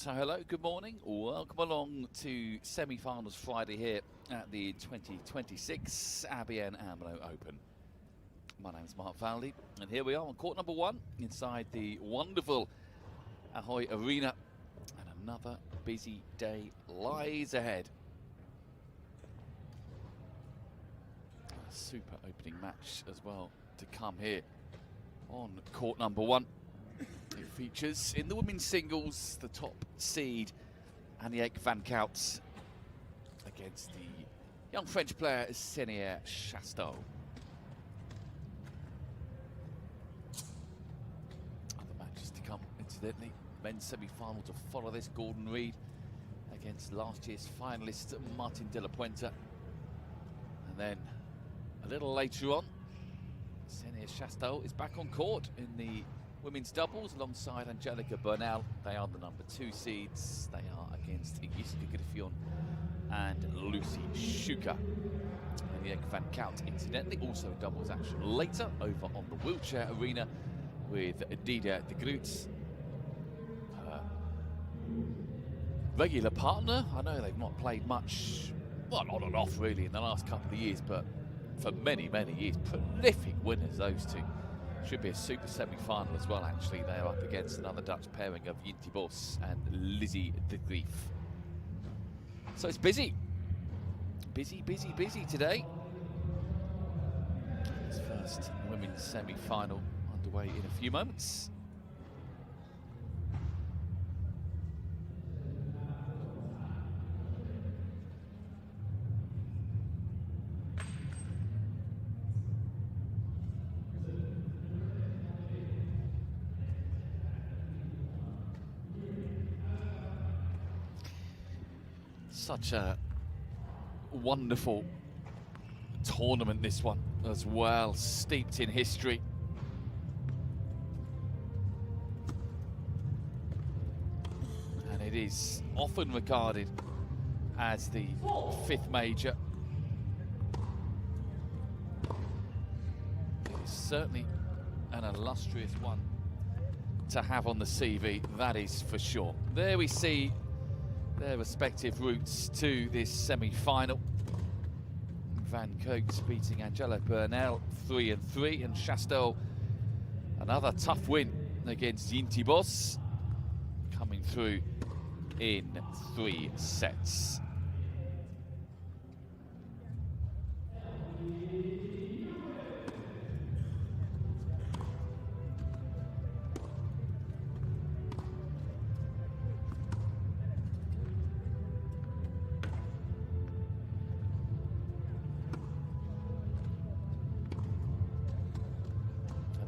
So hello, good morning, welcome along to semi-finals Friday here at the 2026 ABN AMRO Open. My name's Mark Valdi, and here we are on court number 1 inside the wonderful Ahoy Arena, and another busy day lies ahead. A super opening match as well to come here on court number 1. It features in the women's singles the top seed Aniek van Koot against the young French player Ksenia Chasteau. Other matches to come, incidentally. Men's semi-final to follow this, Gordon Reid against last year's finalist Martin de la Puente. And then a little later on, Ksenia Chasteau is back on court in the women's doubles alongside Angelica Bernal. They are the number 2 seeds. They are against Jiske, Griffioen and Shuker. Aniek van Koot, incidentally, also doubles action later over on the wheelchair arena with Reid de Groot, her regular partner. I know they've not played much, well, on and off really in the last couple of years, but for many, many years, prolific winners, those two. Should be a super semi-final as well, actually. They're up against another Dutch pairing of Yintibos and Lizzie de Grief. So it's busy. Busy, busy, busy today. This first women's semi-final underway in a few moments. Such a wonderful tournament, this one, as well, steeped in history. And it is often regarded as the 5th major. It is certainly an illustrious one to have on the CV, that is for sure. There we see their respective routes to this semi-final. Van Koot beating Angelica Bernal 3-3, and Chasteau another tough win against Yintibos, coming through in 3 sets.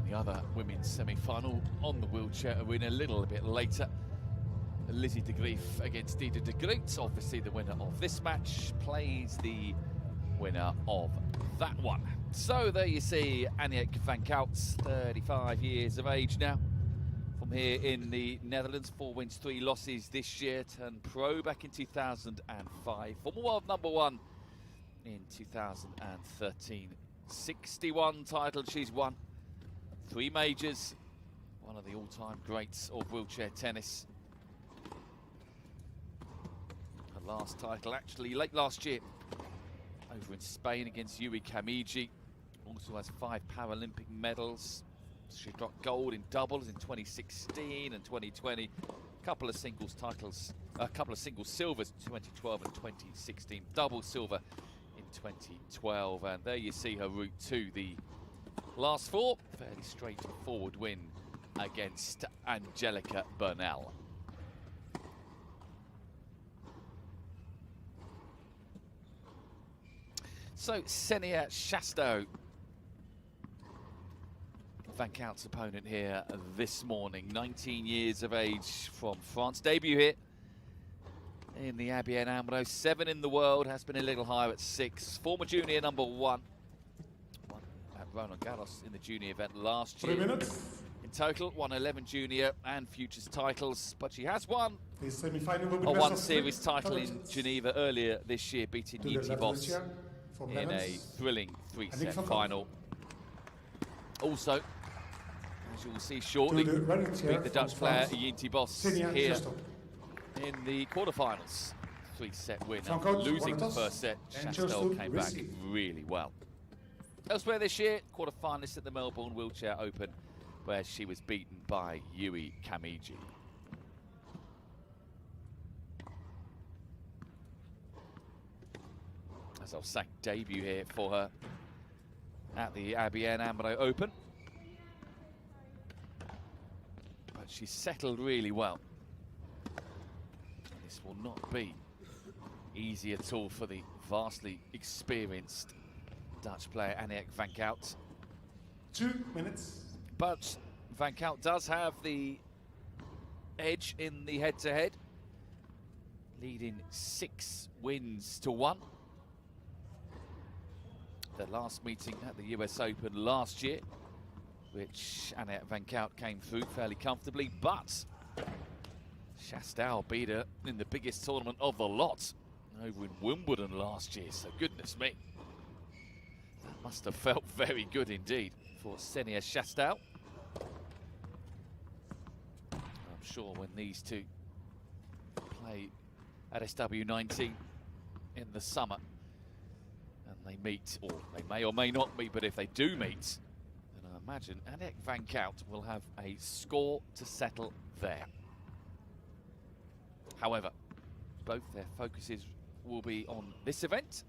The other women's semi-final on the wheelchair arena a little bit later. Lizzie de Grief against Reid de Groot. Obviously the winner of this match plays the winner of that one. So there you see Aniek van Koot, 35 years of age now, from here in the Netherlands. 4 wins, 3 losses this year. Turned pro back in 2005. Former world number 1 in 2013. 61 titles she's won. 3 majors, one of the all-time greats of wheelchair tennis. Her last title actually late last year over in Spain against Yuri Kamiji. Also has 5 Paralympic medals. She got gold in doubles in 2016 and 2020. A couple of singles titles, a couple of single silvers in 2012 and 2016. Double silver in 2012. And there you see her route to the last 4, fairly straightforward win against Angelica Bernal. So Ksenia Chasteau, Van Koot's opponent here this morning, 19 years of age, from France. Debut here in the ABN AMRO, 7 in the world, has been a little higher at 6. Former junior number 1. Roland Garros in the junior event last year. 3 minutes. In total, won 11 junior and futures titles, but she has won The semi-final will be a best one of series 3. title in Geneva earlier this year, beating Yintibos in a thrilling 3-set final. Also, as you will see shortly, beat the Dutch player Yintibos here in the quarterfinals. 3-set win. Coach, Losing the first set, Chasteau came back really well. Elsewhere this year, quarterfinalist at the Melbourne Wheelchair Open, where she was beaten by Yui Kamiji. As I'll say, debut here for her at the ABN AMRO Open. But she's settled really well. This will not be easy at all for the vastly experienced Dutch player Aniek van Koot. 2 minutes. But van Koot does have the edge in the head-to-head, leading 6 wins to 1. The last meeting at the US Open last year, which Aniek van Koot came through fairly comfortably, but Chasteau beat her in the biggest tournament of the lot over in Wimbledon last year, so goodness me. That must have felt very good indeed for Ksenia Chasteau. I'm sure when these two play at SW19 in the summer and they meet, or they may or may not meet, but if they do meet, then I imagine Aniek van Koot will have a score to settle there. However, both their focuses will be on this event.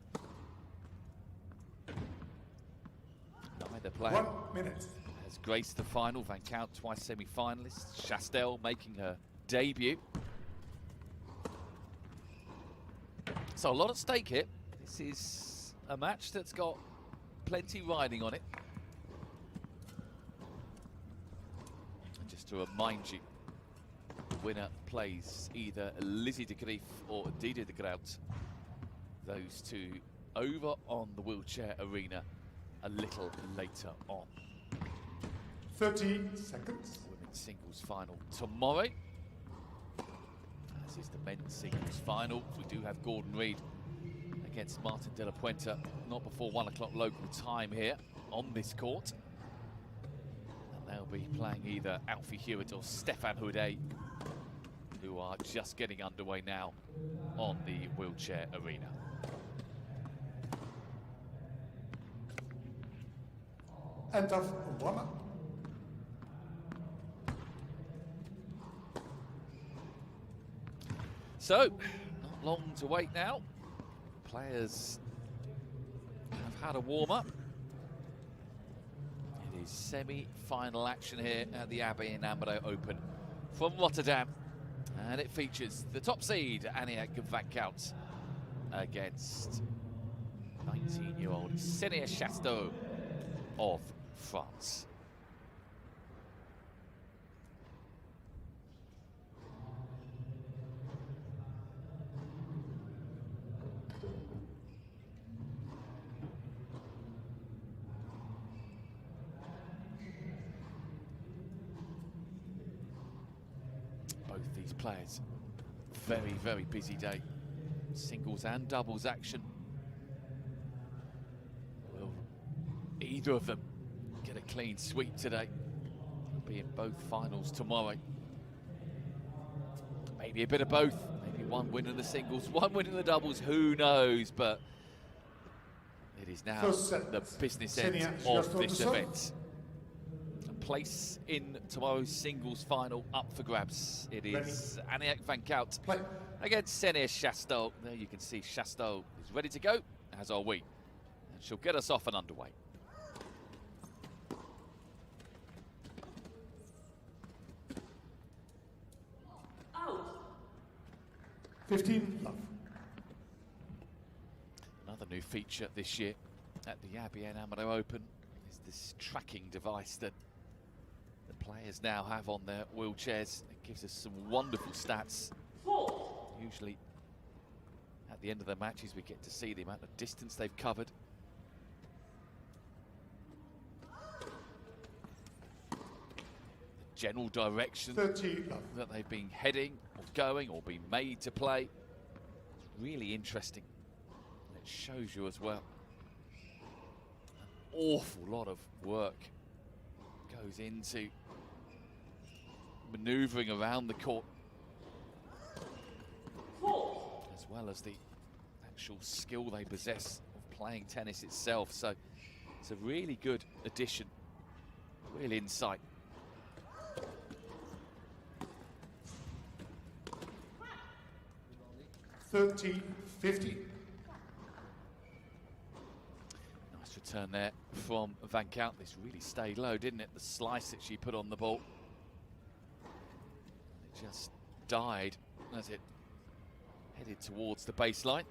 Neither player 1 minute. has graced the final. Van Koot twice semi-finalists. Chasteau making her debut. So a lot at stake here. This is a match that's got plenty riding on it. And just to remind you, the winner plays either Lizzie de Grief or Dida de Groot. Those two over on the wheelchair arena a little later on. 30 seconds. Women's singles final tomorrow, as is the men's singles final. We do have Gordon Reid against Martin de la Puente, not before 1 o'clock local time here on this court. And they'll be playing either Alfie Hewitt or Stefan Houdet, who are just getting underway now on the wheelchair arena. End of 1. So, not long to wait now. Players have had a warm-up. It is semi-final action here at the ABN AMRO Open from Rotterdam. And it features the top seed, Aniek van Koot, against 19-year-old Ksenia Chasteau of France. Both these players, very, very busy day. Singles and doubles action. Will either of them get a clean sweep today? They'll be in both finals tomorrow. Maybe a bit of both. Maybe one win in the singles, one win in the doubles, who knows? But it is now the business end of this event. A place in tomorrow's singles final up for grabs. It is Aniek van Koot against Ksenia Chasteau. There you can see Chasteau is ready to go, as are we. And she'll get us off and underway. Out. 15 love. Another new feature this year at the ABN AMRO Open is this tracking device that the players now have on their wheelchairs. It gives us some wonderful stats. Usually at the end of the matches we get to see the amount of distance they've covered. The general direction that they've been heading or going or been made to play. It's really interesting. And it shows you as well an awful lot of work goes into manoeuvring around the court well as the actual skill they possess of playing tennis itself. So it's a really good addition, real insight. $30-50. Nice return there from Van Kout. This really stayed low, didn't it? The slice that she put on the ball. It just died as it headed towards the baseline.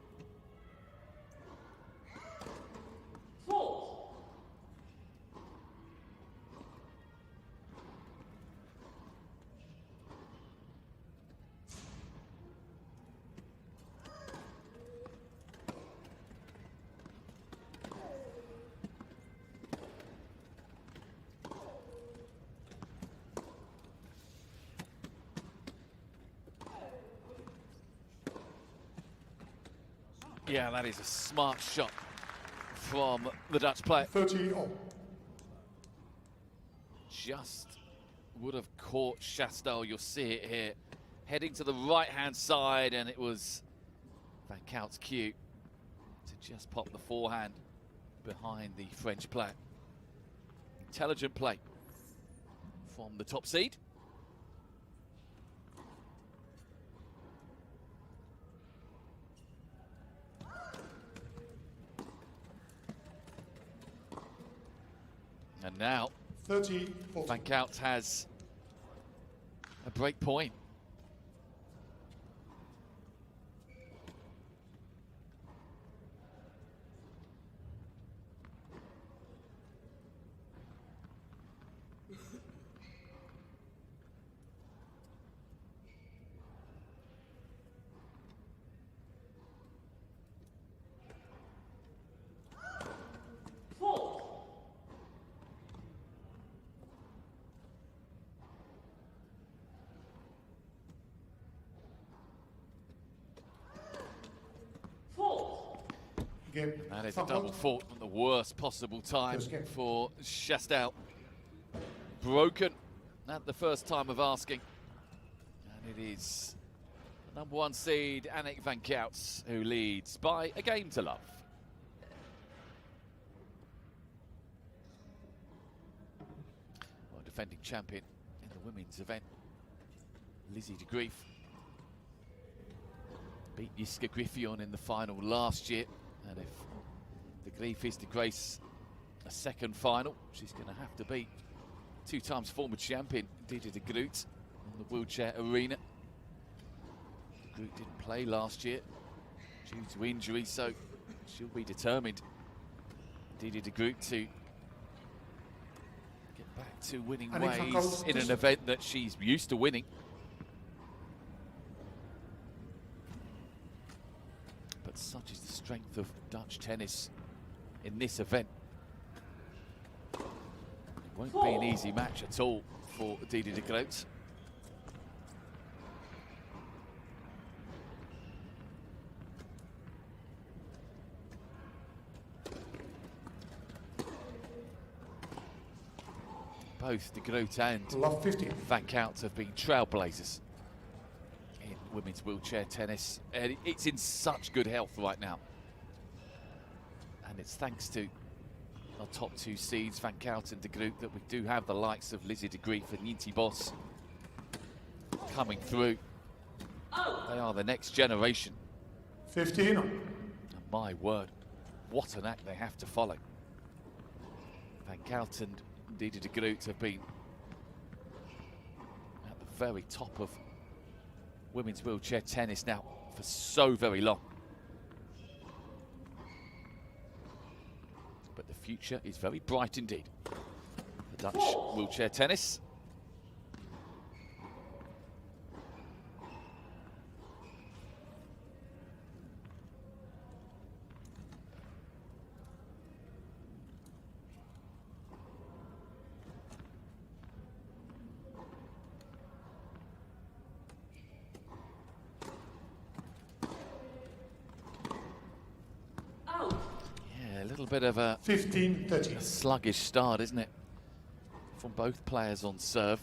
Yeah, that is a smart shot from the Dutch player. 30-all. Just would have caught Chasteau. You'll see it here. Heading to the right-hand side, and it was Van Kout's cue to just pop the forehand behind the French player. Intelligent play from the top seed. And now 30-40. Van Kout has a break point. That is a double fault at the worst possible time for Chasteau. Broken at the first time of asking. And it is the #1 seed, Aniek Van Kout, who leads by a game to love. Well, defending champion in the women's event, Lizzie de Grief beat Jiske Griffioen in the final last year. And if the Grief is to grace a second final, she's going to have to beat 2 times former champion Didi de Groot in the wheelchair arena. Groot didn't play last year due to injury, so she'll be determined, Didi de Groot, to get back to winning ways in an event that she's used to winning. But such is the strength of Dutch tennis in this event. It won't be an easy match at all for Didi de Groot. Both de Groot and Van Kout have been trailblazers in women's wheelchair tennis, and it's in such good health right now. And it's thanks to our top 2 seeds, Van Kout and de Groot, that we do have the likes of Lizzie de Grief and Yinti Bos coming through. They are the next generation. 15. And my word, what an act they have to follow. Van Kout and Didi de Groot have been at the very top of women's wheelchair tennis now for so very long. But the future is very bright indeed for Dutch wheelchair tennis. Bit of a 15-30. sluggish start, isn't it, from both players on serve.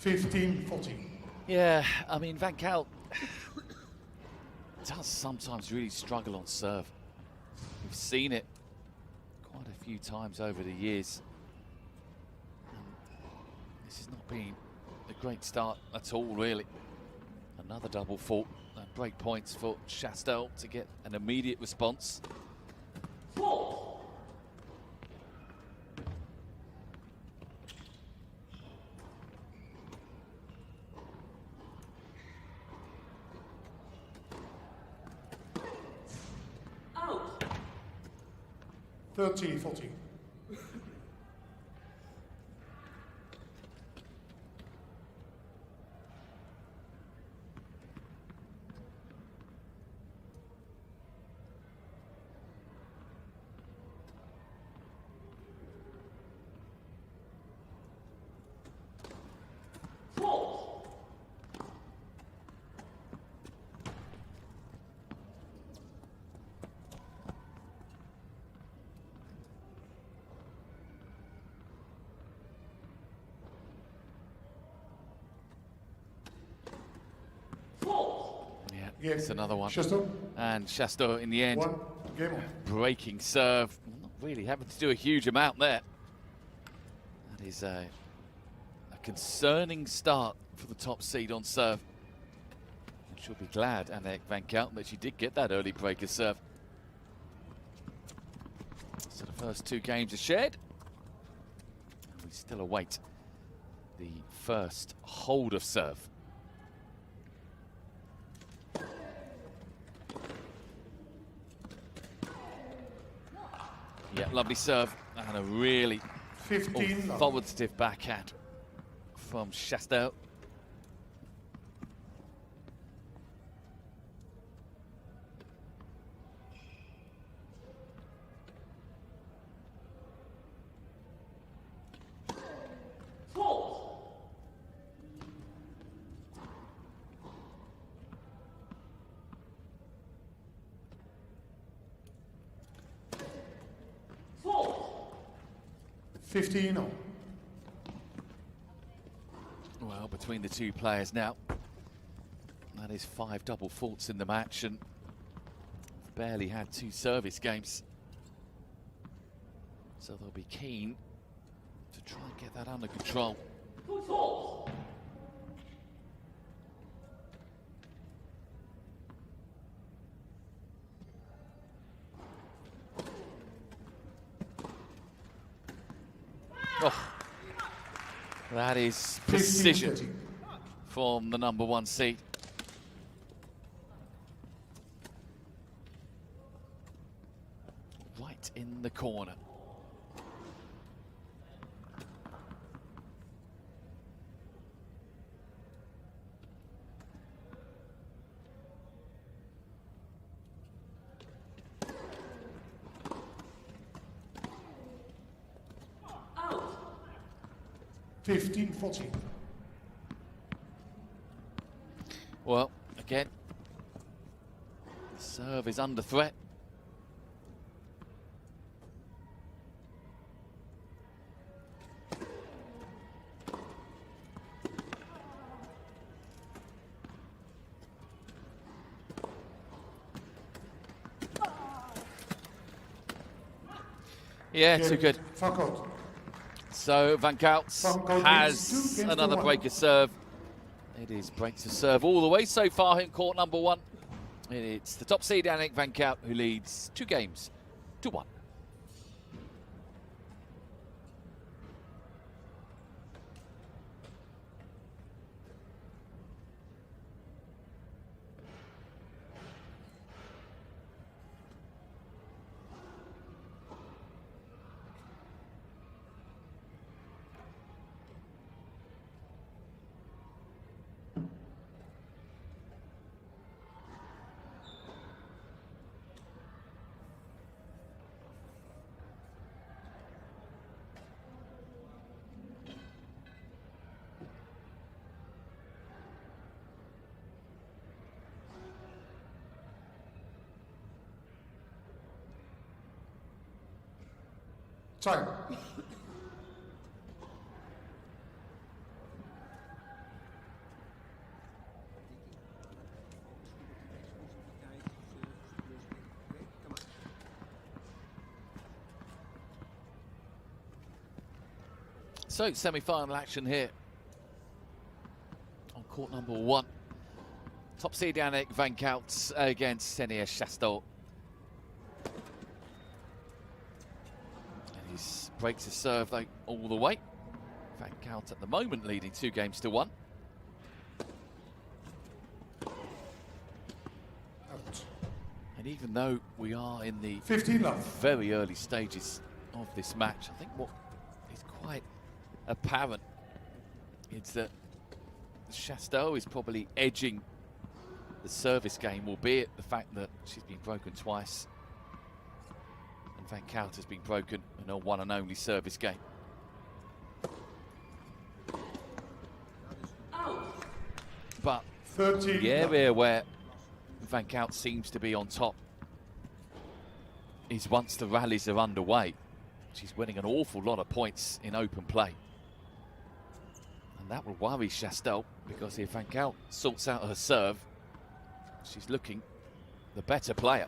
15-14. Yeah, I mean, Van Gaal does sometimes really struggle on serve. We've seen it quite a few times over the years. This has not been a great start at all, really. Another double fault and break points for Chasteau to get an immediate response. Out. 13-14. Yeah, it's another one. Chasteau. And Chasteau in the end, 1 game on. breaking serve. Not really having to do a huge amount there. That is a concerning start for the top seed on serve. And she'll be glad, Aniek Van Gaal, that she did get that early breaker serve. So the first 2 games are shared. And we still await the first hold of serve. Yeah, lovely serve and a really 15. forward stiff backhand from Chasteau. Well, between the 2 players now, that is 5 double faults in the match, and barely had 2 service games. So they'll be keen to try and get that under control. Oh, that is precision from the number 1 seed. Right in the corner. Out. 15-14. Well, again, the serve is under threat. Yeah, too good. Koot. So Van Gaal has another breaker serve. It is breaks to serve all the way so far in court number 1. It's the top seed Aniek Van Gaal who leads 2 games to 1. Time. So, semi-final action here on court number 1. Top seed Aniek van Koot against Ksenia Chasteau. And he breaks his serve though all the way. Van Koot at the moment leading 2-1. And even though we are in the 15 love. very early stages of this match, I think what is quite apparent is that Chasteau is probably edging the service game, albeit the fact that she's been broken twice and Van Koot has been broken in her one and only service game. But 13 the area where Van Koot seems to be on top is once the rallies are underway. She's winning an awful lot of points in open play. And that will worry Chasteau, because if Van Koot sorts out her serve, she's looking the better player.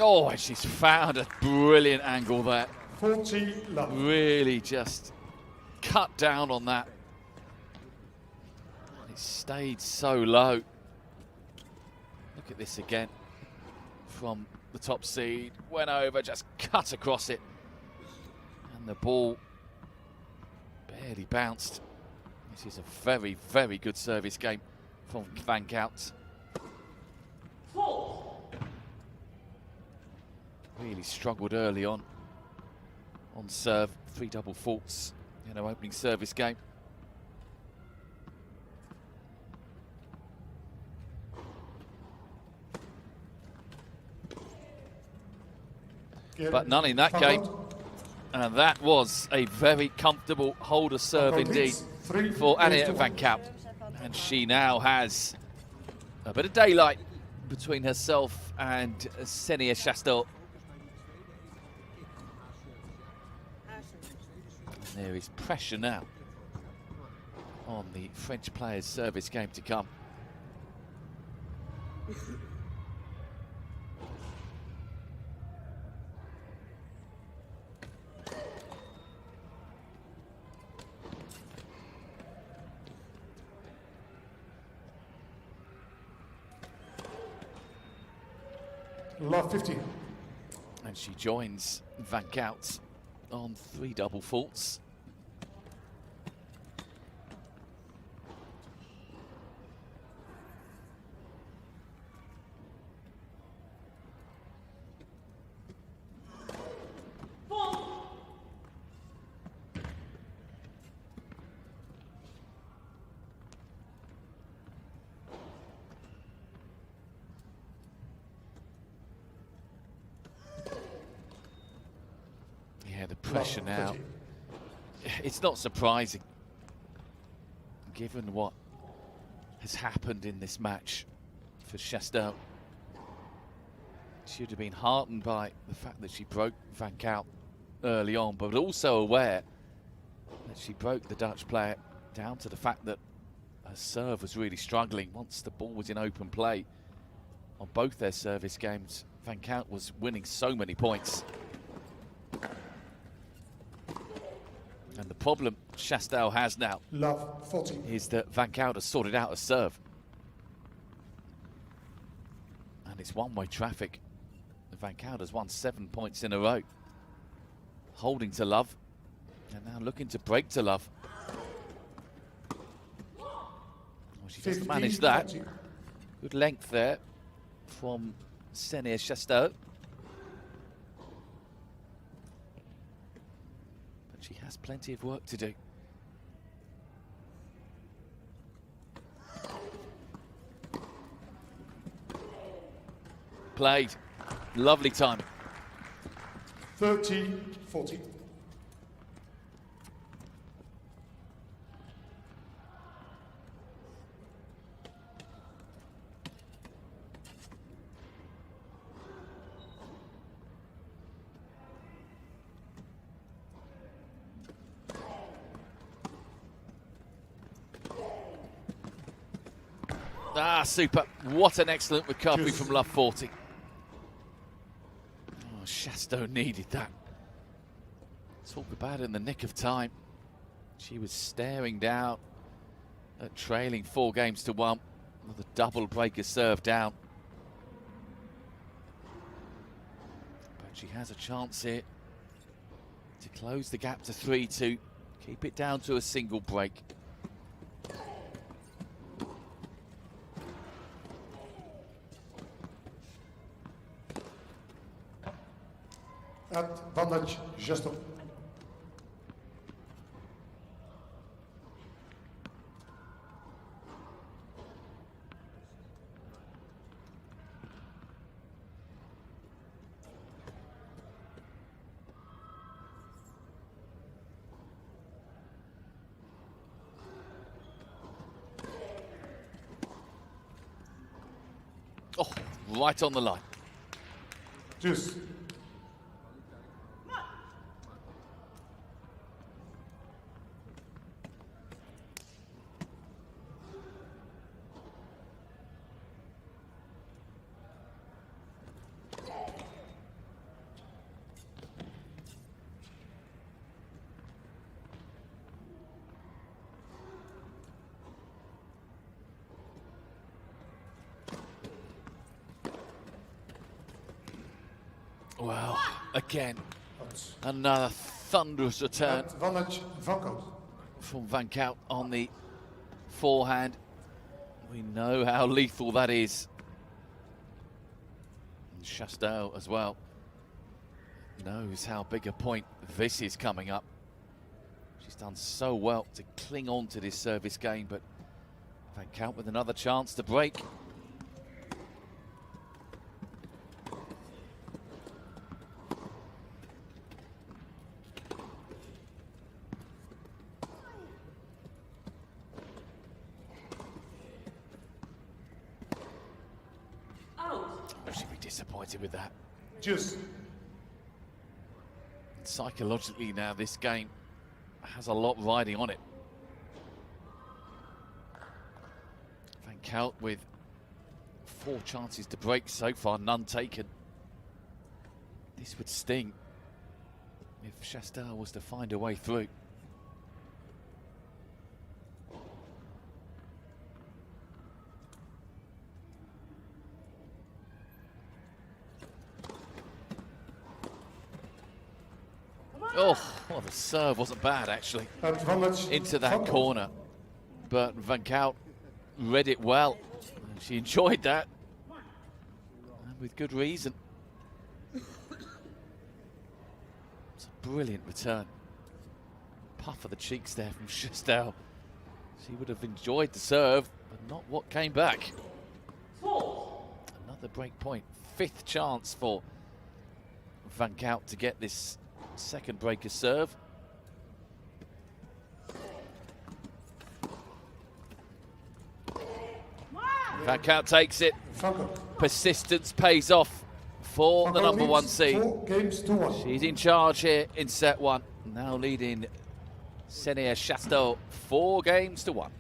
Oh, and she's found a brilliant angle there. 40 love. Really just cut down on that. It stayed so low. Look at this again. From the top seed, went over, just cut across it. And the ball barely bounced. This is a very, very good service game from Van Koot. Really struggled early on serve, 3 double faults in her opening service game. But none in that game, and that was a very comfortable holder serve indeed for Aniek van Koot. And she now has a bit of daylight between herself and Ksenia Chasteau. There is pressure now on the French players' service game to come. Love 15. And she joins Van Koot on 3 double faults. The pressure now, it's not surprising given what has happened in this match for Chasteau. She would have been heartened by the fact that she broke Van Koot early on, but also aware that she broke the Dutch player down to the fact that her serve was really struggling. Once the ball was in open play on both their service games, Van Koot was winning so many points. And the problem Chasteau has now is that Van Koot has sorted out a serve. And it's one-way traffic. Van Koot has won 7 points in a row. Holding to love. And now looking to break to love. Well, she doesn't manage that. Good length there from Ksenia Chasteau. She has plenty of work to do. Played. Lovely time. 30-40. Ah, super. What an excellent recovery from Love 40. Oh, Chasteau needed that. Talk about it in the nick of time. She was staring down at trailing 4 games to 1 with a double breaker serve down. But she has a chance here to close the gap to 3-2. Keep it down to a single break. Advantage, Chasteau. Oh, right on the line. Juice. Well, again, another thunderous return Advantage, Van Koot. from Van Koot on the forehand. We know how lethal that is. And Chasteau as well knows how big a point this is coming up. She's done so well to cling on to this service game, but Van Koot with another chance to break. She'll be disappointed with that. Juice. Psychologically now, this game has a lot riding on it. Van Koot with 4 chances to break so far, none taken. This would sting if Chasteau was to find a way through. Oh, well, the serve wasn't bad, actually, Advantage, into that Van Koot. corner. But Van Koot read it well. And she enjoyed that, and with good reason. It's a brilliant return. Puff of the cheeks there from Chasteau. She would have enjoyed the serve, but not what came back. Another break point. 5th chance for Van Koot to get this second breaker serve. Van Koot takes it. Van Koot. Persistence pays off for Van the Koot number 1 leads seed. 4 games to 1. She's in charge here in set 1. Now leading Ksenia Chasteau 4 games to 1.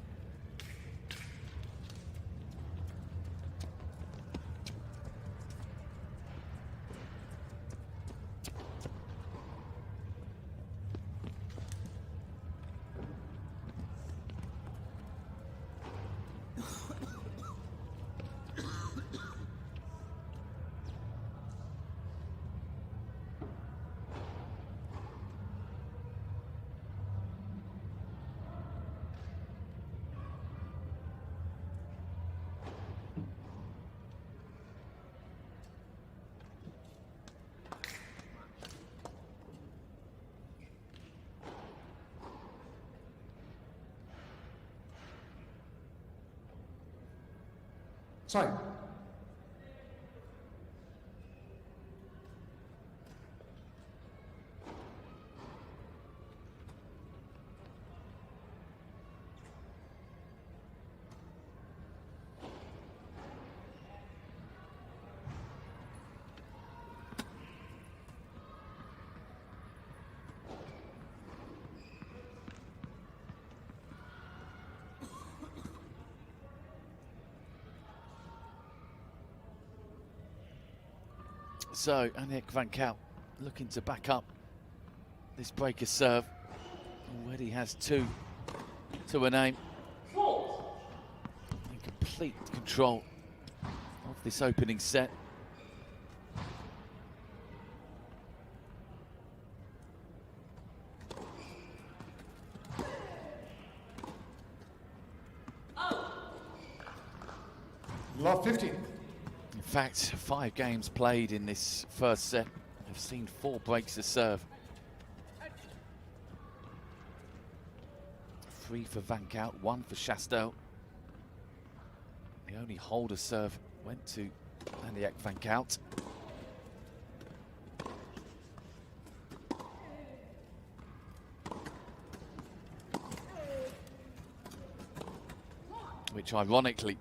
Time. So Aniek van Koot looking to back up this breaker serve. Already has 2 to a name. In complete control of this opening set. Love 15. In fact, 5 games played in this first set have seen 4 breaks to serve. 3 for van Koot, 1 for Chasteau. The only holder serve went to Aniek van Koot. Which ironically,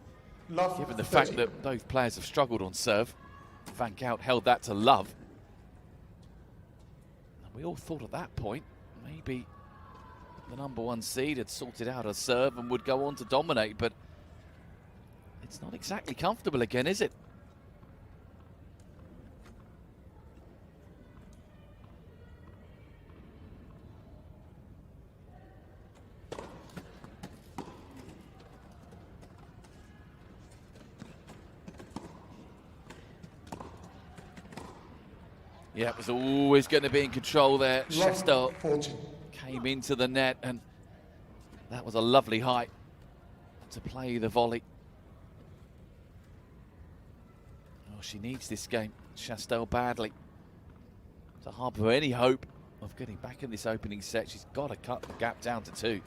Love given the 30. fact that both players have struggled on serve, van Koot held that to love. And we all thought at that point, maybe the #1 seed had sorted out her serve and would go on to dominate, but it's not exactly comfortable again, is it? Yeah, it was always going to be in control there. Chasteau Love 14. came into the net, and that was a lovely height to play the volley. Oh, she needs this game, Chasteau, badly to harbour any hope of getting back in this opening set. She's got to cut the gap down to 2.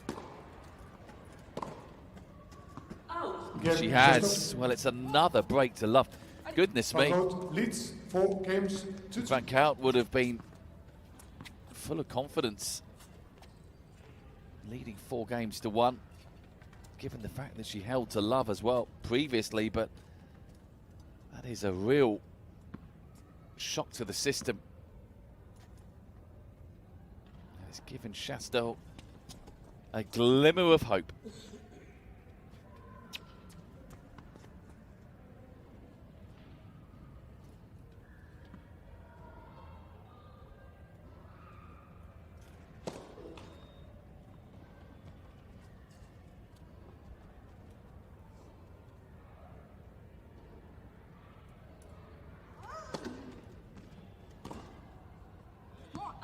Again, She has. Chasteau. Well, it's another break to love. Goodness me. Van Koot leads 4 games to 2. Van Koot would have been full of confidence, leading 4 games to 1, given the fact that she held to love as well previously, but that is a real shock to the system. And it's given Chasteau a glimmer of hope.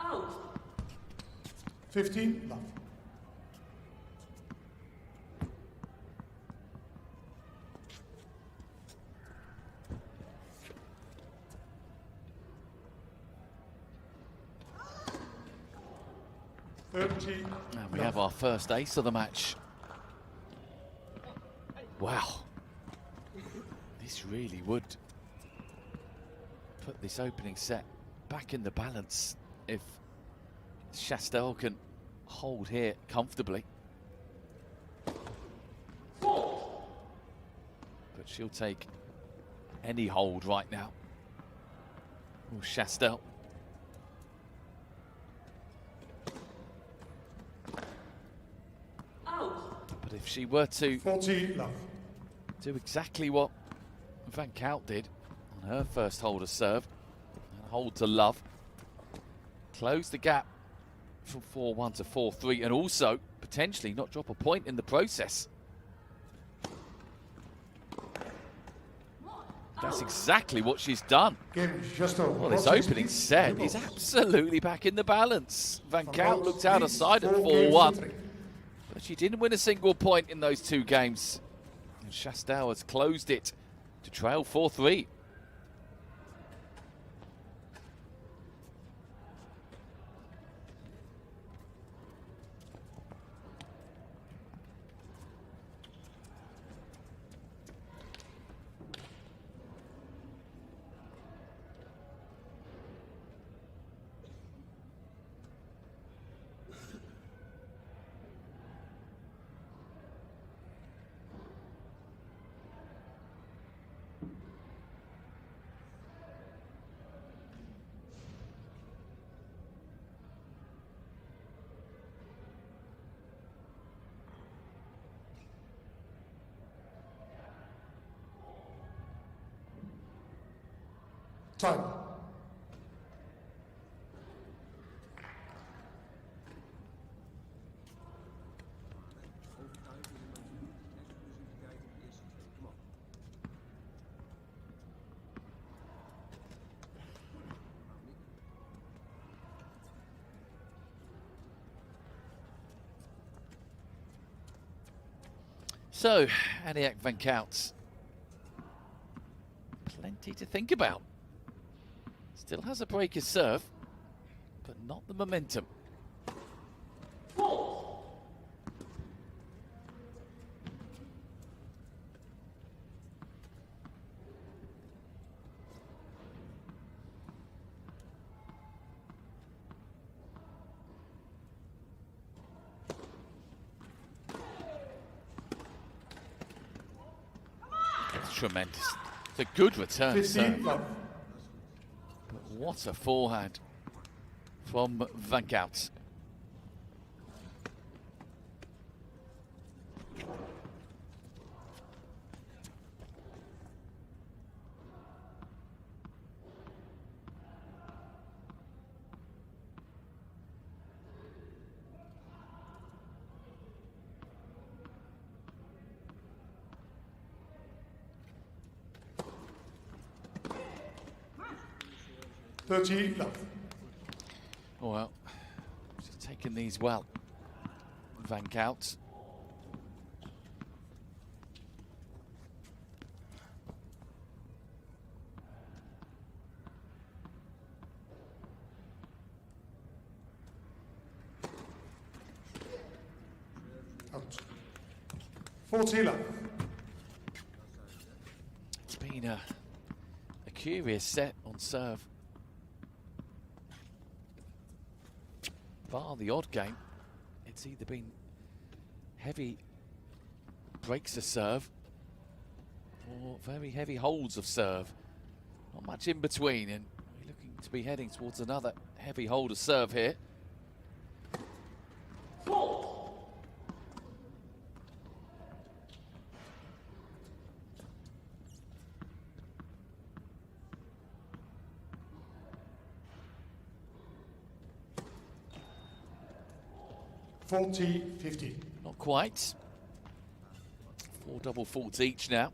Out. 15. Love. And we have our first ace of the match. Wow. This really would put this opening set back in the balance if Chasteau can hold here comfortably. But she'll take any hold right now. Oh, Chasteau. But if she were to 40. Love. do exactly what van Koot did on her first hold of serve, and hold to love, close the gap from 4-1 to 4-3, and also potentially not drop a point in the process. That's exactly what she's done. Game Chasteau. Well, this opening set is absolutely back in the balance. Van Koot looked out of side at 4-1, but she didn't win a single point in those 2 games. And Chasteau has closed it to trail 4-3. Time. So, Aniek van Koot. Plenty to think about. Still has a breaker serve, but not the momentum. It's tremendous. It's a good return 15 serve. love. But what a forehand from Van Koot. Love. Well, she's taken these well. Van Koot. Out. 40 love. It's been a curious set on serve. Bar the odd game, it's either been heavy breaks of serve or very heavy holds of serve. Not much in between, and we're looking to be heading towards another heavy hold of serve here. $40-50. Not quite. 4 double faults each now.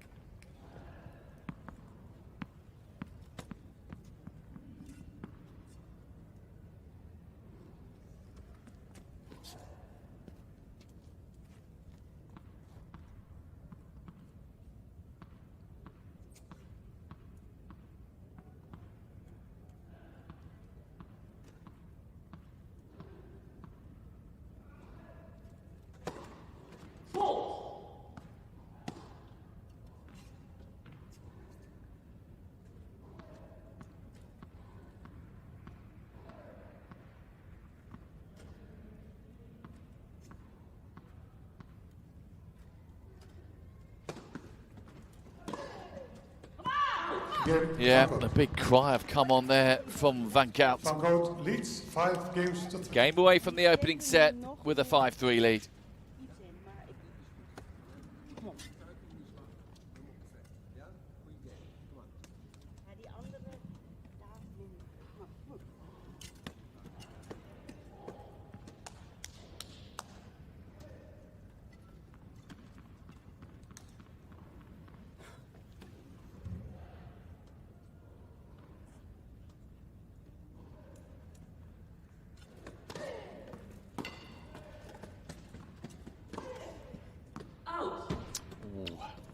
Yeah, a big cry have come on there from Van Koot. Van Koot leads 5 games to 3. Game away from the opening set with a 5-3 lead.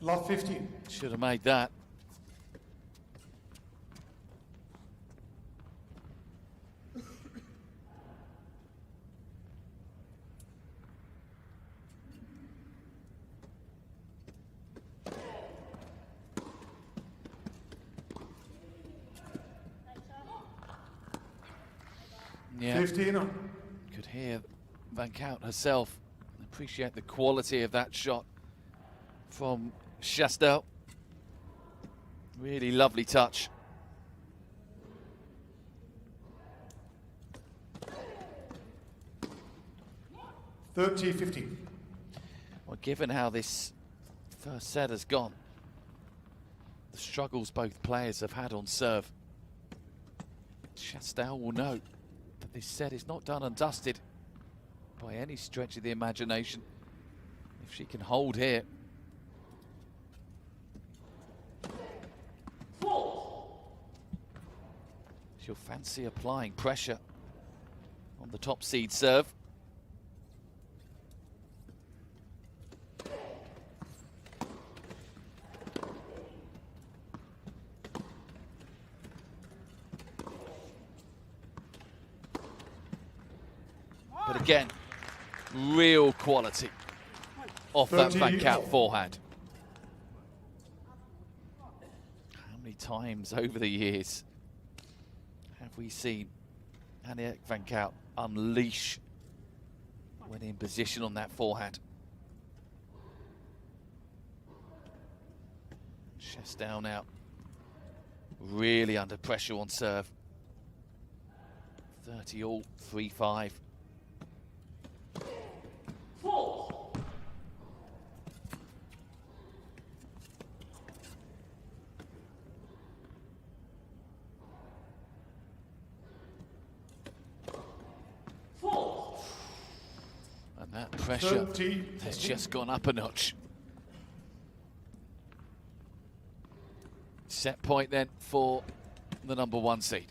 Love 15. Should have made that. Yeah, 15 on. could hear Van Koot herself appreciate the quality of that shot from Chasteau. Really lovely touch. $30-15. Well, given how this first set has gone, the struggles both players have had on serve, Chasteau will know that this set is not done and dusted by any stretch of the imagination. If she can hold here, she'll fancy applying pressure on the top seed serve. But again, real quality off that Van Kout forehand. How many times over the years have we seen Aniek Van Kout unleash when in position on that forehand? Chasteau now really under pressure on serve. 30 all, 3-5. And that pressure has just gone up a notch. Set point then for the #1 seed.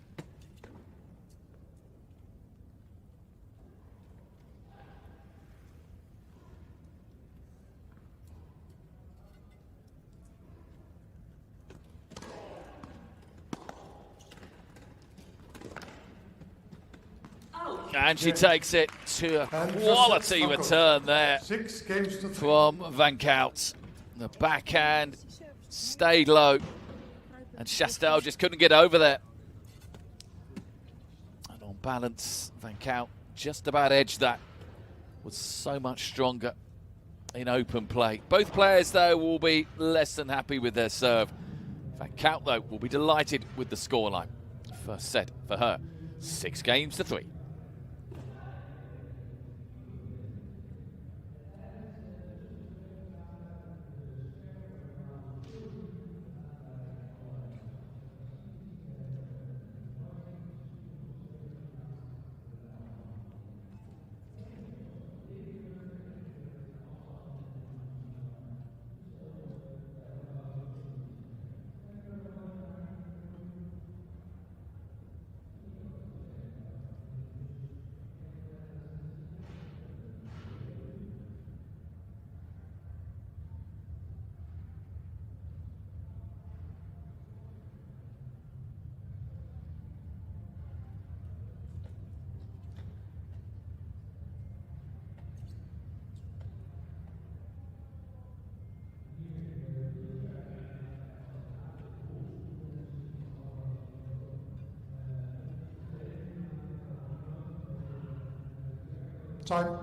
And she takes it to a quality return there 6 games to 3. from Van Kout. The backhand stayed low, and Chasteau just couldn't get over there. And on balance, Van Kout just about edged that. Was so much stronger in open play. Both players, though, will be less than happy with their serve. Van Kout, though, will be delighted with the scoreline. First set for her, 6 games to 3. Time.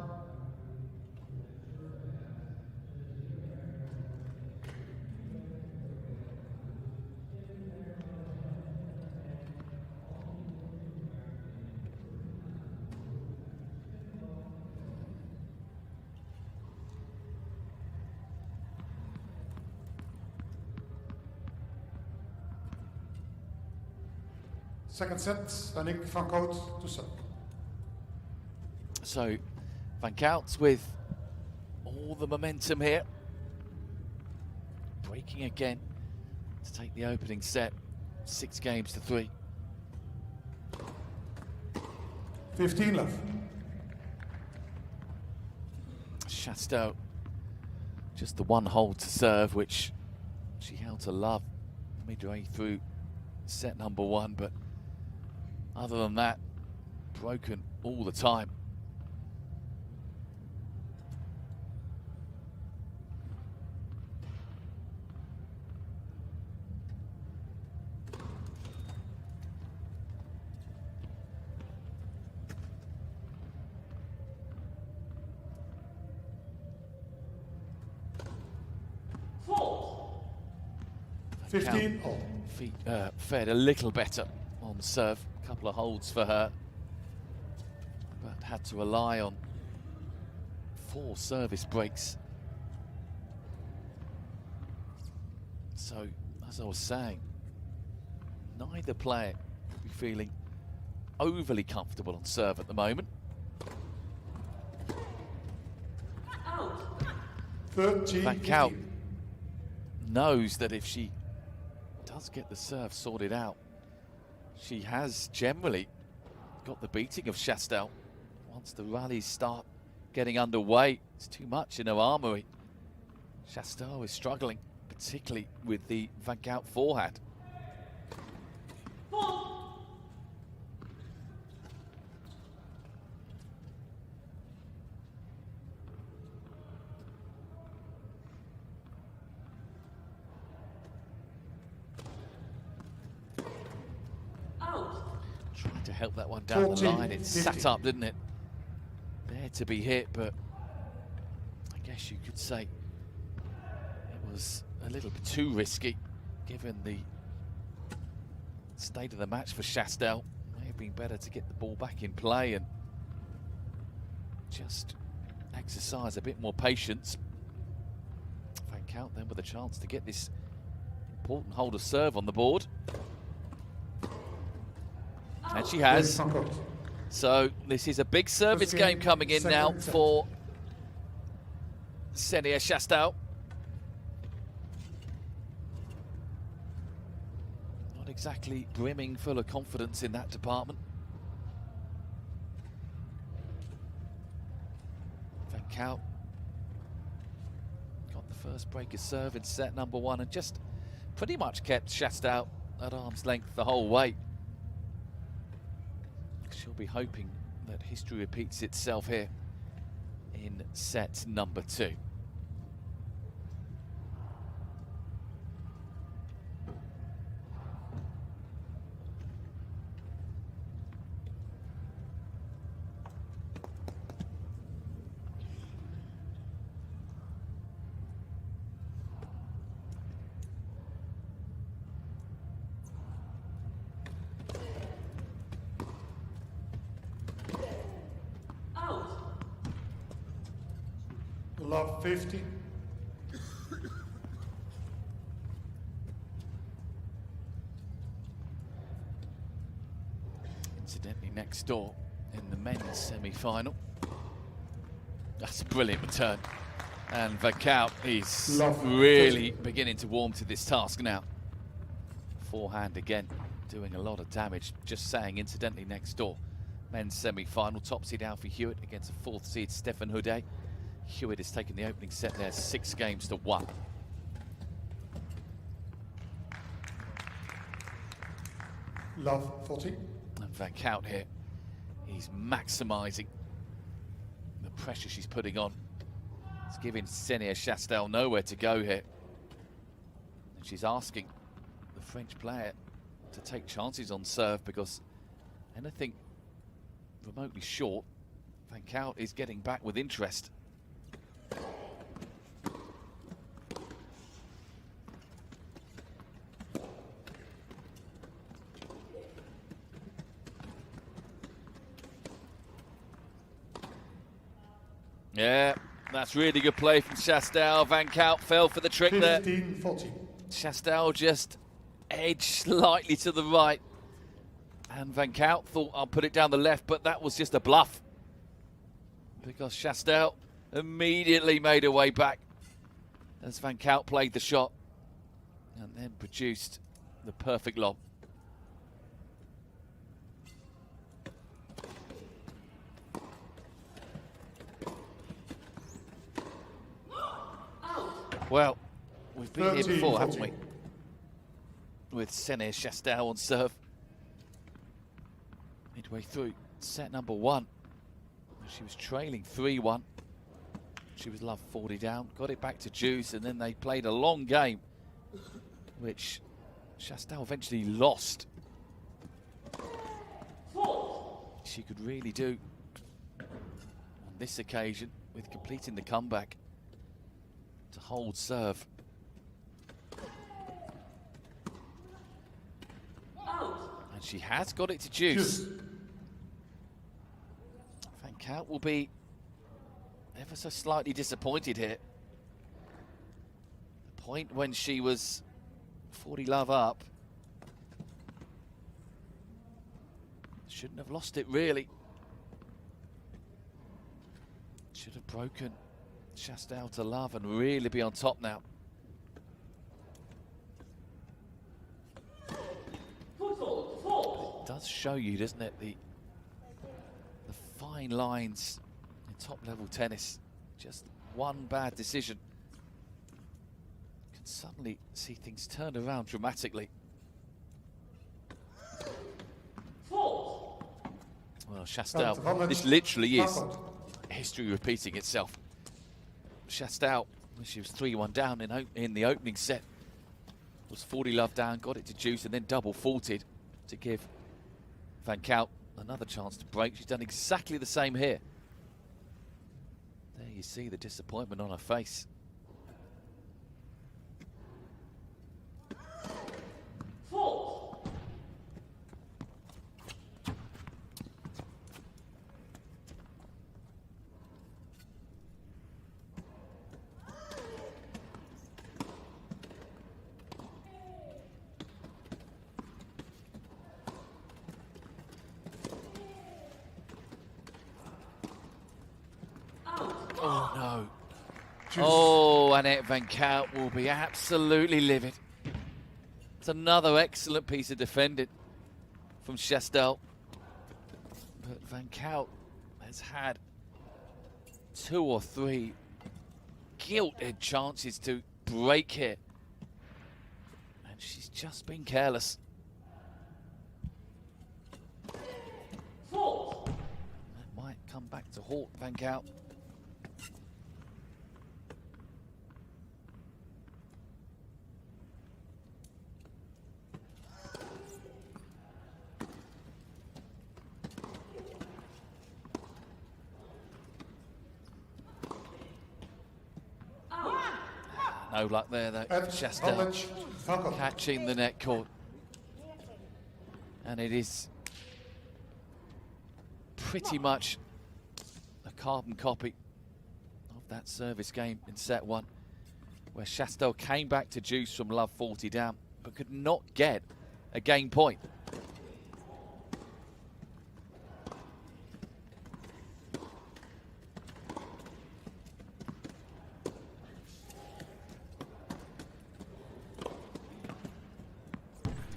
Second set, Aniek van Koot to serve. So Van Kout with all the momentum here. Breaking again to take the opening set. 6 games to 3. 15 left. Chasteau, just the one hold to serve, which she held to love midway through set #1, but other than that, broken all the time. Feet fared a little better on serve. A couple of holds for her, but had to rely on 4 service breaks. So, as I was saying, neither player will be feeling overly comfortable on serve at the moment. Van Kout knows that if she does get the serve sorted out, she has generally got the beating of Chasteau. Once the rallies start getting underway, it's too much in her armoury. Chasteau is struggling, particularly with the Van Kout forehand. help that one down the 14, line. It 50. sat up, didn't it? There to be hit, but I guess you could say it was a little bit too risky, given the state of the match for Chasteau. May have been better to get the ball back in play and just exercise a bit more patience. Van Koot then with a chance to get this important holder serve on the board. And she has. So this is a big service game coming in now for Ksenia Chasteau. Not exactly brimming full of confidence in that department. Van Koot got the first breaker serve in set number 1 and just pretty much kept Chasteau at arm's length the whole way. She'll be hoping that history repeats itself here in set number 2. Love 50. Incidentally, next door in the men's semi-final. That's a brilliant return. And Van Koot is really beginning to warm to this task now. Forehand again, doing a lot of damage. Just saying, incidentally, next door. Men's semi-final, top seed Alfie Hewitt against a 4th seed Stefan Houdet. Hewitt has taken the opening set there 6 games to 1. Love 40. And Van Koot here, he's maximising the pressure she's putting on. It's giving Ksenia Chasteau nowhere to go here. And she's asking the French player to take chances on serve, because anything remotely short, Van Koot is getting back with interest. Yeah, that's really good play from Chasteau. Van Koot fell for the trick 15-40. there. Chasteau just edged slightly to the right. And Van Koot thought, I'll put it down the left, but that was just a bluff. Because Chasteau immediately made her way back as Van Koot played the shot and then produced the perfect lob. Well, we've been here before, haven't we? With Ksenia Chasteau on serve. Midway through set number 1. She was trailing 3-1. She was love 40 down, got it back to juice, and then they played a long game, which Chasteau eventually lost. She could really do on this occasion with completing the comeback to hold serve. And she has got it to juice. Van Koot will be ever so slightly disappointed here. The point when she was 40 love up, shouldn't have lost it really. Should have broken Chasteau to love and really be on top now. It does show you, doesn't it, the fine lines in top-level tennis. Just one bad decision can suddenly see things turn around dramatically. Well, Chasteau, this literally is history repeating itself. Chasteau, when she was 3-1 down in the opening set, was 40 love down, got it to juice, and then double faulted to give Van Kout another chance to break. She's done exactly the same here. There you see the disappointment on her face. Oh no. Oh, Aniek van Koot will be absolutely livid. It's another excellent piece of defending from Chasteau. But van Koot has had 2 or 3 gilt-edged chances to break here. And she's just been careless. That might come back to haunt van Koot. No luck there though. Chasteau catching the net cord. And it is pretty much a carbon copy of that service game in set 1, where Chasteau came back to juice from love 40 down, but could not get a game point.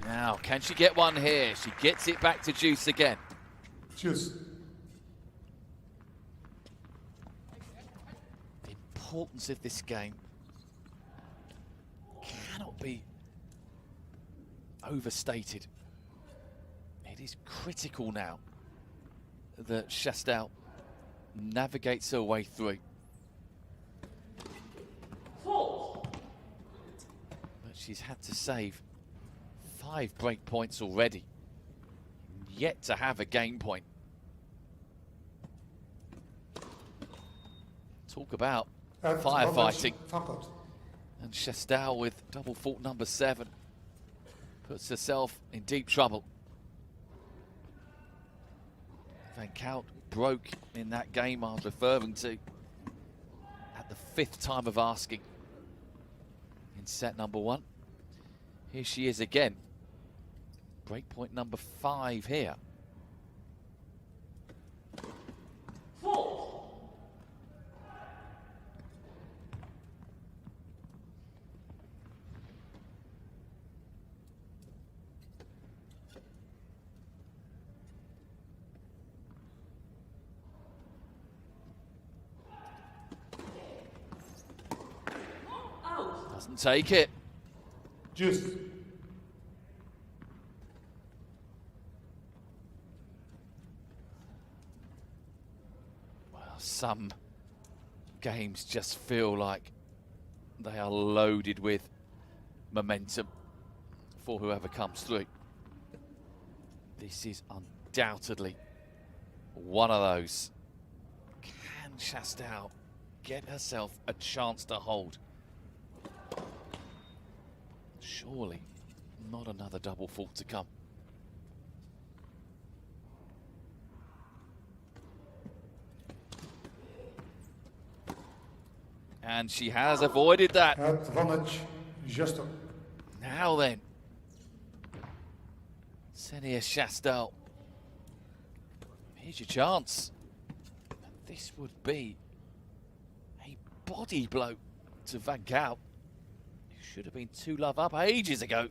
Now, can she get one here? She gets it back to juice again. Juice. The importance of this game cannot be overstated. It is critical now that Chasteau navigates her way through. But she's had to save 5 break points already, yet to have a game point. Talk about firefighting. And Chasteau with double fault number 7 puts herself in deep trouble. Van Koot broke in that game I was referring to at the 5th time of asking in set number 1. Here she is again. Breakpoint number 5 here. Doesn't take it. Juice. Some games just feel like they are loaded with momentum for whoever comes through. This is undoubtedly one of those. Can Chasteau get herself a chance to hold? Surely not another double fault to come. And she has avoided that. Advantage, Chasteau. Now then, Ksenia Chasteau. Here's your chance. And this would be a body blow to van Koot, who should have been 2-love up ages ago.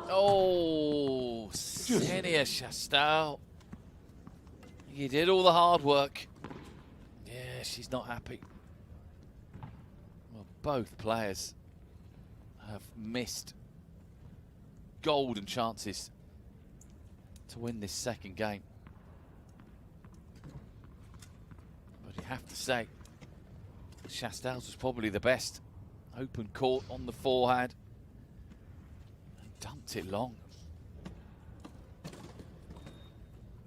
Oh, Ksenia Chasteau. You did all the hard work. Yeah, she's not happy. Well, both players have missed golden chances to win this second game. have to say, Chasteau's was probably the best. Open court on the forehand. And dumped it long.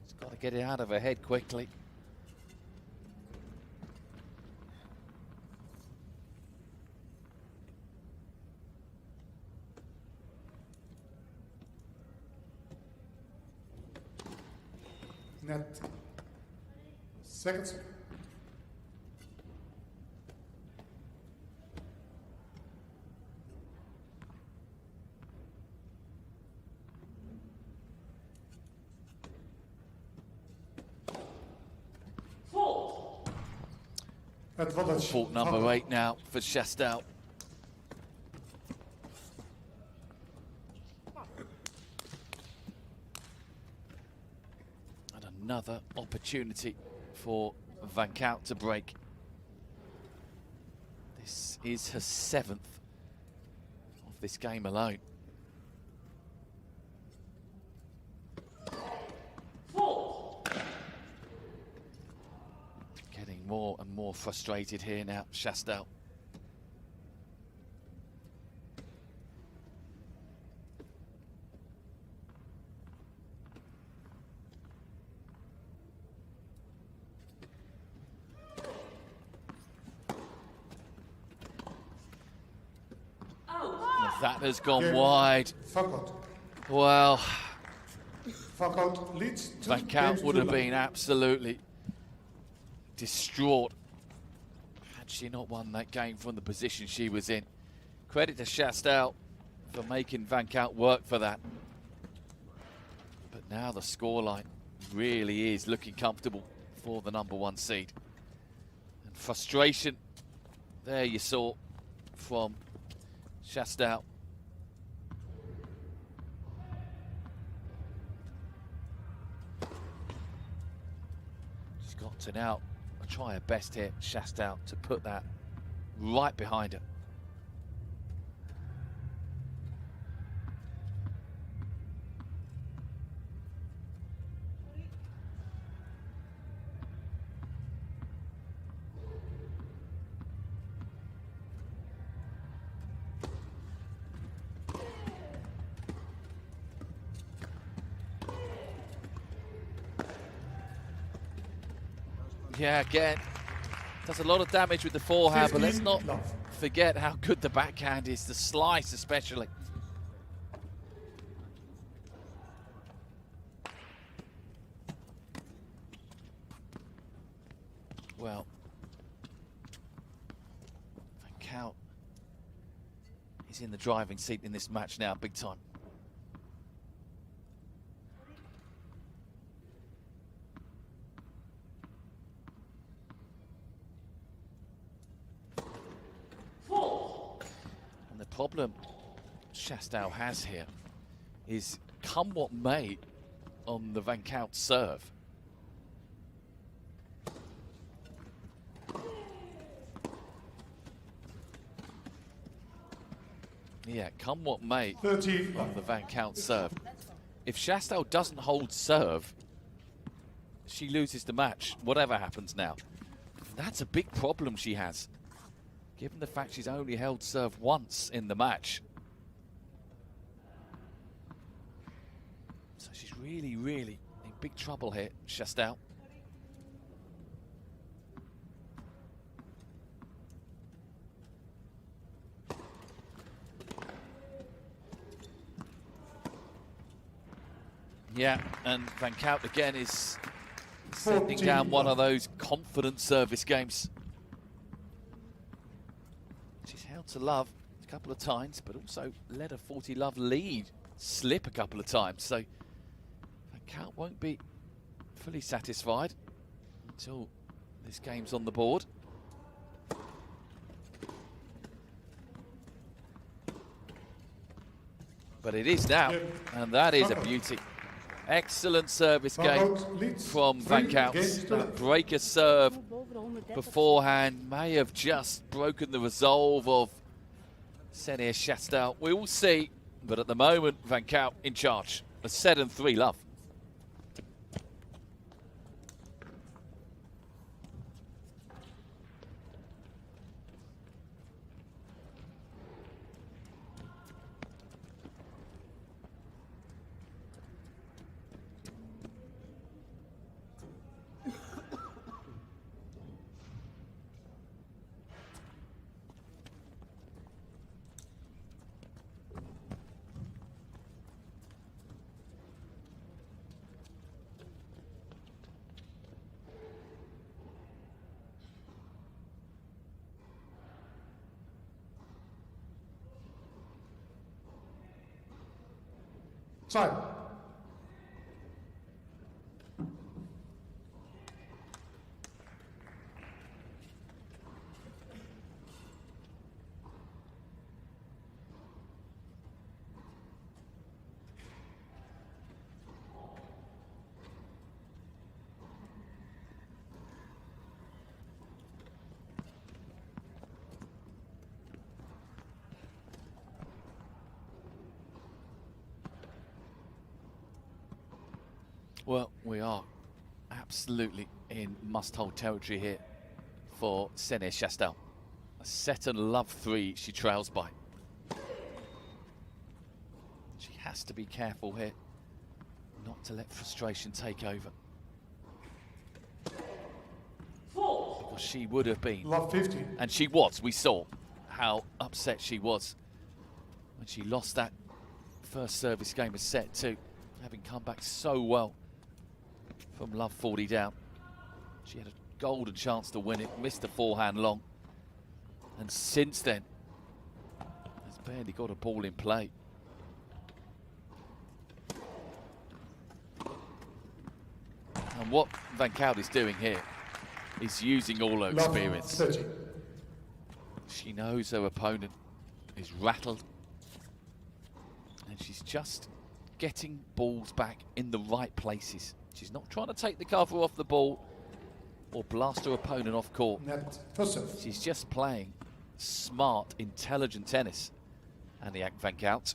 He's got to get it out of her head quickly. Net. Second set. Fault number 8 now for Chasteau. And another opportunity for Van Koot to break. This is her 7th of this game alone. Getting more and more frustrated here now, Chasteau. That has gone wide. Well, Van Koot would have been absolutely distraught had she not won that game from the position she was in. Credit to Chasteau for making Van Koot work for that. But now the scoreline really is looking comfortable for the #1 seed. And frustration there you saw from Chasteau. She's got to now try her best here, Chasteau, to put that right behind her. Yeah, again, does a lot of damage with the forehand, but let's not forget how good the backhand is, the slice especially. Well, Van Koot is in the driving seat in this match now, big time. The problem Chasteau has here is, come what may on the Van Koot serve, yeah, come what may on the Van Koot serve, if Chasteau doesn't hold serve, she loses the match, whatever happens now. That's a big problem she has, given the fact she's only held serve once in the match. So she's really, really in big trouble here, Chasteau. Yeah, and Van Koot again is sending down one of those confident service games. She's held to love a couple of times, but also let a 40-love lead slip a couple of times. So Van Koot won't be fully satisfied until this game's on the board. But it is now, and that is a beauty. Excellent service game from Van Koot. That breaker serve beforehand may have just broken the resolve of Ksenia Chasteau. We will see, but at the moment, Van Koot in charge. A 7-3 love. Time. Well, we are absolutely in must-hold territory here for Ksenia Chasteau. A set and love 3 she trails by. She has to be careful here not to let frustration take over. Because she would have been. Love 50. And she was. We saw how upset she was when she lost that first service game of set 2, having come back so well from love 40 down. She had a golden chance to win it, missed the forehand long, and since then has barely got a ball in play. And what Van Kout is doing here is using all her experience. 30. She knows her opponent is rattled, and she's just getting balls back in the right places. She's not trying to take the cover off the ball or blast her opponent off court. Net. First serve. She's just playing smart, intelligent tennis. Aniek Van Kout.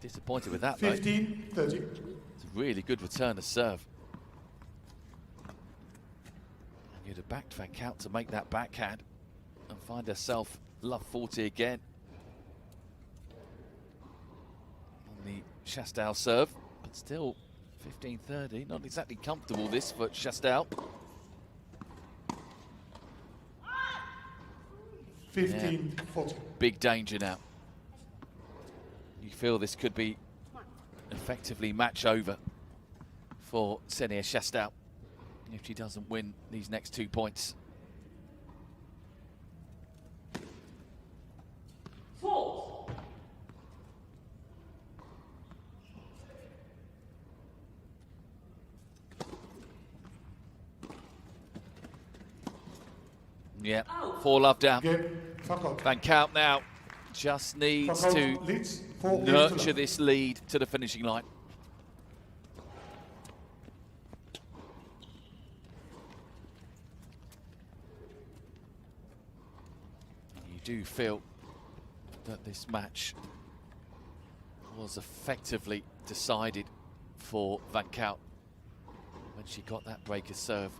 Disappointed with that, though. 15, 30. It's a really good return to serve. And you'd have backed Van Kout to make that backhand and find herself love 40 again. On the Chasteau serve, but still 15-30. Not exactly comfortable this for Chasteau. 15, 40. Big danger now. You feel this could be effectively match over for Ksenia Chasteau if she doesn't win these next 2 points. 4. Yeah, 4 love down. Game. Van Koot. Van Kout now just needs Van to Koot leads 4 games to nurture love. this lead to the finishing line. You do feel that this match was effectively decided for Van Kout when she got that breaker serve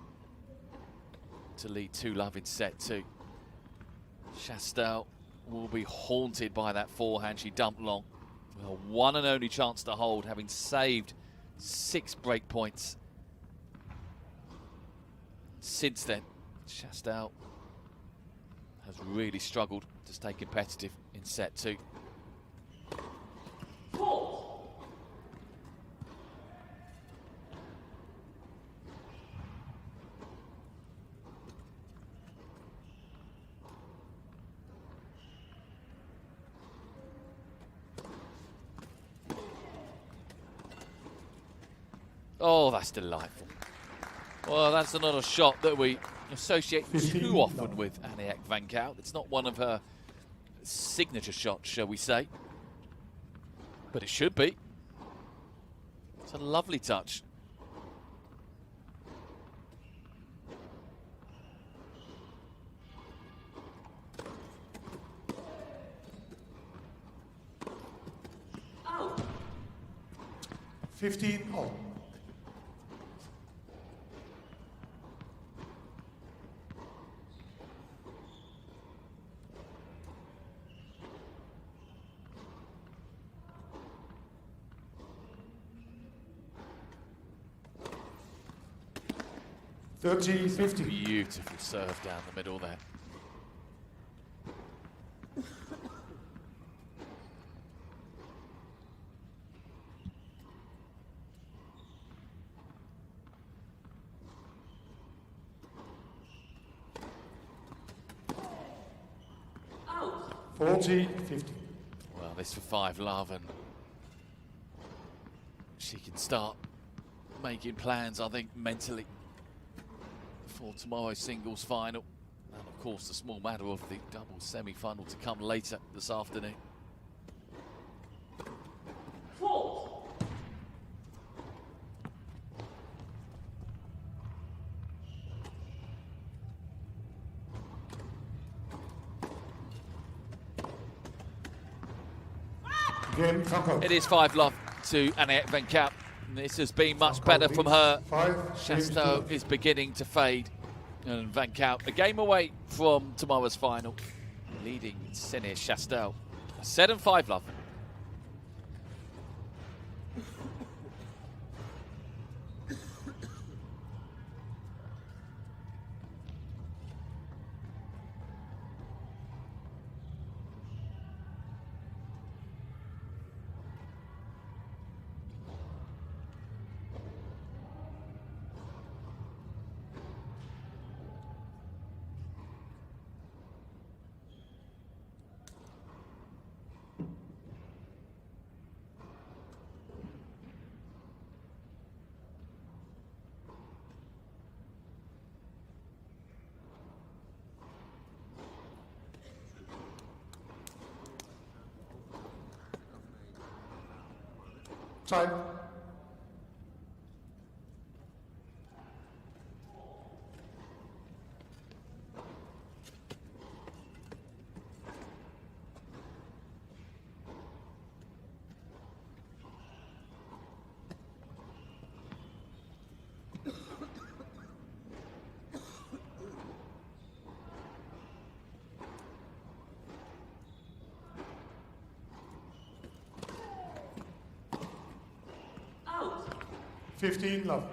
to lead 2-love in set 2. Chasteau will be haunted by that forehand she dumped long. Her one and only chance to hold, having saved 6 break points. Since then, Chasteau has really struggled to stay competitive in set 2. 4. Oh, that's delightful. Well, that's not a shot that we associate too often with Aniek Van Kout. It's not one of her signature shots, shall we say. But it should be. It's a lovely touch. Out. 15 all. $30-50. Beautiful serve down the middle there. 40-50. Well, this for 5-love, and she can start making plans, I think, mentally for tomorrow's singles final. And of course, the small matter of the double semi-final to come later this afternoon. Fault. Game van Koot. It is 5-love to Aniek van Koot. This has been much better from her. Chasteau is beginning to fade. And Van Koot, a game away from tomorrow's final, leading Ksenia Chasteau. 7-5-love. Time. Out. 15-love.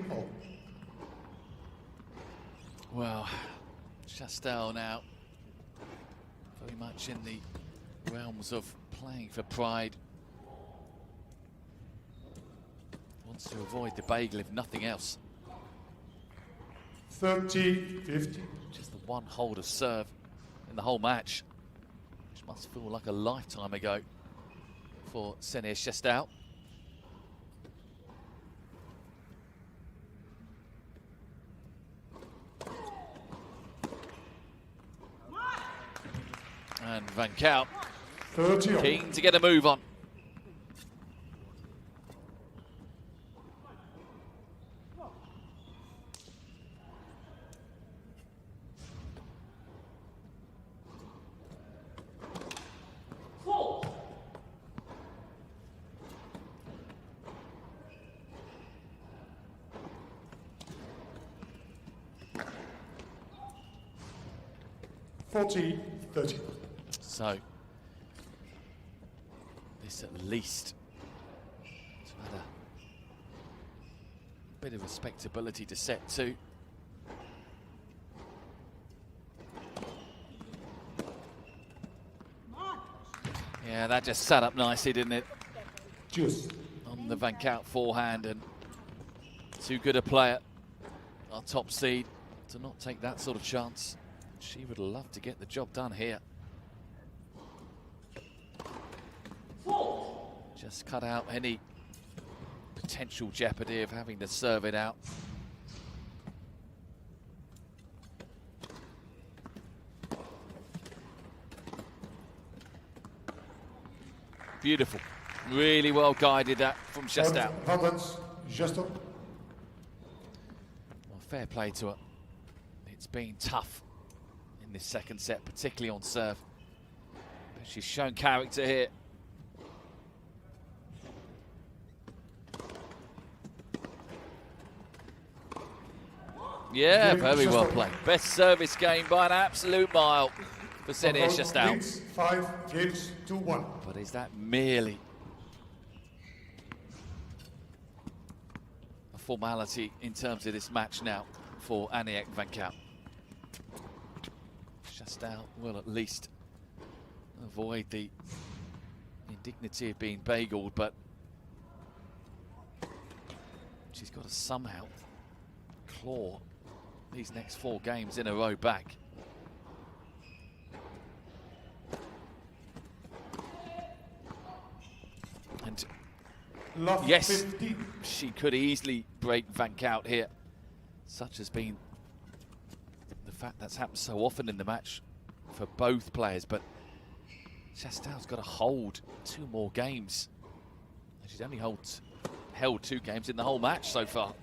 All. Well, Chasteau now very much in the realms of playing for pride. Wants to avoid the bagel if nothing else. 30-50. Just the one hold of serve in the whole match, which must feel like a lifetime ago for Ksenia Chasteau. And Van Koot 30 all. keen to get a move on. Fault. $40, 30. So, this at least has had a bit of respectability to set to. Yeah, that just sat up nicely, didn't it? Just. On the Van Koot forehand, and too good a player, our top seed, to not take that sort of chance. She would love to get the job done here. Fault. Just cut out any potential jeopardy of having to serve it out. Beautiful. Really well guided that from Chasteau. Chasteau. Well, fair play to her. It's been tough in this second set, particularly on serve. But she's shown character here. Yeah, very well played. Best service game by an absolute mile for Ksenia Chasteau. 5 games to 1. But is that merely a formality in terms of this match now for Aniek van Koot? Chasteau will at least avoid the indignity of being bageled, but she's got to somehow claw these next 4 games in a row back. And Love yes, 50. she could easily break Van Kout here. Such has been the fact that's happened so often in the match for both players, but Chasteau's got to hold 2 more games. She's only held 2 games in the whole match so far.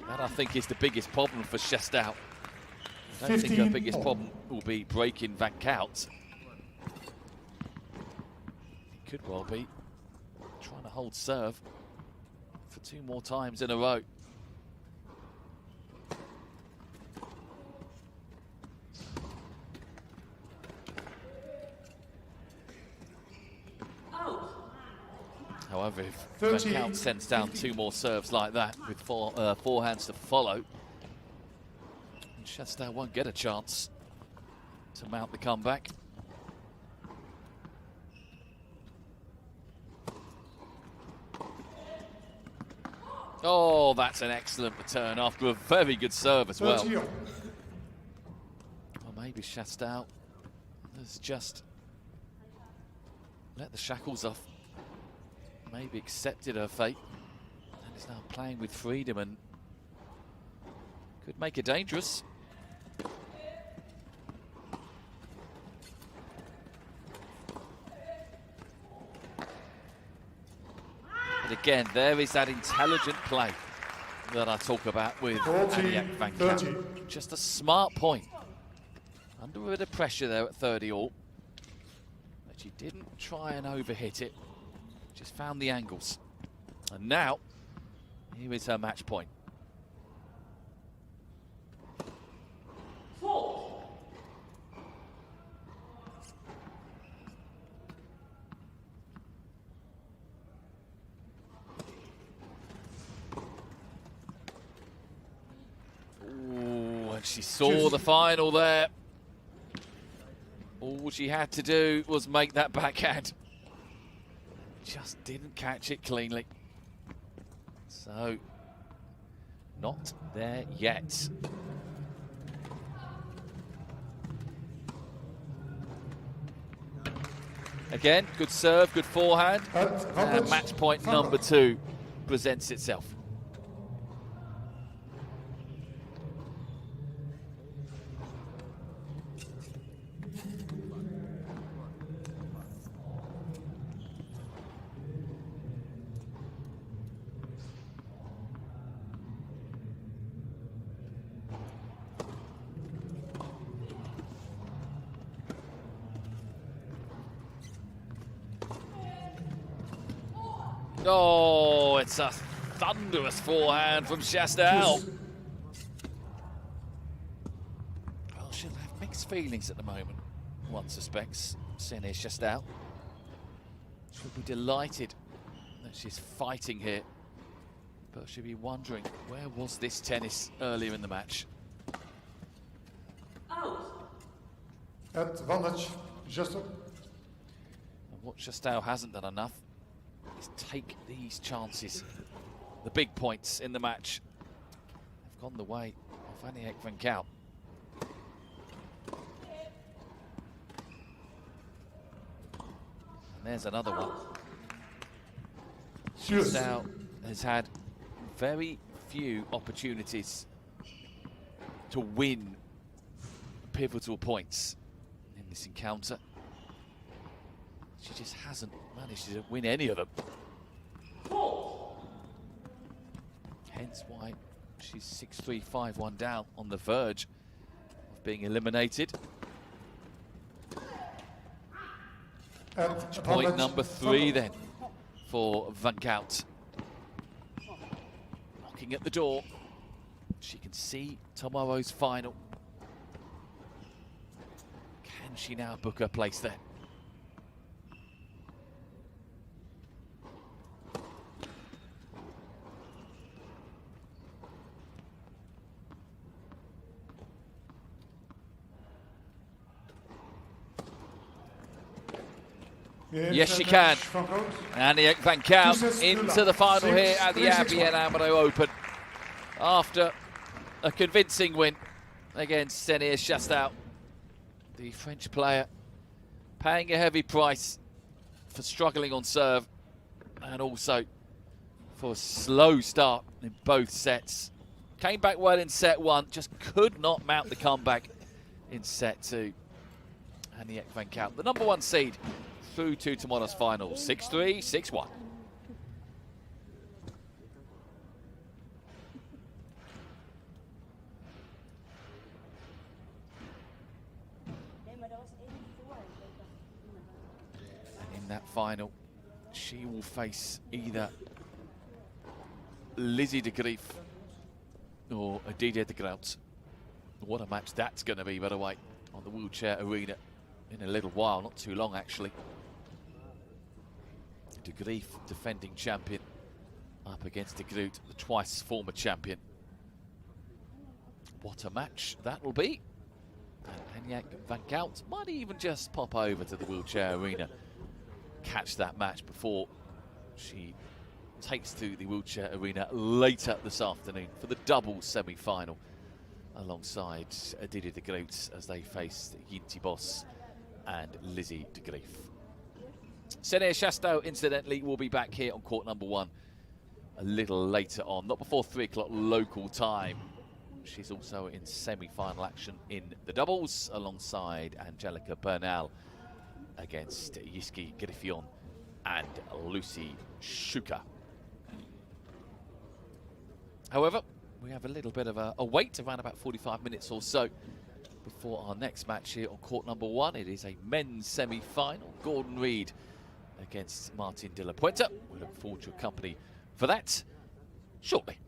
That, I think, is the biggest problem for Chasteau. I don't think her biggest problem will be breaking Van Kout. It could well be trying to hold serve for 2 more times in a row. However, if Van Kout sends down 2 more serves like that with forehands to follow, Chasteau won't get a chance to mount the comeback. Oh, that's an excellent return after a very good serve as well. Well, maybe Chasteau has just let the shackles off. Maybe accepted her fate and is now playing with freedom and could make it dangerous. But again, there is that intelligent play that I talk about with Aniek Van Kout. Just a smart point. Under a bit of pressure there at 30 all. But she didn't try and overhit it. Just found the angles. And now, here is her match point. Ooh, and she saw the final there. All she had to do was make that backhand. Just didn't catch it cleanly. So, not there yet. Again, good serve, good forehand. And match point number 2 presents itself. Oh, it's a thunderous forehand from Chasteau. Well, she'll have mixed feelings at the moment, one suspects. Ksenia Chasteau. She'll be delighted that she's fighting here, but she'll be wondering, where was this tennis earlier in the match? Advantage, Chasteau. And what Chasteau hasn't done enough is take these chances. The big points in the match have gone the way of Aniek Van Kout. And there's another one. Chasteau has had very few opportunities to win pivotal points in this encounter. She just hasn't managed to win any of them. Hence why she's 6-3, 5-1 down on the verge of being eliminated. Point number 3 then for Van Kout. Knocking at the door. She can see tomorrow's final. Can she now book her place there? Yes, she can. Aniek van Koot into the final here at the ABN AMRO Open after a convincing win against Ksenia Chasteau. The French player paying a heavy price for struggling on serve and also for a slow start in both sets. Came back well in set one, just could not mount the comeback in set two. Aniek van Koot, the number one seed, through to tomorrow's final, 6-3, 6-1. In that final, she will face either Lizzie de Grief or Didier de Groot. What a match that's going to be, by the way, on the wheelchair arena in a little while, not too long actually. De Grief, defending champion, up against de Groot, the twice former champion. What a match that will be. And Aniek van Koot might even just pop over to the wheelchair arena, catch that match before she takes to the wheelchair arena later this afternoon for the double semi-final alongside Didier de Groot as they face Yinti Boss and Lizzie de Grief. Ksenia Chasteau, incidentally, will be back here on court number one a little later on, not before 3 o'clock local time. She's also in semi-final action in the doubles alongside Angelica Bernal against Jiske, Griffioen and Lucy Shuker. However, we have a little bit of a wait, around about 45 minutes or so before our next match here on court number one. It is a men's semi-final. Gordon Reid against Martin de la Puente. We look forward to your company for that shortly.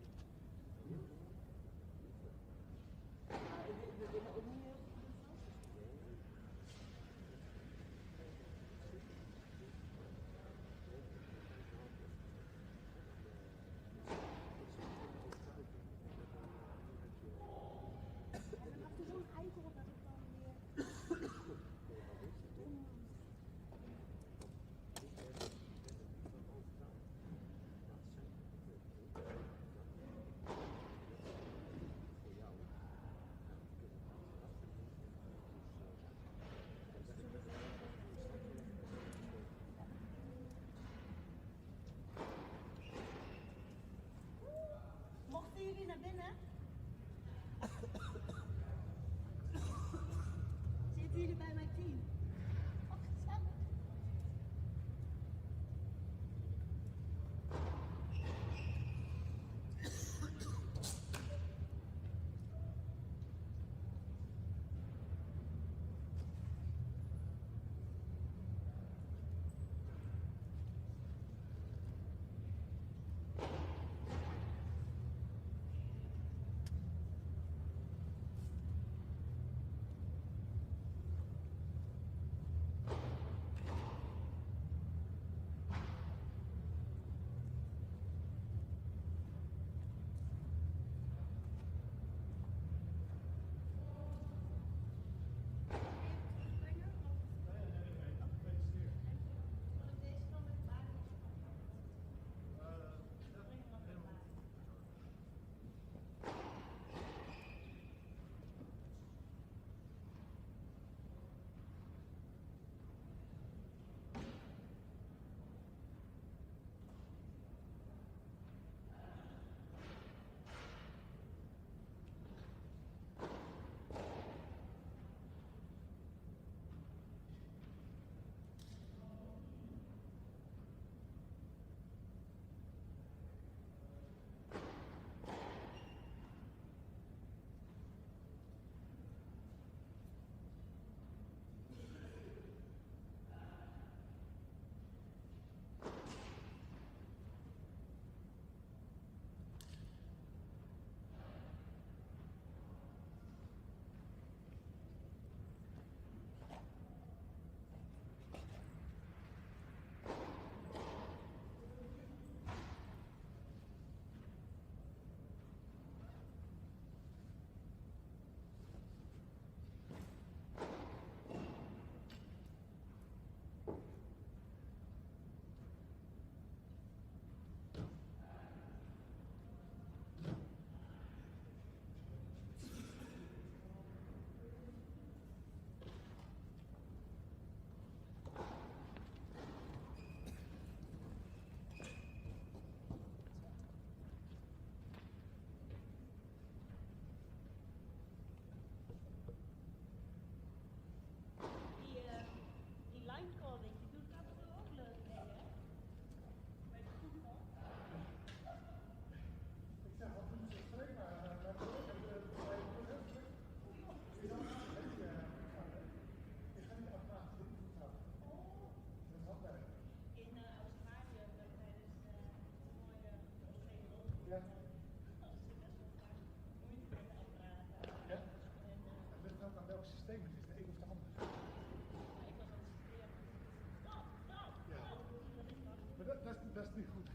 dat is niet goed.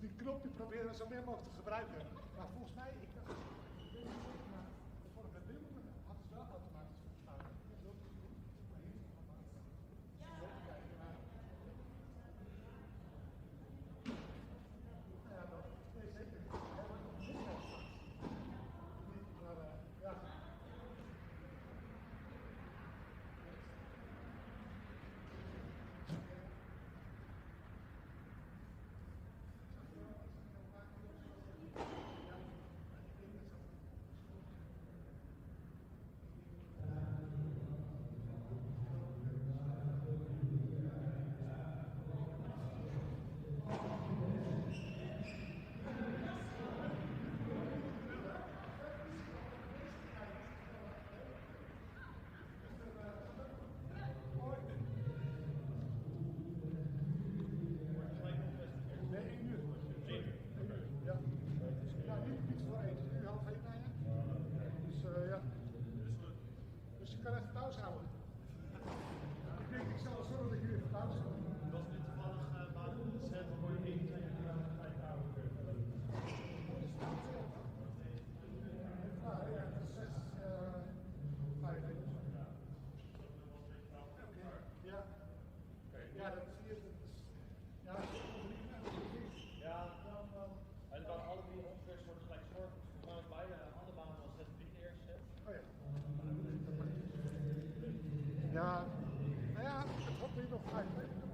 Die knop die proberen we zo meer mogelijk te gebruiken. Maar volgens mij, ik dacht, ik weet niet zeker, maar voor de beelden hadden ze wel automatisch verstaan. Ja, dat is zeker. Maar ja. Dus je kan even pauze houden. Ik denk, ik zal zorgen dat jullie even pauze houden. Was dit toevallig buiten het centrum voor je 1, 2, 3, 5 houden kunnen? Ja, dat is 6, 5. Ja. Ja, dat zie je. Ja, Ja, en dan alle drie ongeveer soort gelijk soort. Maar beide andere banen was het niet de eerste set. oh ja. Ja, nou ja, het wordt niet nog 5 weken.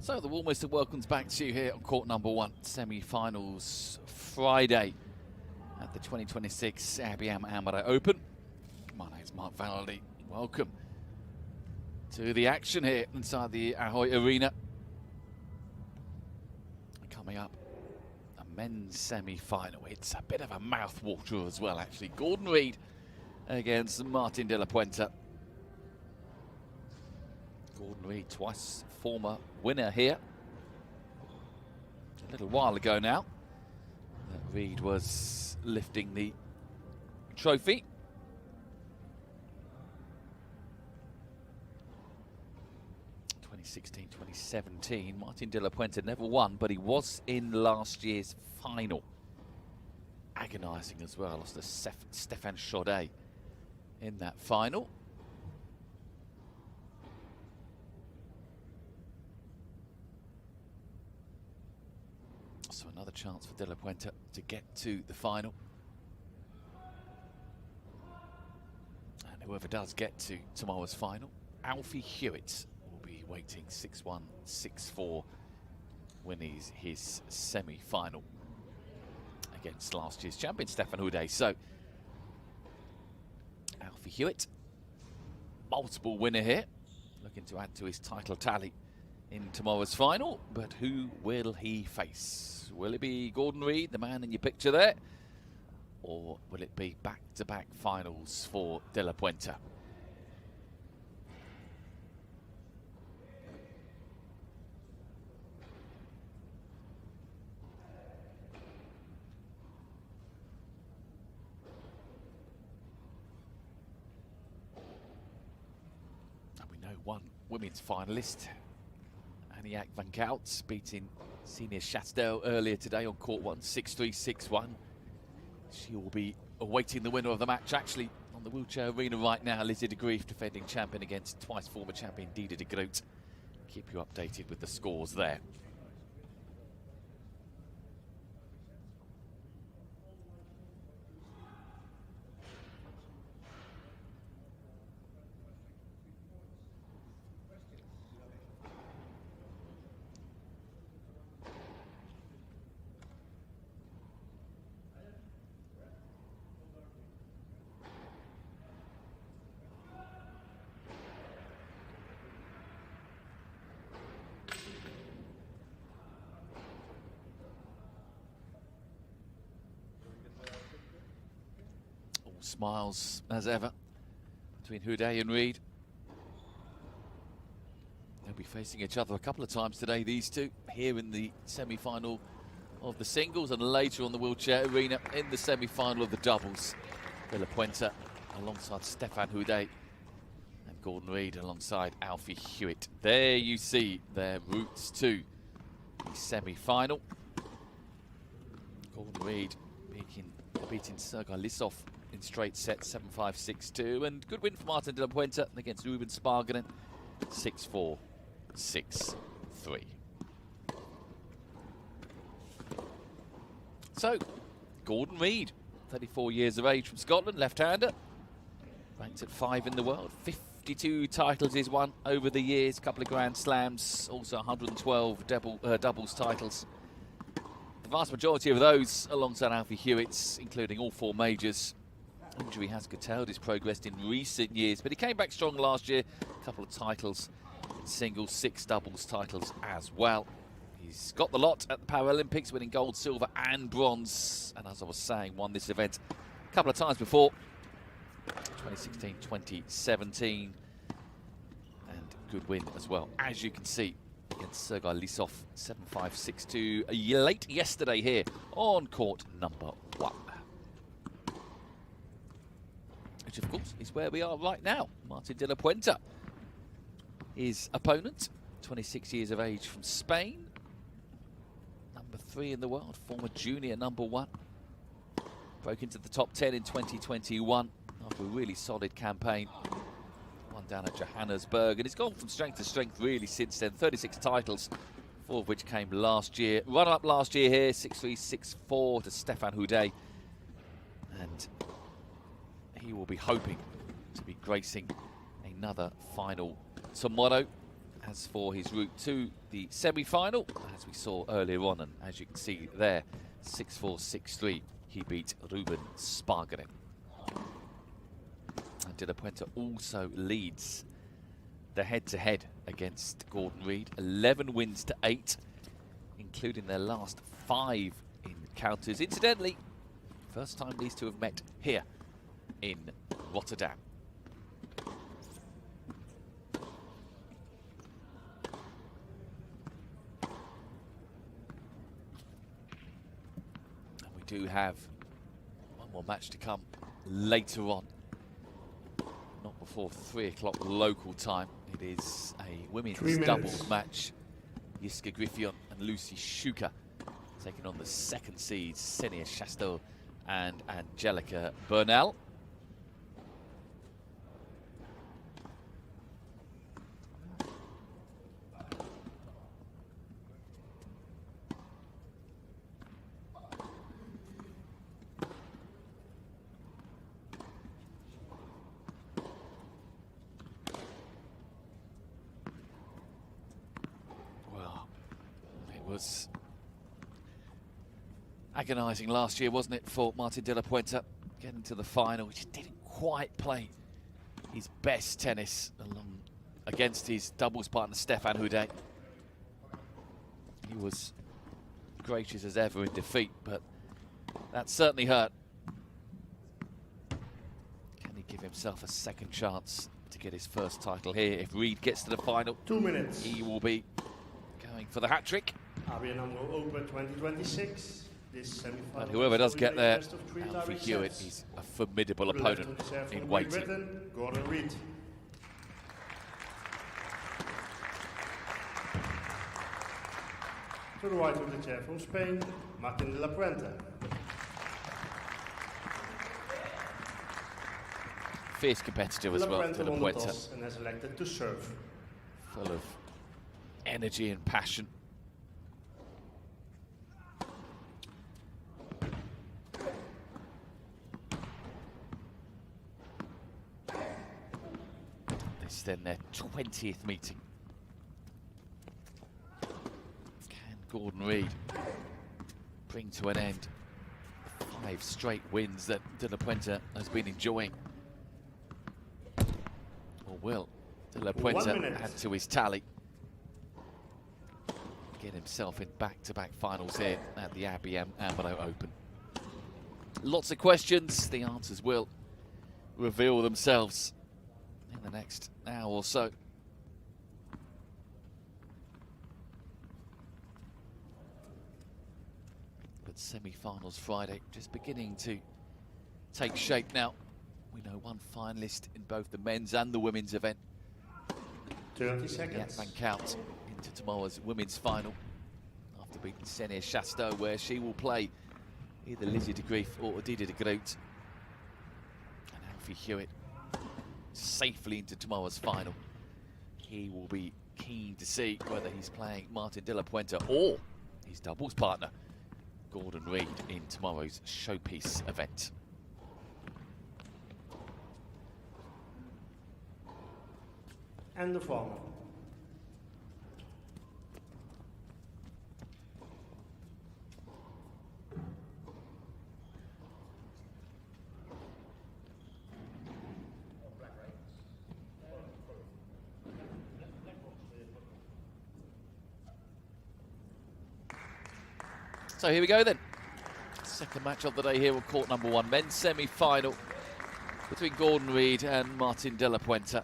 So the warmest of welcomes back to you here on court number 1, semi-finals Friday at the 2026 ABN AMRO Open. My name's Mark Valley. Welcome to the action here inside the Ahoy Arena. Coming up, a men's semi-final. It's a bit of a mouthwater as well, actually. Gordon Reid against Martin de la Puente. Gordon Reid, twice former winner here. A little while ago now, Reid was lifting the trophy. (2016-2017). Martin de la Puente never won, but he was in last year's final. Agonising as well, lost to Stéphane Chaudet in that final. So another chance for de la Puente to get to the final. And whoever does get to tomorrow's final, Alfie Hewitt will be waiting 6-1, 6-4 when he's his semi-final against last year's champion, Stéphane Chaudet. So Alfie Hewitt, multiple winner here, looking to add to his title tally in tomorrow's final, but who will he face? Will it be Gordon Reid, the man in your picture there, or will it be back-to-back finals for de la Puente? And we know one women's finalist, Aniek van Kout, beating senior Chasteau earlier today on court 1, 6-3, 6-1. She will be awaiting the winner of the match, actually, on the wheelchair arena right now. Lizzie de Grief, defending champion against twice former champion Diede de Groot. Keep you updated with the scores there. smiles as ever between Houdet and Reid. They'll be facing each other a couple of times today, these two, here in the semi-final of the singles and later on the wheelchair arena in the semi-final of the doubles. Puente alongside Stefan Houdet and Gordon Reid alongside Alfie Hewitt. There you see their routes to the semi-final. Gordon Reid beating Sergei Lissov in straight sets, 7-5, 6-2. And good win for Martin de la Puente against Ruben Sparganen, 6-4, 6-3. So, Gordon Reid, 34 years of age from Scotland, left-hander, ranked at 5 in the world, 52 titles he's won over the years, a couple of Grand Slams, also 112 doubles titles. The vast majority of those alongside Alfie Hewitt's, including all 4 majors. Injury has curtailed his progress in recent years, but he came back strong last year, a couple of titles in singles, 6 doubles titles as well. He's got the lot at the Paralympics, winning gold, silver and bronze. And as I was saying, won this event a couple of times before, 2016, 2017. And good win as well, as you can see, against Sergei Lissov, 7-5, 6-2, late yesterday here on court number 1. Which, of course, is where we are right now. Martin de la Puente, his opponent, 26 years of age from Spain. Number 3 in the world, former junior number 1. Broke into the top 10 in 2021 after a really solid campaign. Won down at Johannesburg, and it's gone from strength to strength really since then. 36 titles, 4 of which came last year. Run-up last year here, 6-3, 6-4 to Stefan Houdet. And he will be hoping to be gracing another final tomorrow. As for his route to the semi-final, as we saw earlier on, and as you can see there, 6-4, 6-3, he beat Ruben Sparganen. And de la Puente also leads the head-to-head against Gordon Reid, 11 wins to 8, including their last 5 encounters. Incidentally, first time these two have met here in Rotterdam. And we do have one more match to come later on, not before 3 o'clock local time. It is a women's doubles match. Jiske Griffioen and Lucy Shuker taking on the second seeds, Ksenia Chasteau and Angelica Bernal. Was agonising last year, wasn't it, for Martin de la Puente, getting to the final, which didn't quite play his best tennis against his doubles partner Stefan Houdet. He was gracious as ever in defeat, but that certainly hurt. Can he give himself a second chance to get his first title here? If Reid gets to the final, 2 minutes. He will be going for the hat-trick. ABN AMRO Open 2026. This semi-final. But whoever does get there, best of 3 Alfie direct Hewitt sets. is a formidable To the left opponent of the serve in from waiting. Great Britain, Gordon Reid. To the right of the chair from Spain, Martin de la Puente. Fierce competitor as De la well, Puente de la won the Puente. toss and has elected to serve. Full of energy and passion. This is then their 20th meeting. Can Gordon Reid bring to an end 5 straight wins that de la Puente has been enjoying? Or will de la Puente add to his tally? Get himself in back-to-back finals here at the ABN AMRO Open. Lots of questions. The answers will reveal themselves in the next hour or so. But semi-finals Friday just beginning to take shape now. We know one finalist in both the men's and the women's event. 30 seconds. Van Koot into tomorrow's women's final after beating Ksenia Chasteau, where she will play either Lizzie de Grief or Adida de Groot. And Alfie Hewitt safely into tomorrow's final. He will be keen to see whether he's playing Martin de la Puente or his doubles partner, Gordon Reid, in tomorrow's showpiece event. And the former. So here we go then. Second match of the day here on court number 1, men's semi-final between Gordon Reid and Martin de la Puente.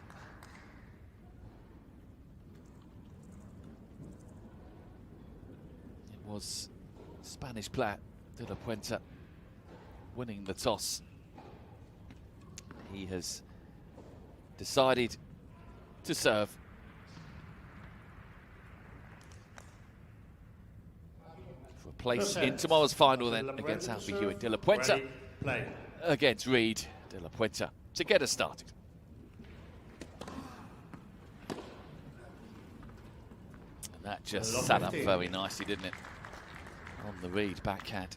It was Spanish player de la Puente winning the toss. He has decided to serve. For a place in tomorrow's final then against Alfie Hewitt. De la Puente against Reid. De la Puente to get us started. And that just sat up very nicely, didn't it? On the Reid backhand.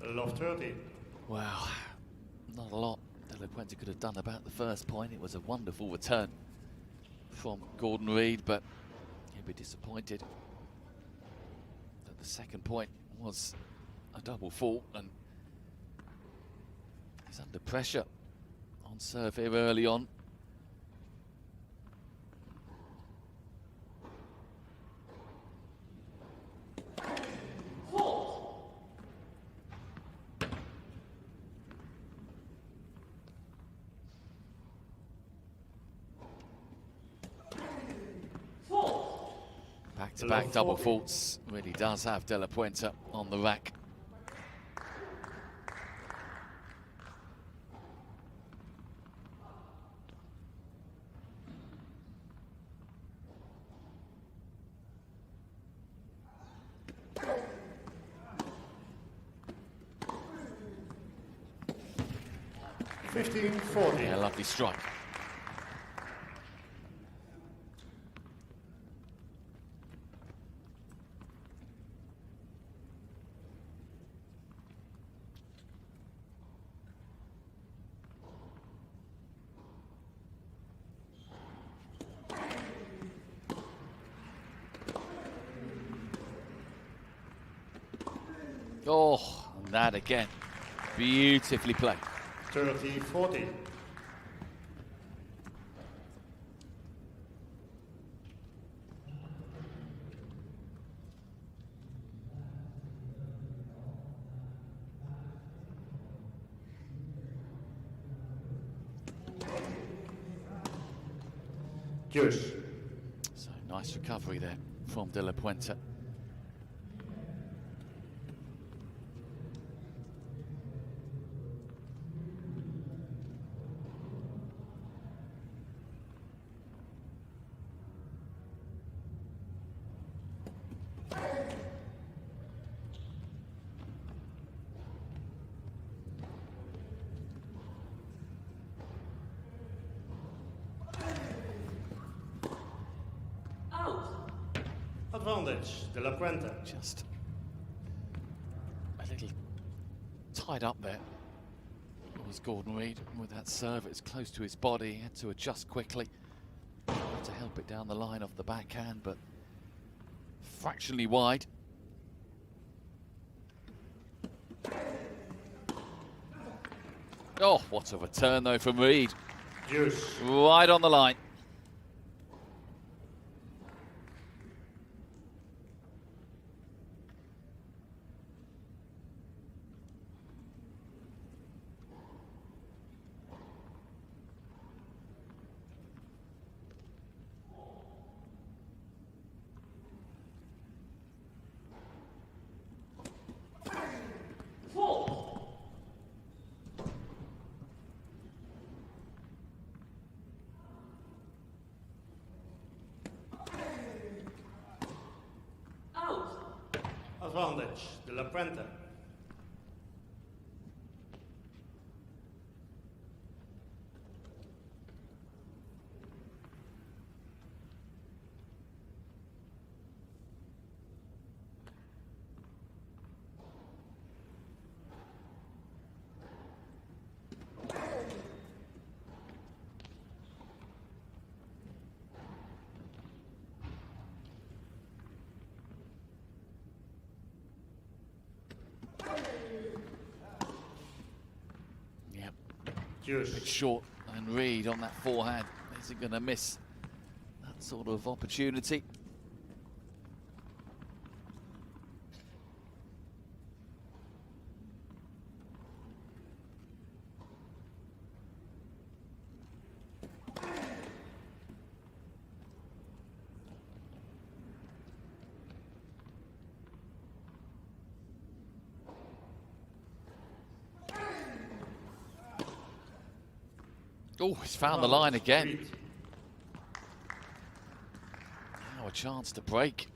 Love 30. Wow, not a lot De La Puente could have done about the first point. It was a wonderful return from Gordon Reid, but he'll be disappointed that the second point was a double fault, and he's under pressure on serve here early on. Back-to-back double faults really does have De La Puente on the rack. Yeah, lovely strike. Oh, and that again, beautifully played. 30-40. Juice. So nice recovery there from De La Puente. Advantage, De La Puente. Just a little tied up there. It was Gordon Reid with that serve. It's close to his body. He had to adjust quickly. Drop it down the line off the backhand, but fractionally wide. Oh, what a return though from Reid. Juice. Right on the line. Advantage, de la Puente. Bit short, and Reid on that forehand isn't going to miss that sort of opportunity. Oh, he's found the line again. Now a chance to break.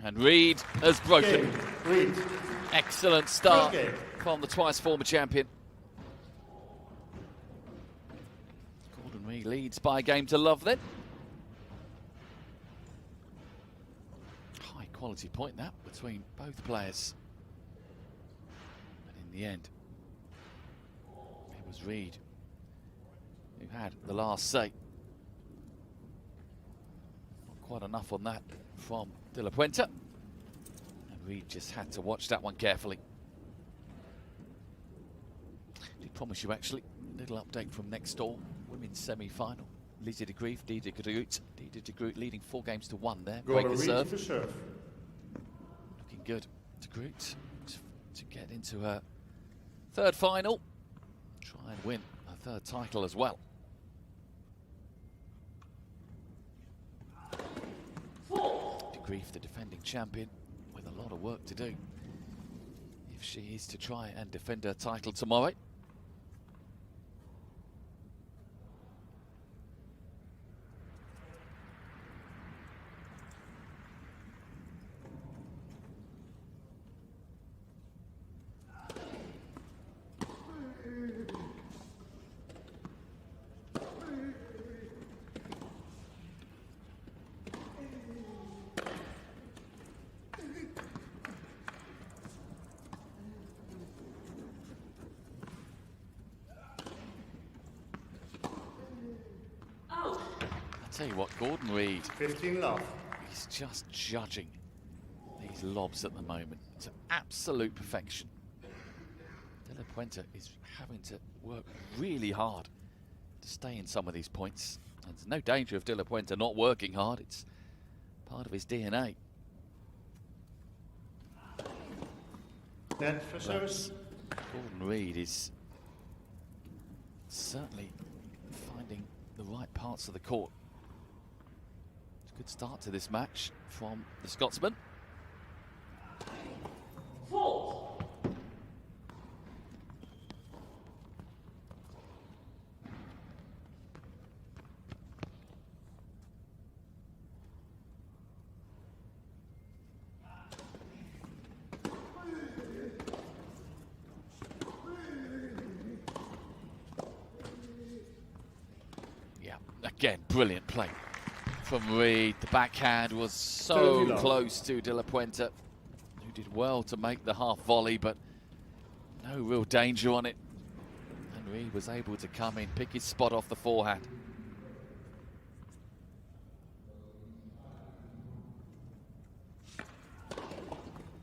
And Reid has broken. Reid. Excellent start from the twice former champion. Gordon Reid leads by a game to love then. High quality point that between both players. And in the end, it was Reid who had the last say. Not quite enough on that from De La Puente. And Reid just had to watch that one carefully. I did promise you actually a little update from next door. Women's semi-final. Lizzie de Grief, Dida de Groot leading 4-1 there. Break the serve. Looking good. De Groot to get into her third final. Try and win her third title as well. The defending champion, with a lot of work to do if she is to try and defend her title tomorrow. Tell you what, Gordon Reid, 15 love. He's just judging these lobs at the moment to absolute perfection. De La Puente is having to work really hard to stay in some of these points. And there's no danger of De La Puente not working hard. It's part of his DNA. Net for service. Gordon Reid is certainly finding the right parts of the court. It's a good start to this match from the Scotsman. Fault. Again, brilliant play from Reid. The backhand was so close to De La Puente, who did well to make the half volley, but no real danger on it. And Reid was able to come in, pick his spot off the forehand.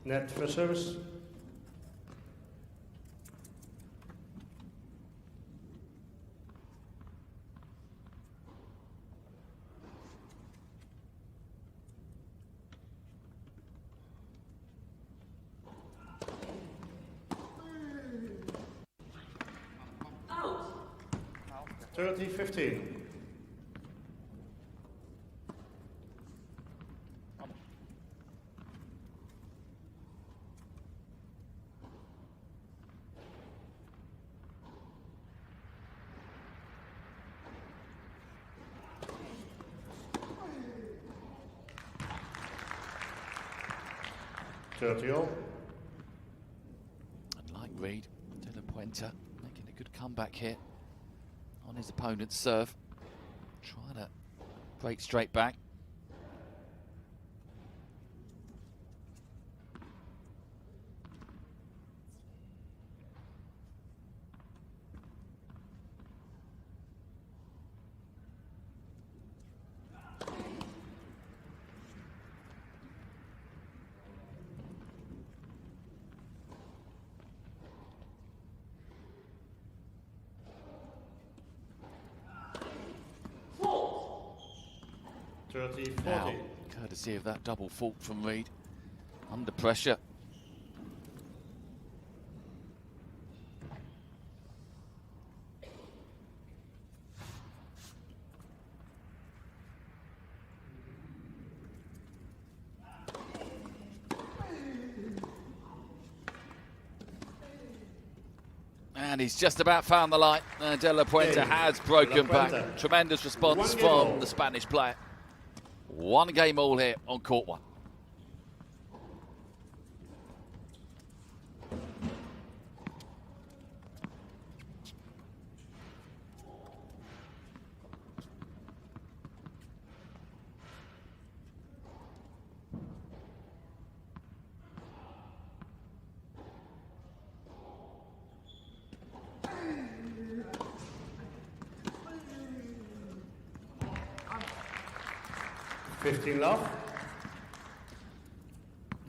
Net for service. Out. 30-15. All. And like Reid, De La Puente making a good comeback here on his opponent's serve. Trying to break straight back. Now, courtesy of that double fault from Reid, under pressure. And he's just about found the line. De La Puente has broken back. Tremendous response from the Spanish player. One game all here on court one. Love.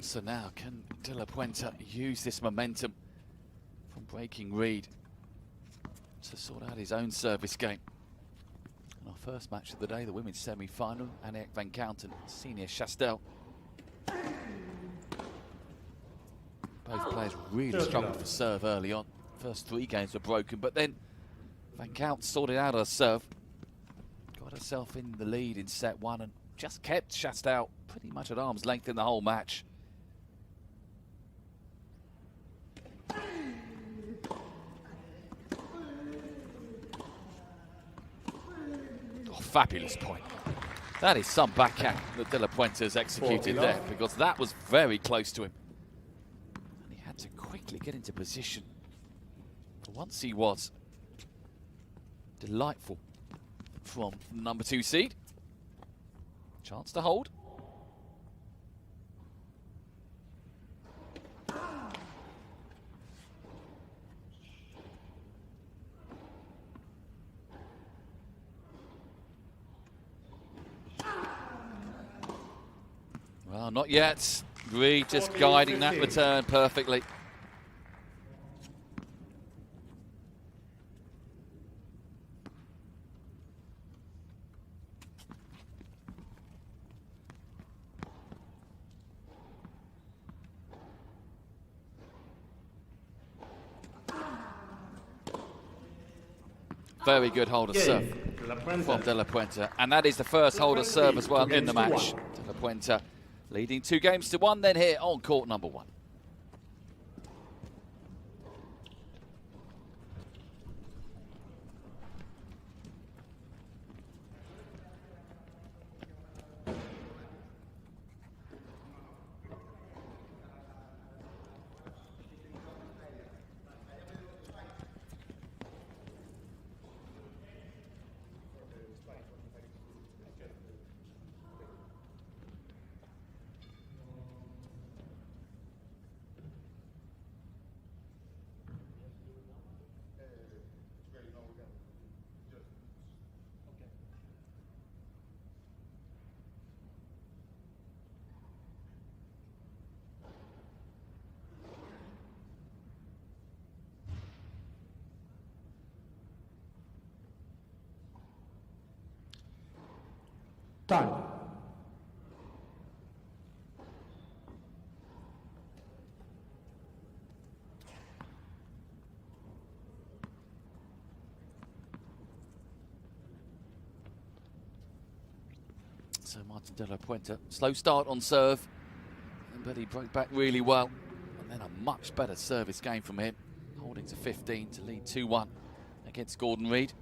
So now, can De La Puente use this momentum from breaking Reid to sort out his own service game? In our first match of the day, the women's semi-final, Aniek van Counten, Ksenia Chasteau. Both players really struggled for serve early on. First 3 games were broken, but then van Counten sorted out her serve, got herself in the lead in set 1 and just kept Chasteau pretty much at arm's length in the whole match. Oh, fabulous point. That is some backhand that De La Puente has executed there, because that was very close to him. And he had to quickly get into position. For once he was. Delightful from number 2 seed. Chance to hold. Well, not yet. Reid just guiding that return perfectly. Very good hold of serve. La Puente. from De La Puente. And that is the first holder serve as well in the match. De La Puente leading 2-1 then here on court number 1. Time. So Martin De La Puente, slow start on serve, but he broke back really well. And then a much better service game from him, holding to 15 to lead 2-1 against Gordon Reid.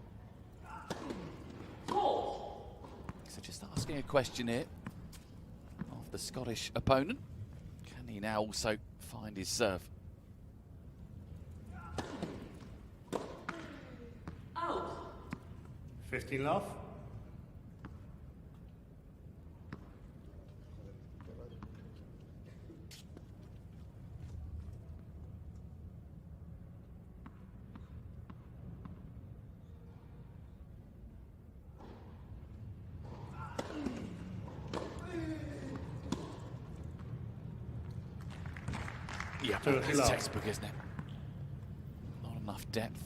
So just asking a question here of the Scottish opponent. Can he now also find his serve? Out. 15 love. Yeah, that's textbook, isn't it? Not enough depth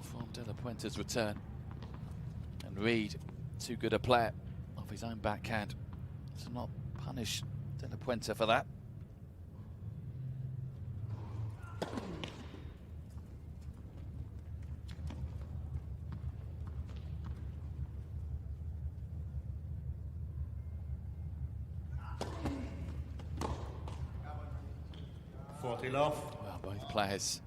from De La Puente's return. And Reid, too good a player of his own backhand to not punish De La Puente for that. Love. Well, both players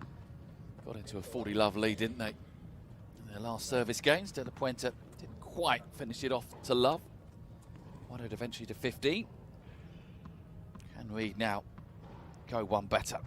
got into a 40-love lead, didn't they? In their last service games, De La Puente didn't quite finish it off to love. Wanted eventually to 15. Can Reid now go one better?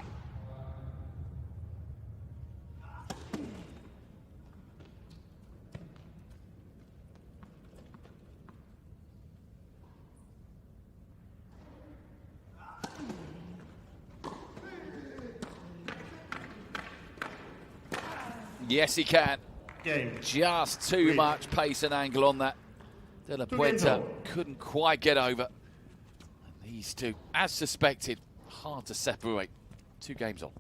Yes, he can. Game. Just too much pace and angle on that. De La Puente couldn't quite get over. And these two, as suspected, hard to separate. 2 games on.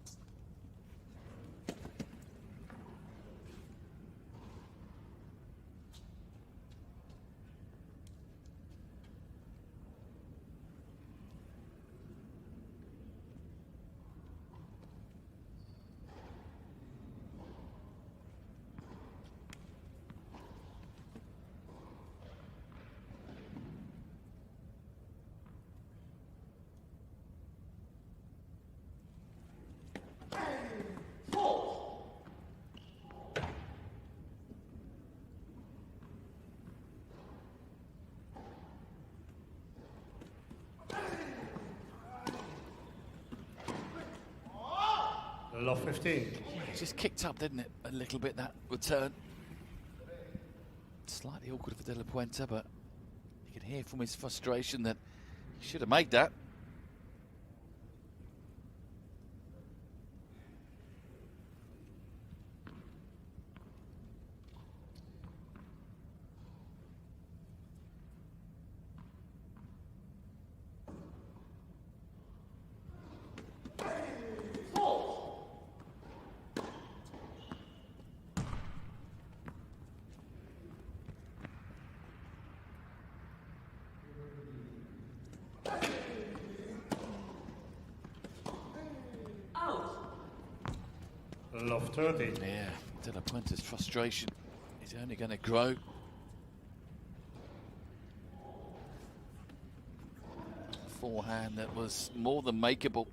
Love 15. It just kicked up, didn't it? A little bit, that return. Slightly awkward for De La Puente, but you can hear from his frustration that he should have made that. Love 30. Yeah, De La Puente's frustration is only going to grow Forehand that was more than makeable.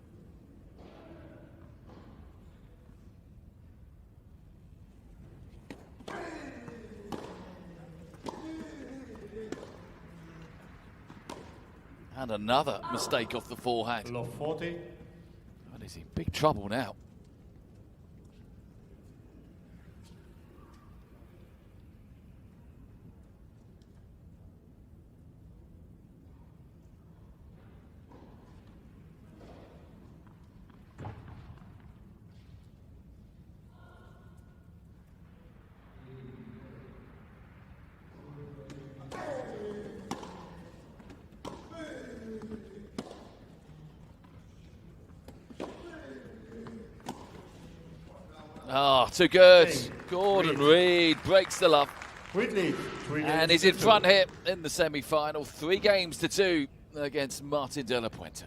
And another mistake off the forehand. Love 40. And he's in big trouble now. Ah, too good. Hey, Gordon Reid. Reid breaks the love. Reid lead. And he's in front here in the semi-final. 3-2 against Martin de la Puente.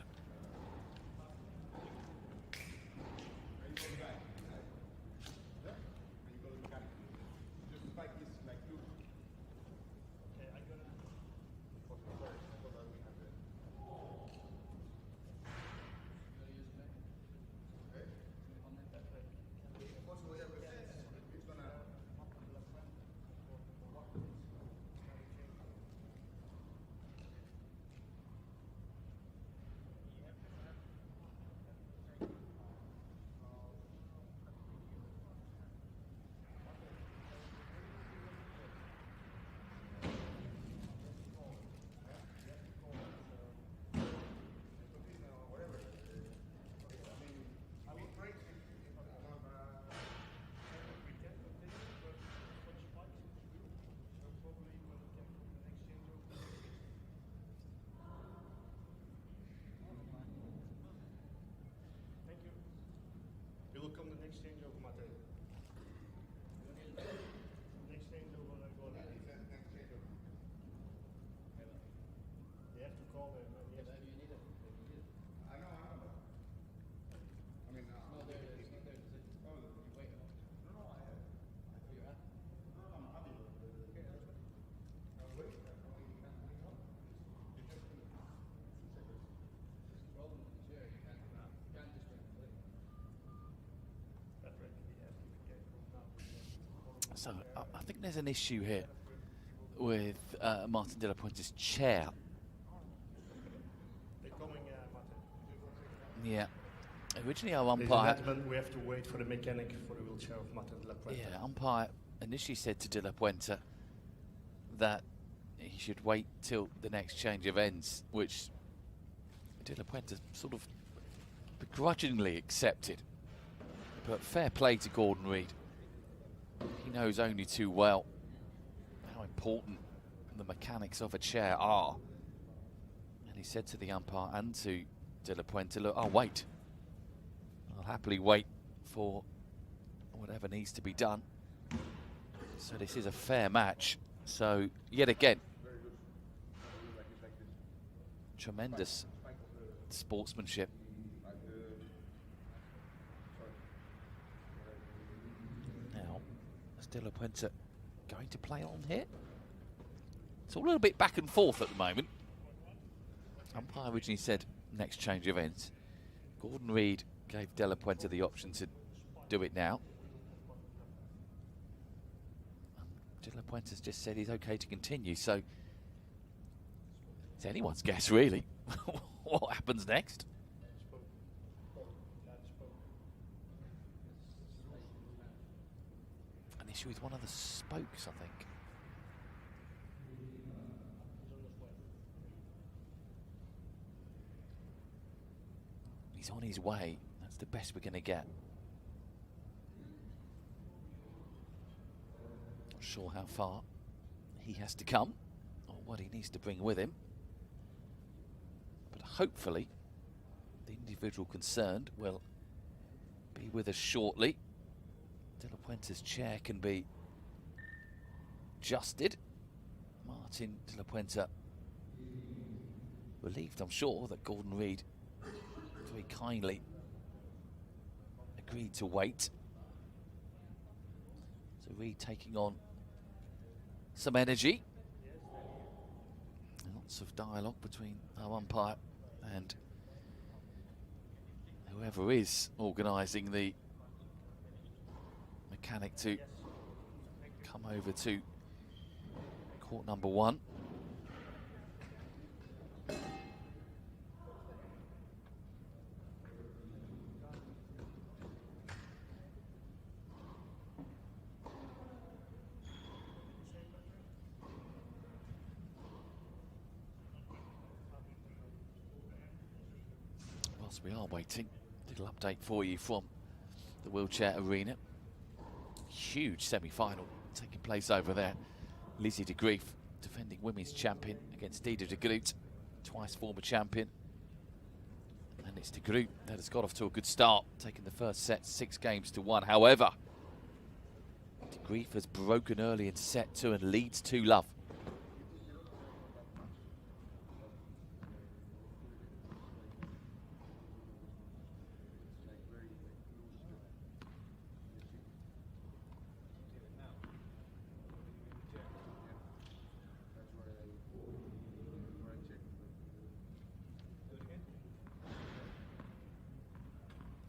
You will come the next change over Martin. Next change over Gordon. You have to call him. So I think there's an issue here with Martin de la Puente's chair. They're coming, Martin. Yeah. Originally our Ladies and umpire... gentlemen, we have to wait for the mechanic for the wheelchair of Martin de la Puente. Yeah, umpire initially said to de la Puente that he should wait till the next change of ends, which de la Puente sort of begrudgingly accepted. But fair play to Gordon Reid. He knows only too well how important the mechanics of a chair are. And he said to the umpire and to de la Puente, look, I'll wait. I'll happily wait for whatever needs to be done. So this is a fair match. So yet again, tremendous sportsmanship. Now, is de la Puente going to play on here? It's all a little bit back and forth at the moment. Umpire originally said next change of ends. Gordon Reid gave de la Puente the option to do it now. De la Puente's just said he's okay to continue, so it's anyone's guess, really, what happens next. An issue with one of the spokes, I think. He's on his way. That's the best we're going to get. Not sure how far he has to come or what he needs to bring with him. But hopefully the individual concerned will be with us shortly. De la Puente's chair can be adjusted. Martin de la Puente relieved, I'm sure, that Gordon Reid very kindly agreed to wait. So Reid taking on some energy. Lots of dialogue between our umpire And whoever is organising the mechanic to come over to court number 1. Whilst we are waiting, little update for you from the wheelchair arena. Huge semi-final taking place over there. Lizzie de Grief, defending women's champion against Dida de Groot, twice former champion. And it's de Groot that has got off to a good start, taking the first set 6-1. However, de Grief has broken early in set 2 and leads 2-love.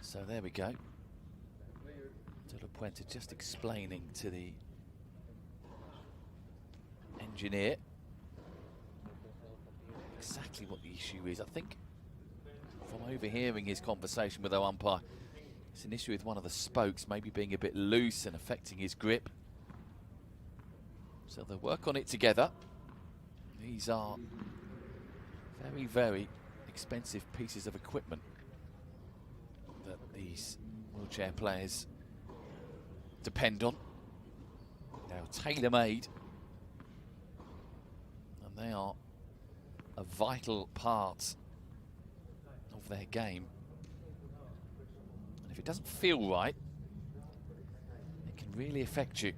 So there we go. Puente just explaining to the engineer exactly what the issue is. I think from overhearing his conversation with our umpire, it's an issue with one of the spokes maybe being a bit loose and affecting his grip. So they'll work on it together. These are very, very expensive pieces of equipment that these wheelchair players depend on. Now tailor-made, and they are a vital part of their game. And if it doesn't feel right, it can really affect you.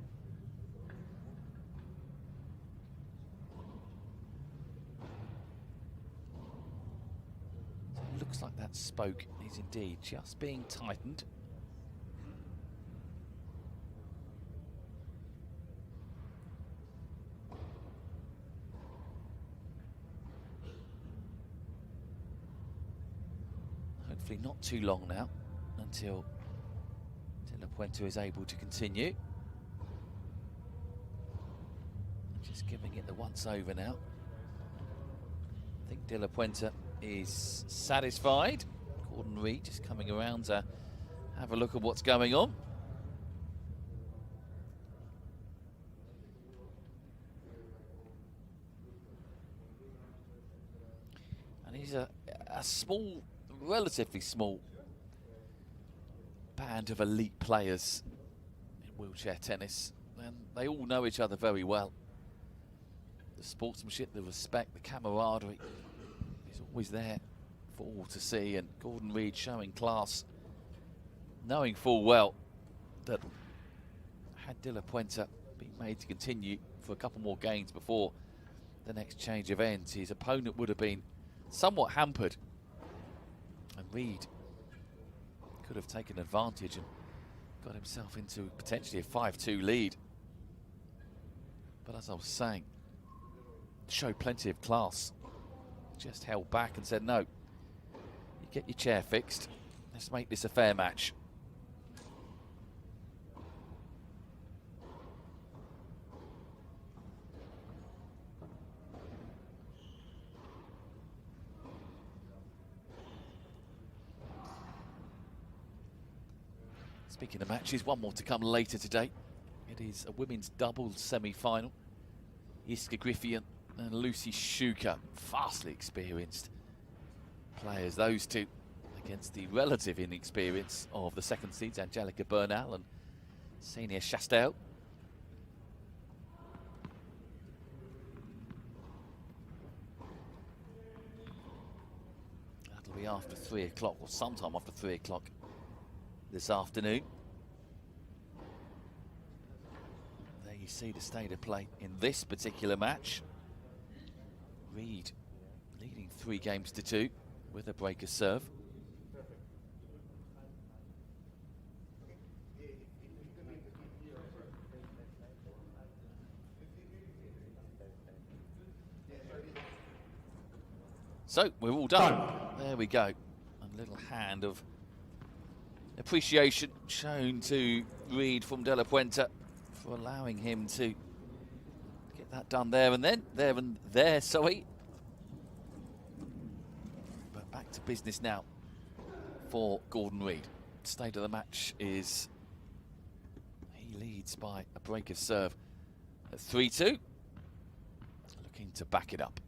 So it looks like that spoke is indeed just being tightened. Hopefully not too long now until Puente is able to continue. Just giving it the once over now. I think Puente is satisfied. Gordon Reid just coming around to have a look at what's going on. And he's a small, relatively small band of elite players in wheelchair tennis, and they all know each other very well. The sportsmanship, the respect, the camaraderie is always there for all to see, and Gordon Reid showing class, knowing full well that had Puente been made to continue for a couple more games before the next change of ends, his opponent would have been somewhat hampered, and Reid could have taken advantage and got himself into potentially a 5-2 lead. But as I was saying, showed plenty of class, just held back and said, no, you get your chair fixed, let's make this a fair match. Speaking of matches, one more to come later today. It is a women's doubles semi-final. Jiske Griffioen and Lucy Shuker, vastly experienced players, those two, against the relative inexperience of the second seeds, Angelica Bernal and Ksenia Chasteau. That'll be after 3 o'clock, or sometime after 3 o'clock this afternoon. There you see the state of play in this particular match. Reid leading 3-2 with a breaker serve. So we're all done. there we go. A little hand of appreciation shown to Reid from De La Puente for allowing him to get that done there and there, sorry. But back to business now for Gordon Reid. State of the match is he leads by a break of serve at 3-2. Looking to back it up.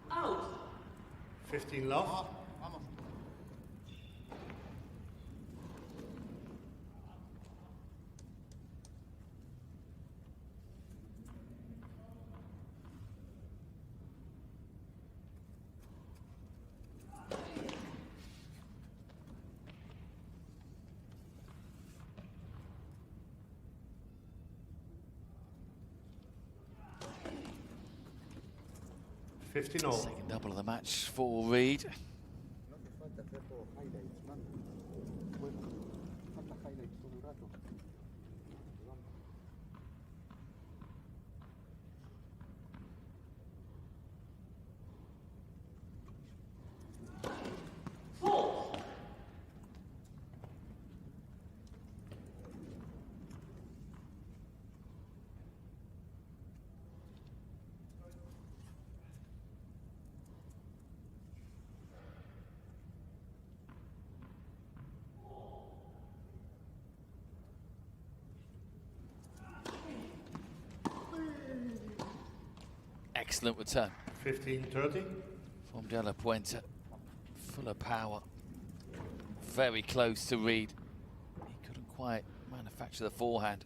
Out. 15 love. Second double of the match for Reid. No te falta hacer todo highlights, man. Bueno, falta highlights todo el rato. Four. Excellent return 15-30. from De La Puente. Full of power. Very close to Reid. He couldn't quite manufacture the forehand.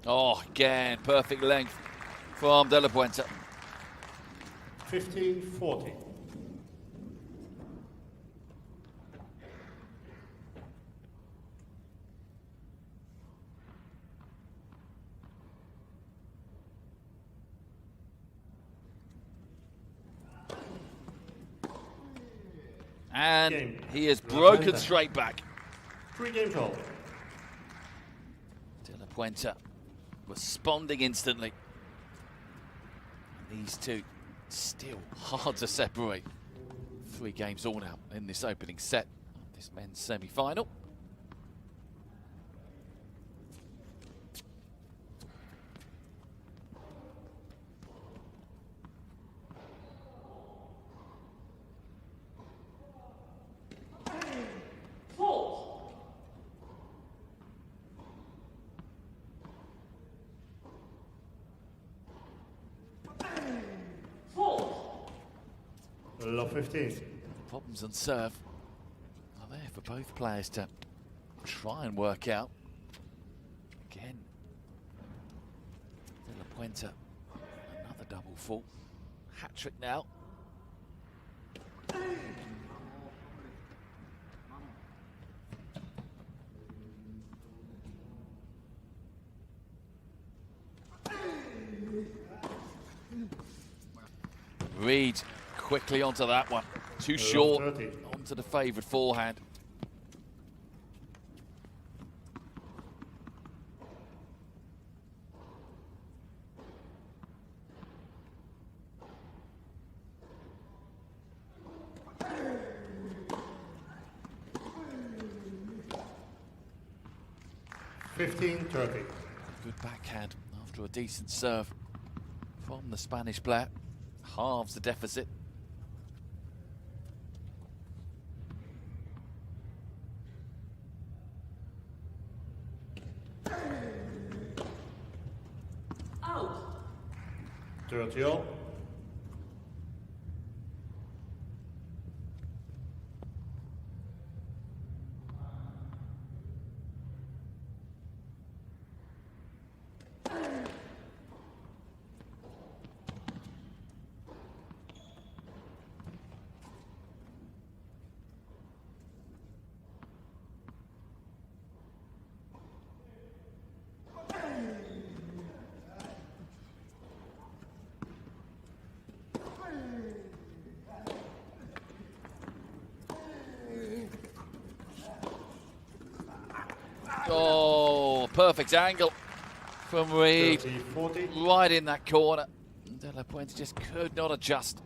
Oh, again, perfect length from De La Puente. 15-40. And Game. he has broken Puente. straight back. 3 games all. De La Puente responding instantly. These two still hard to separate. 3 games all now in this opening set of this men's semi-final. Four. Four. Love 15. Problems on serve are there for both players to try and work out. Again, De La Puente, another double fault. Hat-trick now. Reid quickly onto that one. Too short 30. onto the favoured forehand. $15-30. Good backhand after a decent serve from the Spanish player. Halves the deficit. Out. 30 all. Oh, perfect angle from Reid. 30, 40. Right in that corner. De La Puente just could not adjust.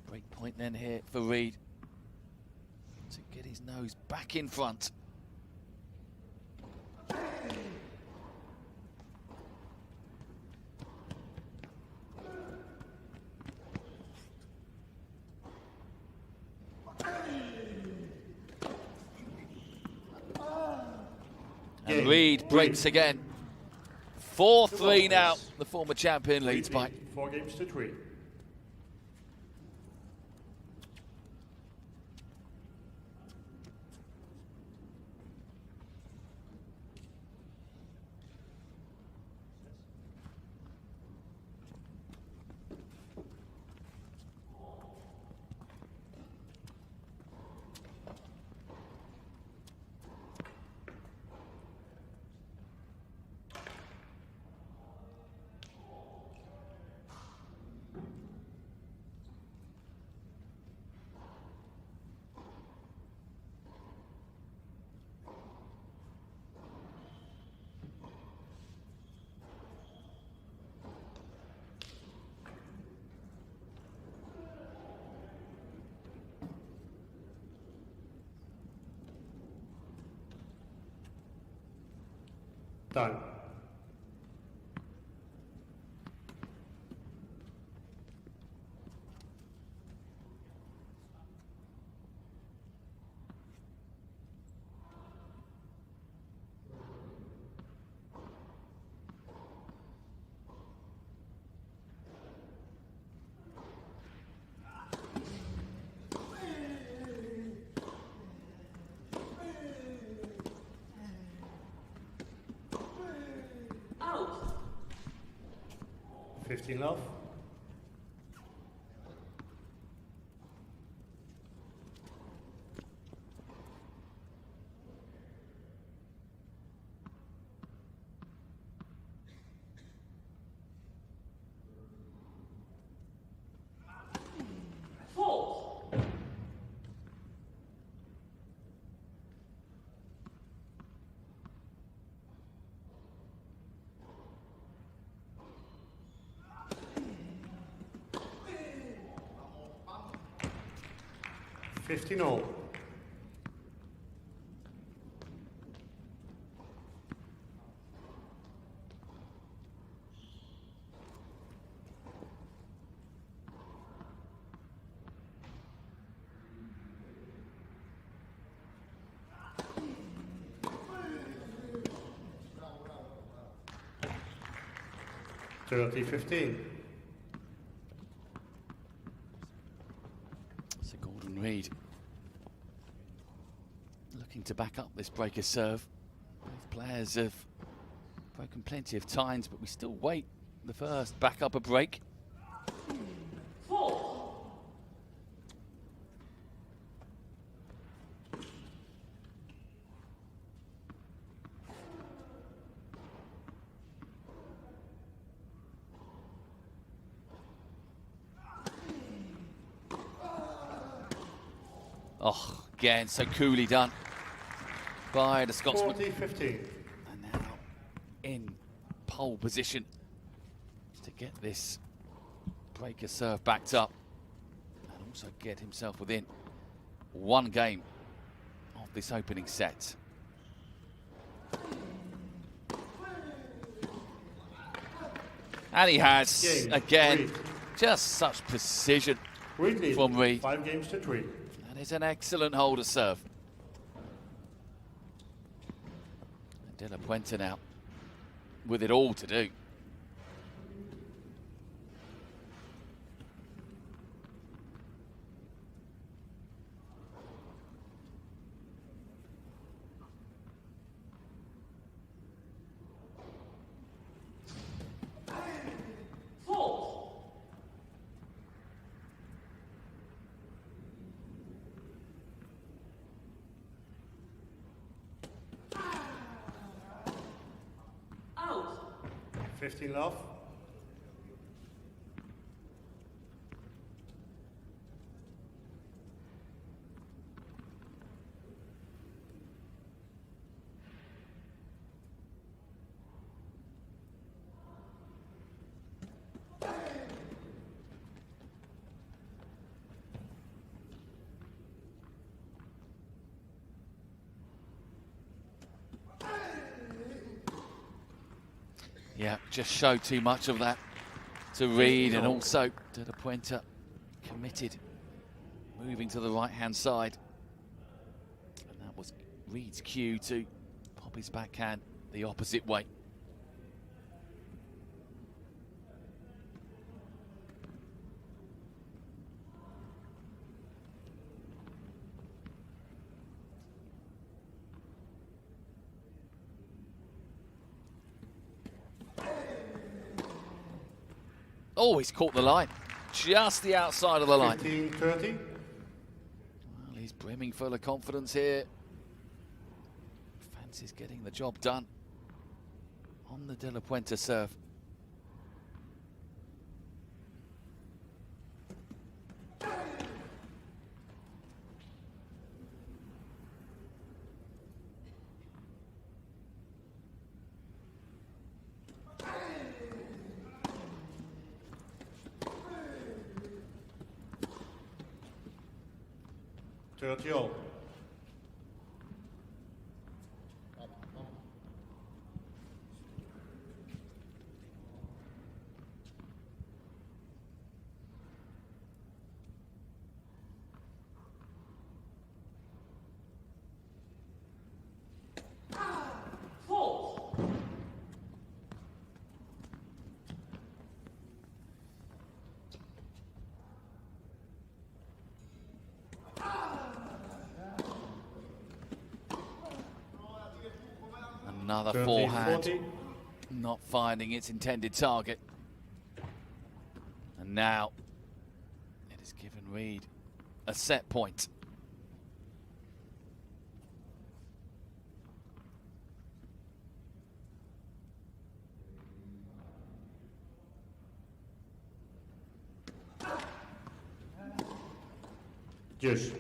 Break point then here for Reid to get his nose back in front. And Reid breaks again. 4-3 now. The former champion leads by 4 games to 3. Time. Out. 15 love. Fault. Fifteen all. Thirty 15. So Gordon Reid looking to back up this breaker serve. Both players have broken plenty of times, but we still wait the first back up a break. Fault. Oh, again, so coolly done by the Scotsman. 40 15. And now in pole position to get this breaker serve backed up and also get himself within one game of this opening set. And he has, Game, again, Reid. just such precision Reid leading, from Reid. 5 games to 3. That is an excellent holder serve. And Puente now with it all to do. Out. 15 love. Yeah, just showed too much of that to Reid, and also to the Puente, committed, moving to the right-hand side. And that was Reid's cue to pop his backhand the opposite way. Oh, he's caught the line. Just the outside of the line. 15-30. Well, he's brimming full of confidence here. Fancies getting the job done on the De La Puente serve. All. Fault. Another 13, forehand, 40. not finding its intended target. And now it has given Reid a set point. Just.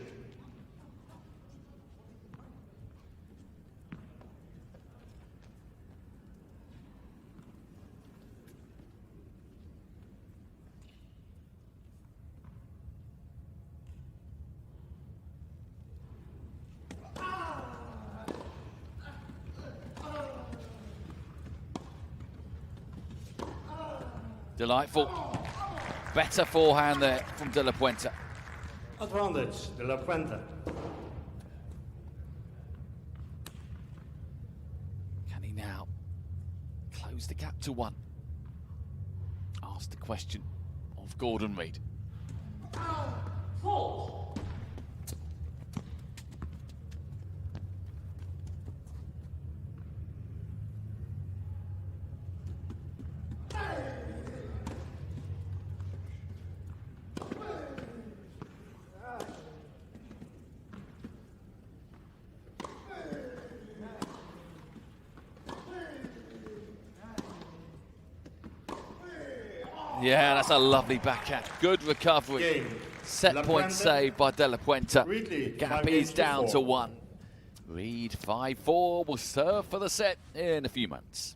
Delightful. Better forehand there from De La Puente. Advantage, De La Puente. Can he now close the gap to 1? Ask the question of Gordon Reid. Fault. Yeah, that's a lovely backhand. Good recovery. Game. Set La point Puente. saved by De La Puente. Reid lead, Gap 5 is games to down 4. to 1. Reid 5-4 will serve for the set in a few months.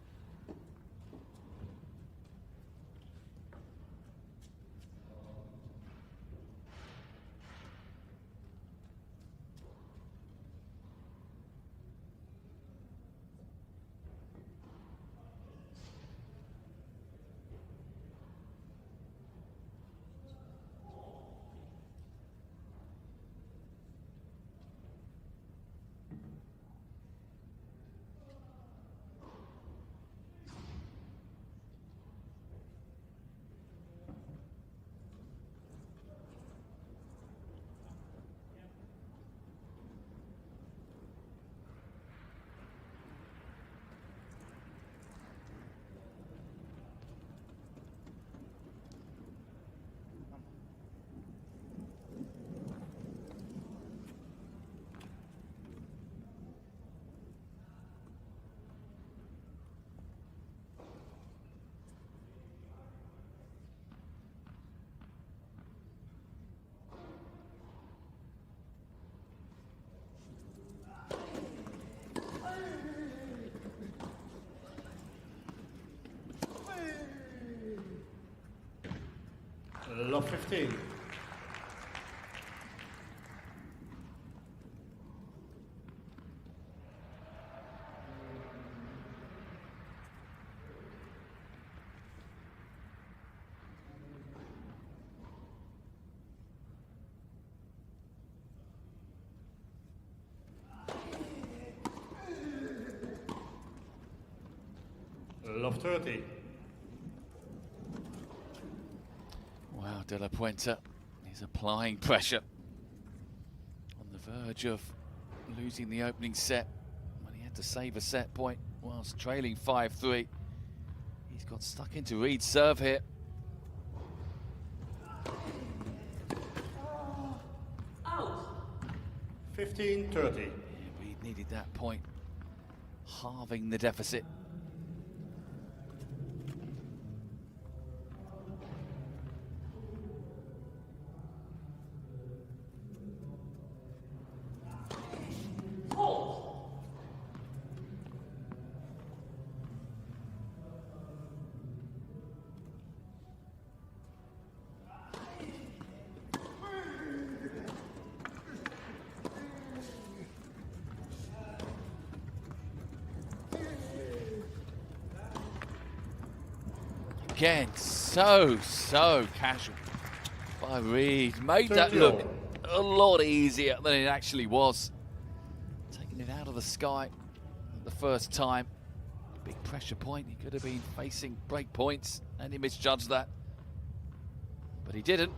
love 15. Love 30. Wow, De La Puente is applying pressure. On the verge of losing the opening set when he had to save a set point whilst trailing 5-3. He's got stuck into Reid's serve here. Out. 15-30. Yeah, Reid needed that point, halving the deficit. Again, so casual by Reid. Made that look a lot easier than it actually was. Taking it out of the sky the first time. Big pressure point. He could have been facing break points and he misjudged that. But he didn't.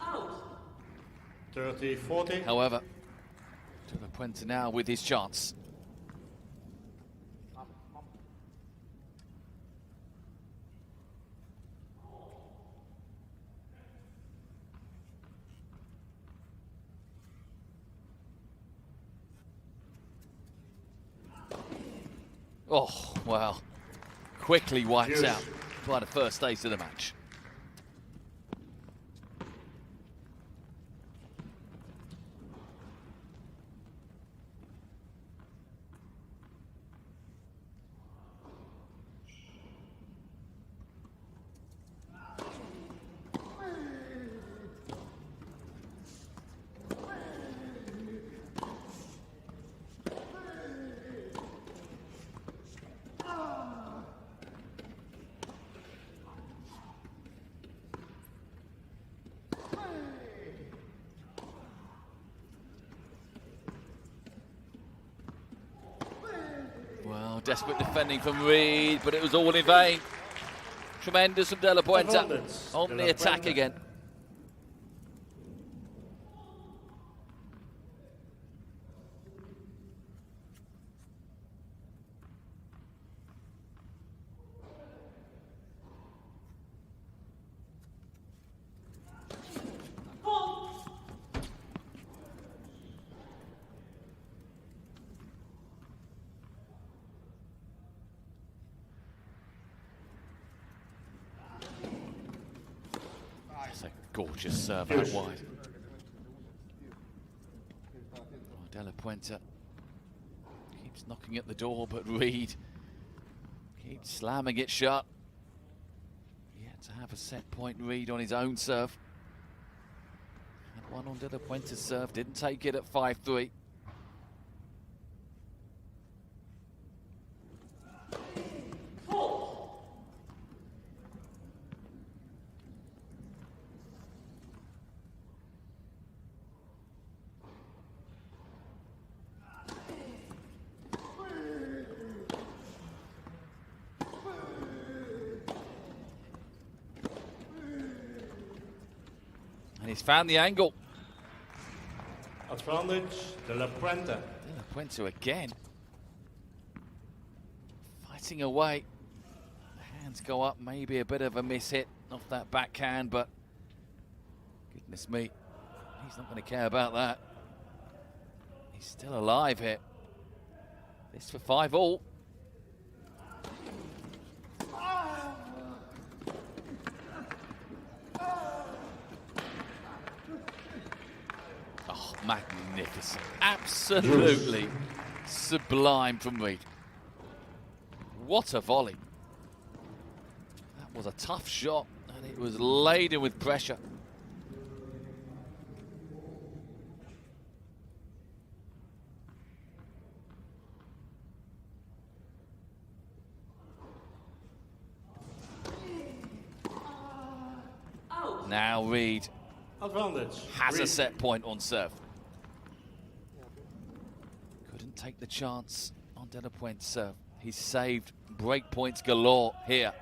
Out. 30-40. However, to the Puente now with his chance. Oh, wow. Quickly wipes out by the first ace of the match. Well, desperate defending from Reid, but it was all in vain. Tremendous from De La Puente on the attack again. It's a gorgeous serve out wide. Oh, De La Puente keeps knocking at the door, but Reid keeps slamming it shut. Yet to have a set point, Reid on his own serve. Had one on De La Puente's serve, didn't take it at 5-3. And he's found the angle. Advantage, De La Puente. De La Puente again. Fighting away. The hands go up, maybe a bit of a miss hit off that backhand, but goodness me, he's not going to care about that. He's still alive here. This for 5-all. Magnificent. Absolutely sublime from Reid. What a volley. That was a tough shot, and it was laden with pressure. Now Reid Advantage. has a Reid. set point on serve. Couldn't take the chance on De La Puente's serve. He's saved break points galore here.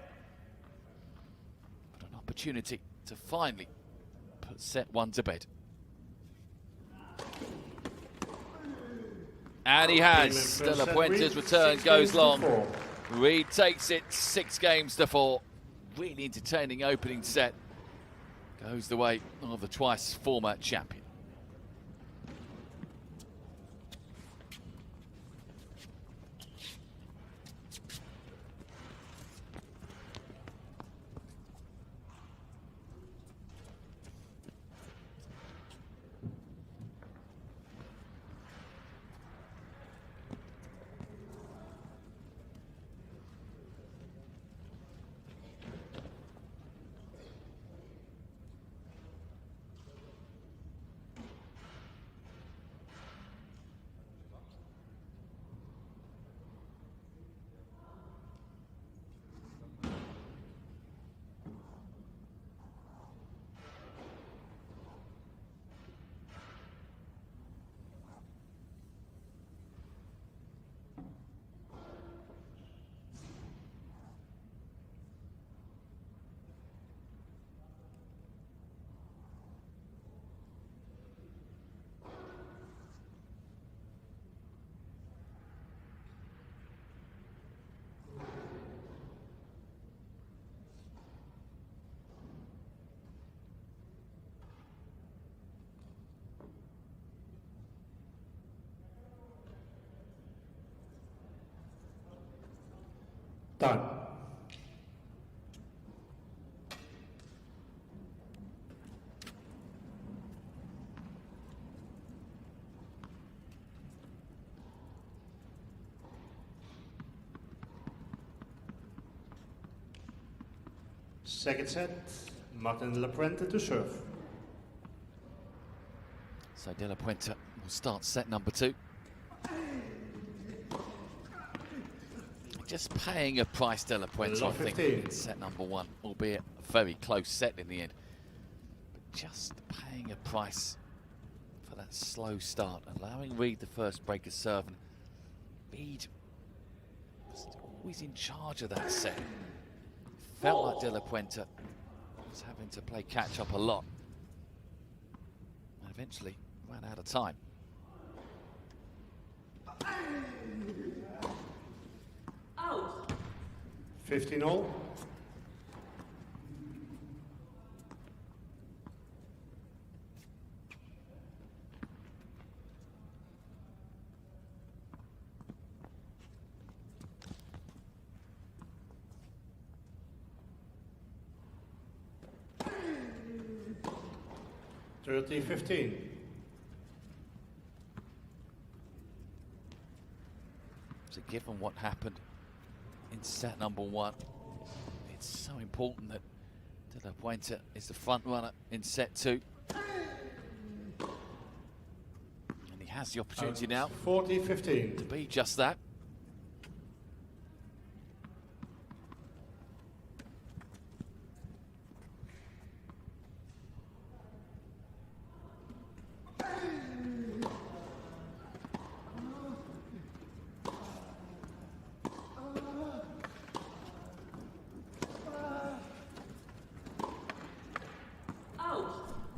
But an opportunity to finally put set one to bed. And he has. De La Puente's return goes long. Reid takes it 6-4. Really entertaining opening set. Goes the way of the twice former champion. Done. Second set, Martin De La Puente to serve. So De La Puente will start set number 2. Just paying a price, De La Puente, I think, in set number 1, albeit a very close set in the end. But just paying a price for that slow start, allowing Reid the first break of serve. And Reid was always in charge of that set. Felt like De La Puente was having to play catch up a lot. And eventually ran out of time. Out. 15-all. Thirty 15. So given what happened in set number 1, it's so important that De La Puente is the front runner in set 2. And he has the opportunity now 40-15. to be just that.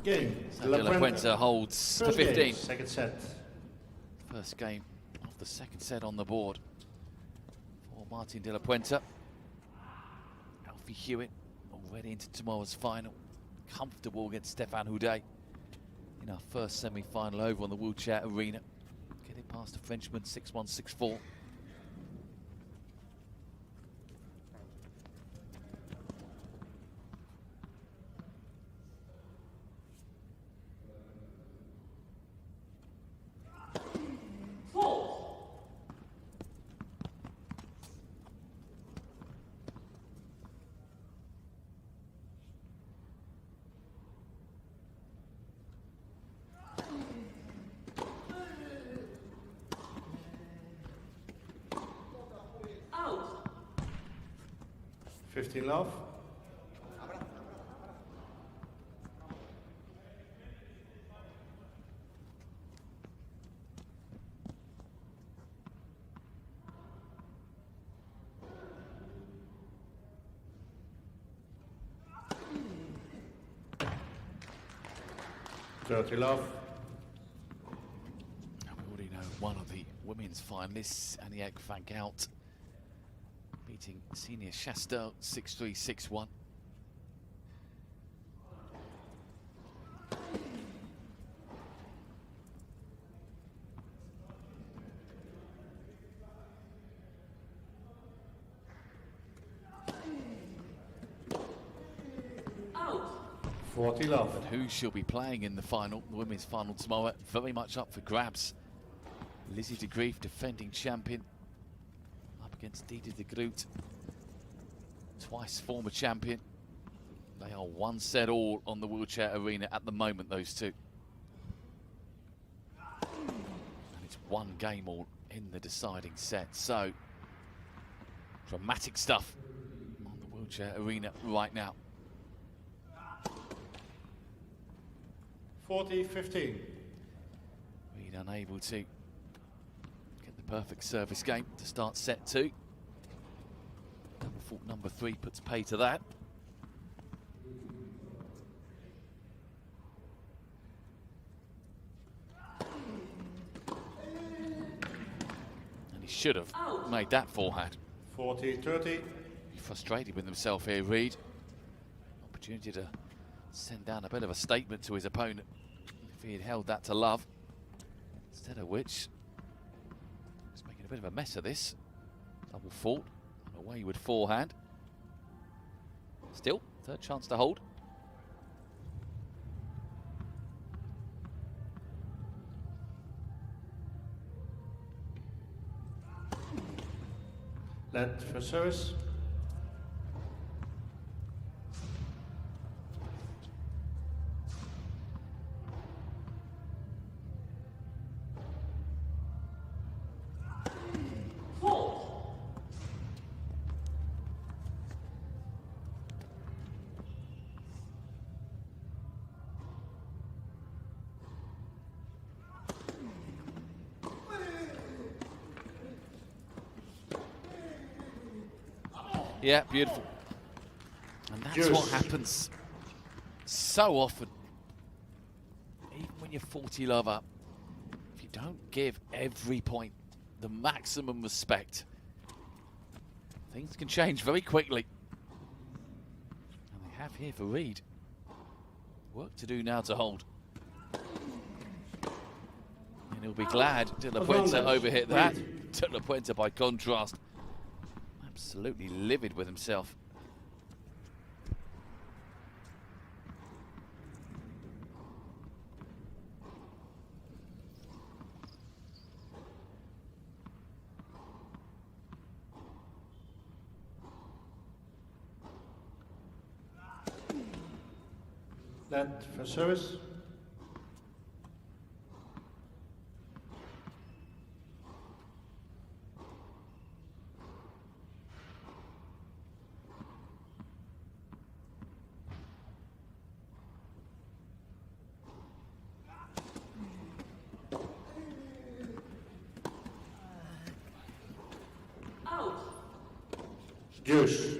Game. So De La Puente holds to 15. Game, second set. First game of the second set on the board for Martin De La Puente. Alfie Hewitt already into tomorrow's final. Comfortable against Stefan Houdet in our first semi-final over on the wheelchair arena. Getting past the Frenchman 6-1, 6-4. 15 love. Dirty love. We already know one of the women's finalists, Aniek van Gout, beating Ksenia Chasteau 6-3, 6-1. Out. 40 love. But who she'll be playing in the final, the women's final tomorrow, very much up for grabs. Lizzie de Grief, defending champion, up against Didi de Groot, twice former champion. They are one set all on the wheelchair arena at the moment, those two. And it's one game all in the deciding set. So, dramatic stuff on the wheelchair arena right now. 40-15. Reid unable to get the perfect service game to start set 2. Number 3 puts pay to that. And he should have made that forehand. 40-30. Frustrated with himself here, Reid. Opportunity to send down a bit of a statement to his opponent if he had held that to love. Instead of which, he's making a bit of a mess of this. Double fault, and a wayward forehand. Still, third chance to hold. Let for service. Yeah, beautiful. And that's what happens so often. Even when you're 40 love up, if you don't give every point the maximum respect, things can change very quickly. And they have here for Reid. Work to do now to hold. And he'll be glad De La Puente overhit that. De La Puente, by contrast, absolutely livid with himself. Let for service. Juice.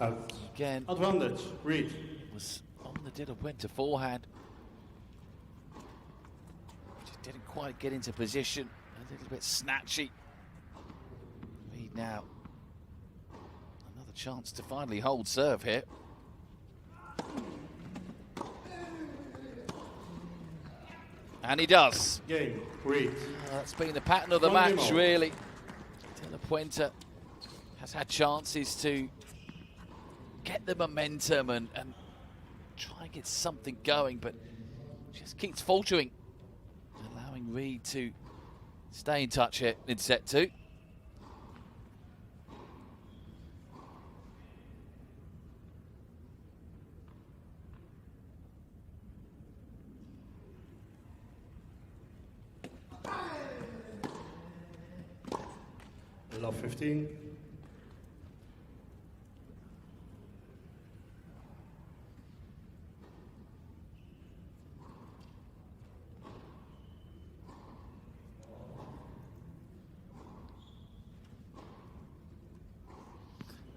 Out. Again, Advantage, Reid. was on the De La Puente forehand. Just didn't quite get into position. A little bit snatchy. Reid now. Another chance to finally hold serve here. And he does. Game, Reid. That's been the pattern of the One match, game really. De La Puente has had chances to get the momentum and try and get something going, but just keeps faltering, allowing Reid to stay in touch here in set 2. Love 15.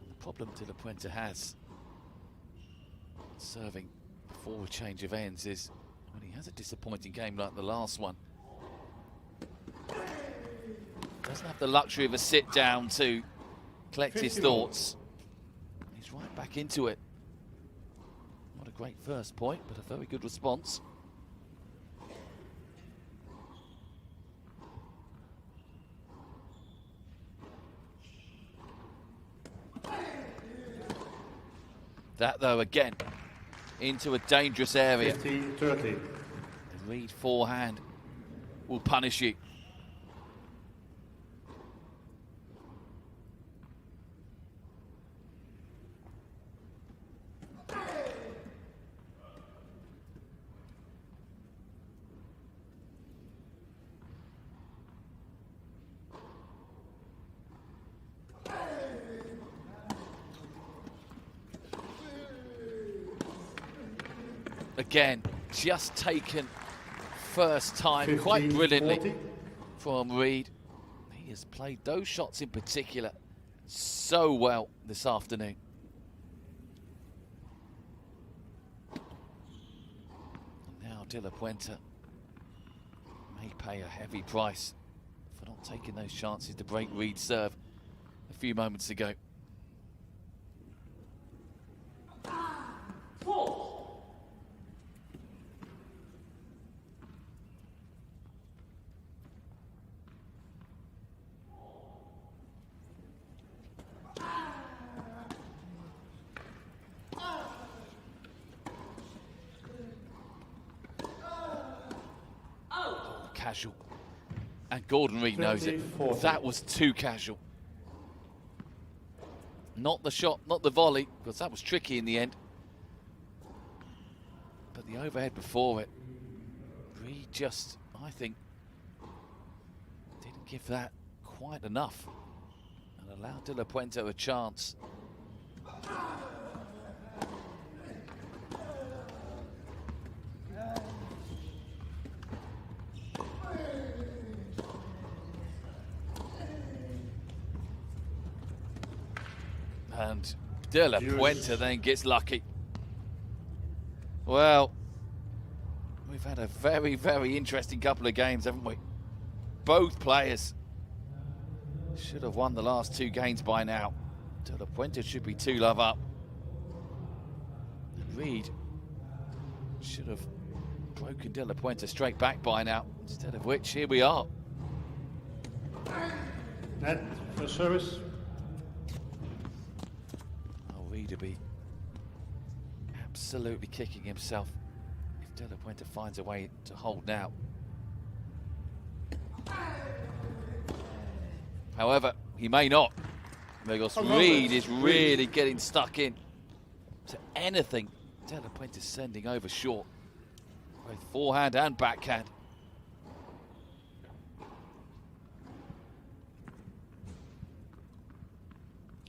The problem De La Puente has serving before a change of ends is when he has a disappointing game like the last one, doesn't have the luxury of a sit down to collect his thoughts. He's right back into it. Not a great first point, but a very good response. That though, again, into a dangerous area. 15-30. The Reid forehand will punish you. Again, just taken first time quite brilliantly 40. from Reid. He has played those shots in particular so well this afternoon. And now De La Puente may pay a heavy price for not taking those chances to break Reid's serve a few moments ago. Casual. And Gordon Reid knows it. 40. That was too casual. Not the shot, not the volley, because that was tricky in the end. But the overhead before it, Reid just, I think, didn't give that quite enough and allowed De La Puente a chance. And De La Puente then gets lucky. Well, we've had a very, very interesting couple of games, haven't we? Both players should have won the last 2 games by now. De La Puente should be 2-love up. And Reid should have broken De La Puente straight back by now, instead of which, here we are. Net for service. Reid will be absolutely kicking himself if De La Puente finds a way to hold now. However, he may not, because Reid is really getting stuck in to anything De La Puente is sending over short, both forehand and backhand.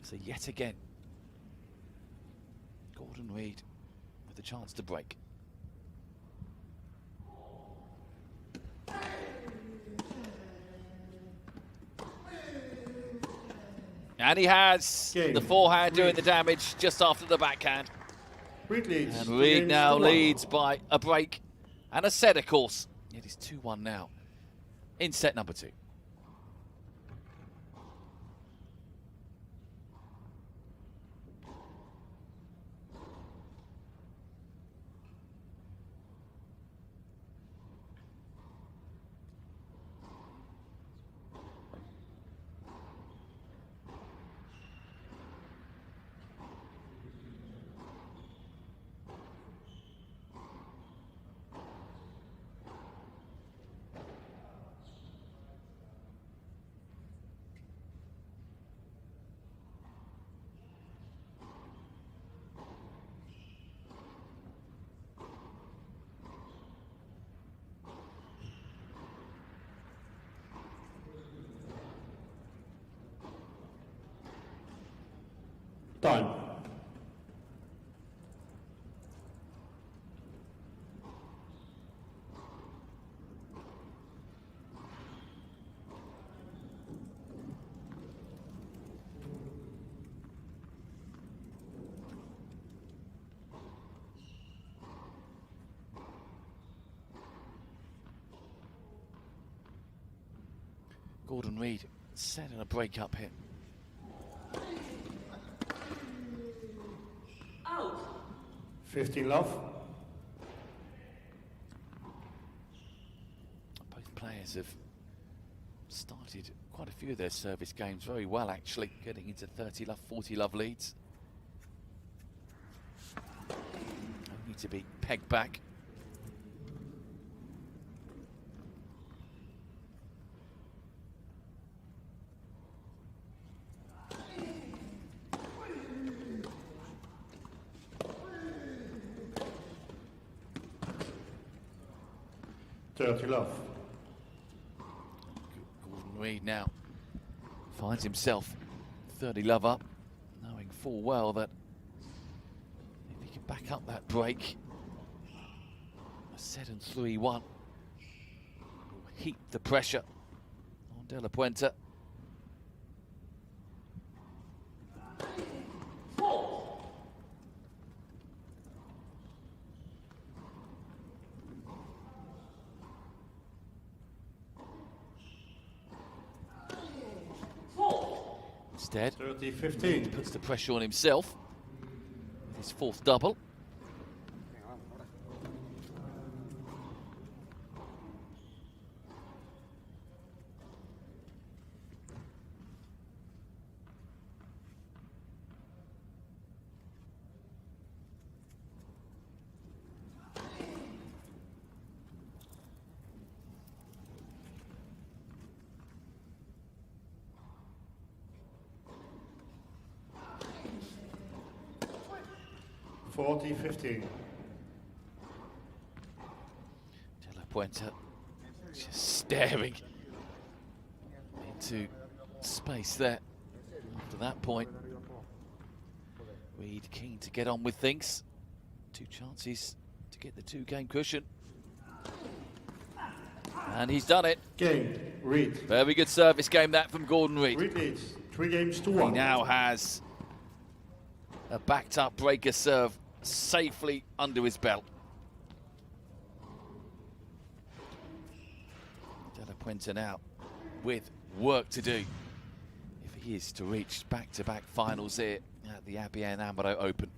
So yet again, Gordon Reid with a chance to break. And he has the forehand doing the damage just after the backhand. Reid leads. And Reid now leads by a break and a set, of course. It is 2-1 now in set number 2. Time. Gordon Reid setting a break up here. Out. 15 love. Both players have started quite a few of their service games very well, actually, getting into 30 love, 40 love leads. Only to be pegged back. Love. Gordon Reid now finds himself 30 love up, knowing full well that if he can back up that break, a set and 3-1 will heap the pressure on De La Puente. Instead, 30-15. puts the pressure on himself with his fourth double. $40-15. De La Puente just staring into space there. After that point, Reid keen to get on with things. 2 chances to get the 2-game cushion. And he's done it. Game, Reid. Very good service game that from Gordon Reid. Reid leads 3-1. He now has a backed up breaker serve safely under his belt. De La Puente now with work to do if he is to reach back-to-back finals here at the ABN AMRO Open.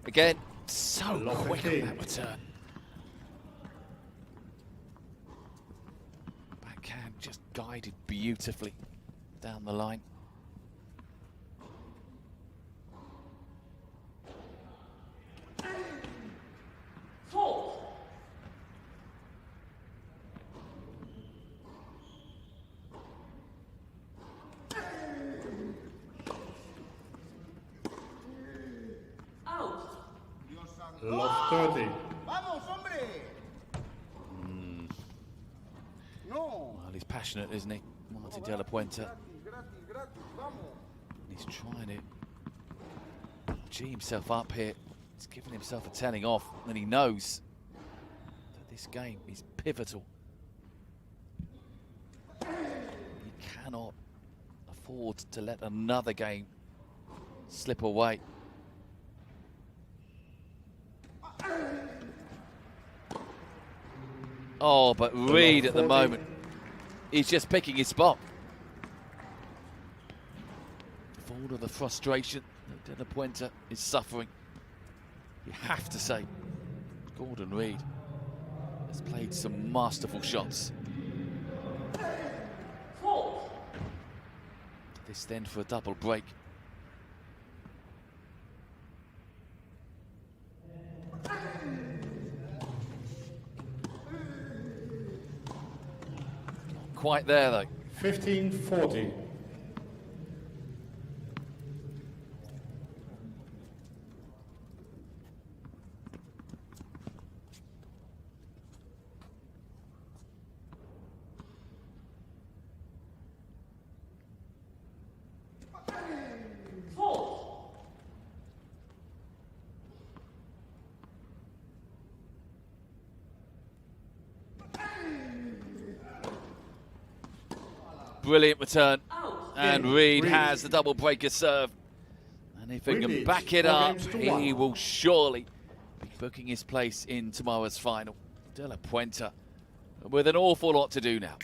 Again, so quick on that return. Backhand just guided beautifully down the line. Love 30. Vamos, hombre. No. Well, he's passionate, isn't he? Martin De La Puente. Gratis, vamos. He's trying to G himself up here. He's giving himself a telling off, and he knows that this game is pivotal. He cannot afford to let another game slip away. Oh, but Reid at the moment, he's just picking his spot. For all of the frustration that De La Puente is suffering, you have to say, Gordon Reid has played some masterful shots. This then for a double break. Quite there though. 15-40. Brilliant return. Out. And Reid has the double breaker serve. And if he can back it up, he will surely be booking his place in tomorrow's final. De La Puente with an awful lot to do now.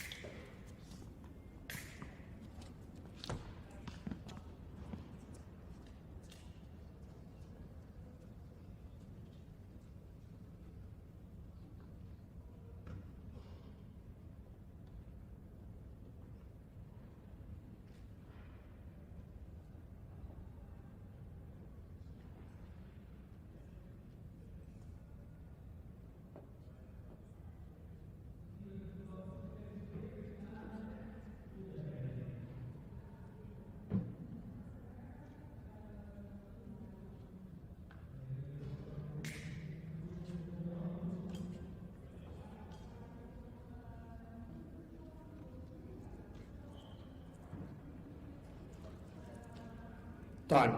Time.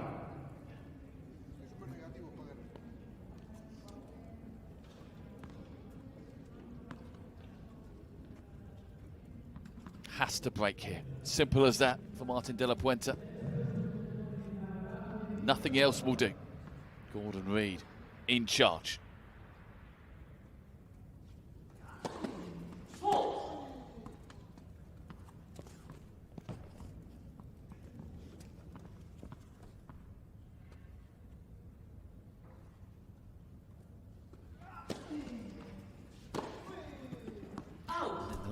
Has to break here. Simple as that for Martin De La Puente. Nothing else will do. Gordon Reid in charge.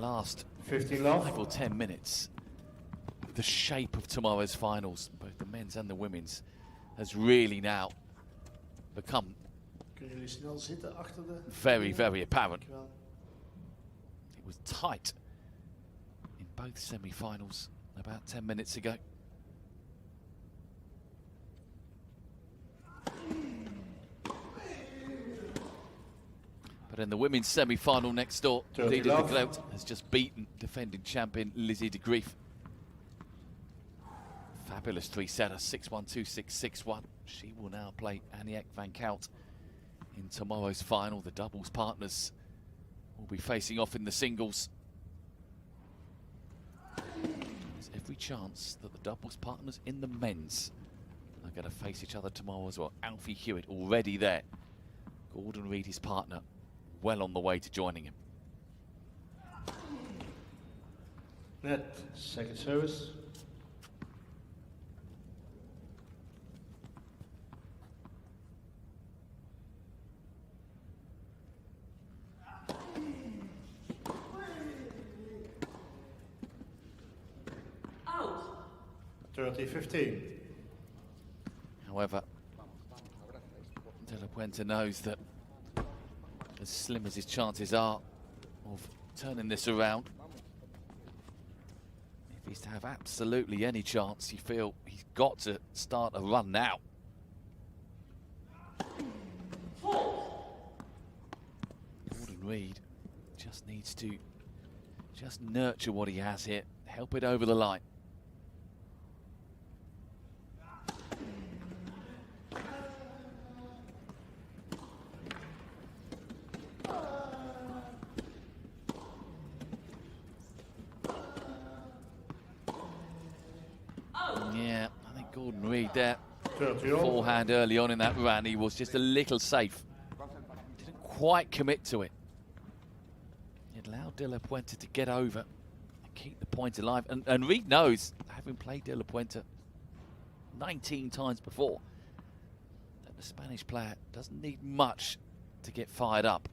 Last 15 love. 5 or 10 minutes, the shape of tomorrow's finals, both the men's and the women's, has really now become Kunnen jullie snel zitten achter de... very, very apparent. Dankjewel. It was tight in both semi-finals about 10 minutes ago. But in the women's semi-final next door, Dirty Reid de love. Groot has just beaten defending champion Lizzie de Grief. Fabulous three-setter, 6-1, 2-6, 6-1. She will now play Aniek van Koot in tomorrow's final. The doubles partners will be facing off in the singles. There's every chance that the doubles partners in the men's are going to face each other tomorrow as well. Alfie Hewitt already there. Gordon Reid, his partner, well on the way to joining him. Net, second service. Out. 30-15. However, De La Puente knows that as slim as his chances are of turning this around, if he's to have absolutely any chance, you feel he's got to start a run now. Gordon Reid just needs to just nurture what he has here, help it over the line. Yeah, I think Gordon Reid there, 30 all. forehand early on in that run, he was just a little safe. Didn't quite commit to it. It allowed De La Puente to get over and keep the point alive. And Reid knows, having played De La Puente 19 times before, that the Spanish player doesn't need much to get fired up.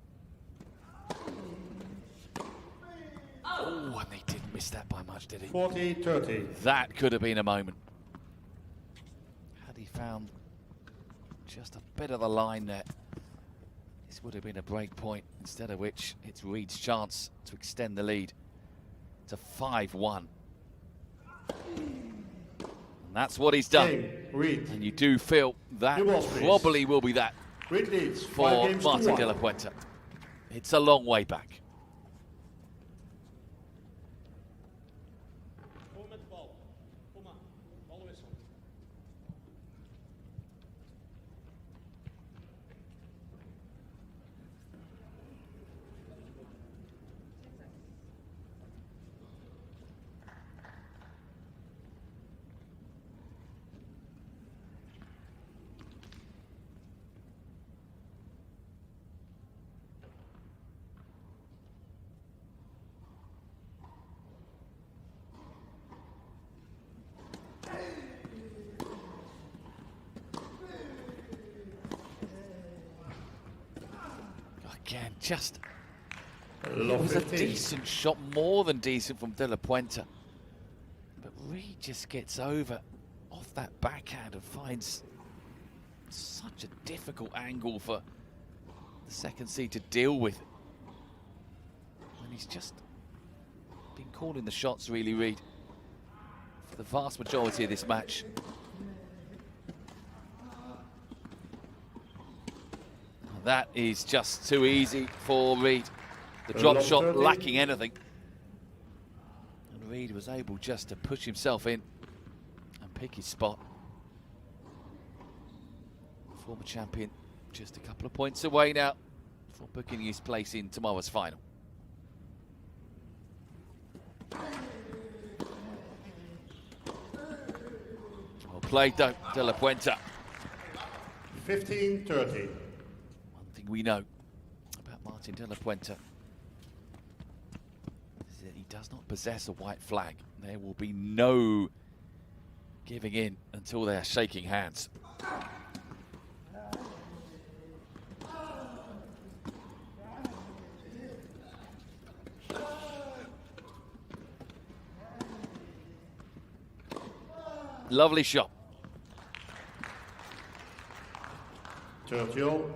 Oh, and they didn't miss that by much, did he? 40-30. That could have been a moment. Had he found just a bit of the line there, this would have been a break point, instead of which it's Reid's chance to extend the lead to 5-1. And that's what he's done. Game, Reid. And you do feel that New balls, please. probably will be that Reid leads 5 for games to Martin 1. De La Puente. It's a long way back. Kom met de bal. Kom maar. Ballenwissel. Again, just it Love was a 15. decent shot, more than decent from De La Puente. But Reid just gets over off that backhand and finds such a difficult angle for the second seed to deal with. And he's just been calling the shots, really, Reid, for the vast majority of this match. That is just too easy for Reid. The drop shot 30. lacking anything. And Reid was able just to push himself in and pick his spot. Former champion just a couple of points away now for booking his place in tomorrow's final. Well played though, De La Puente. 15-30. One thing we know about Martin De La Puente is that he does not possess a white flag. There will be no giving in until they are shaking hands. Lovely shot. 30 all.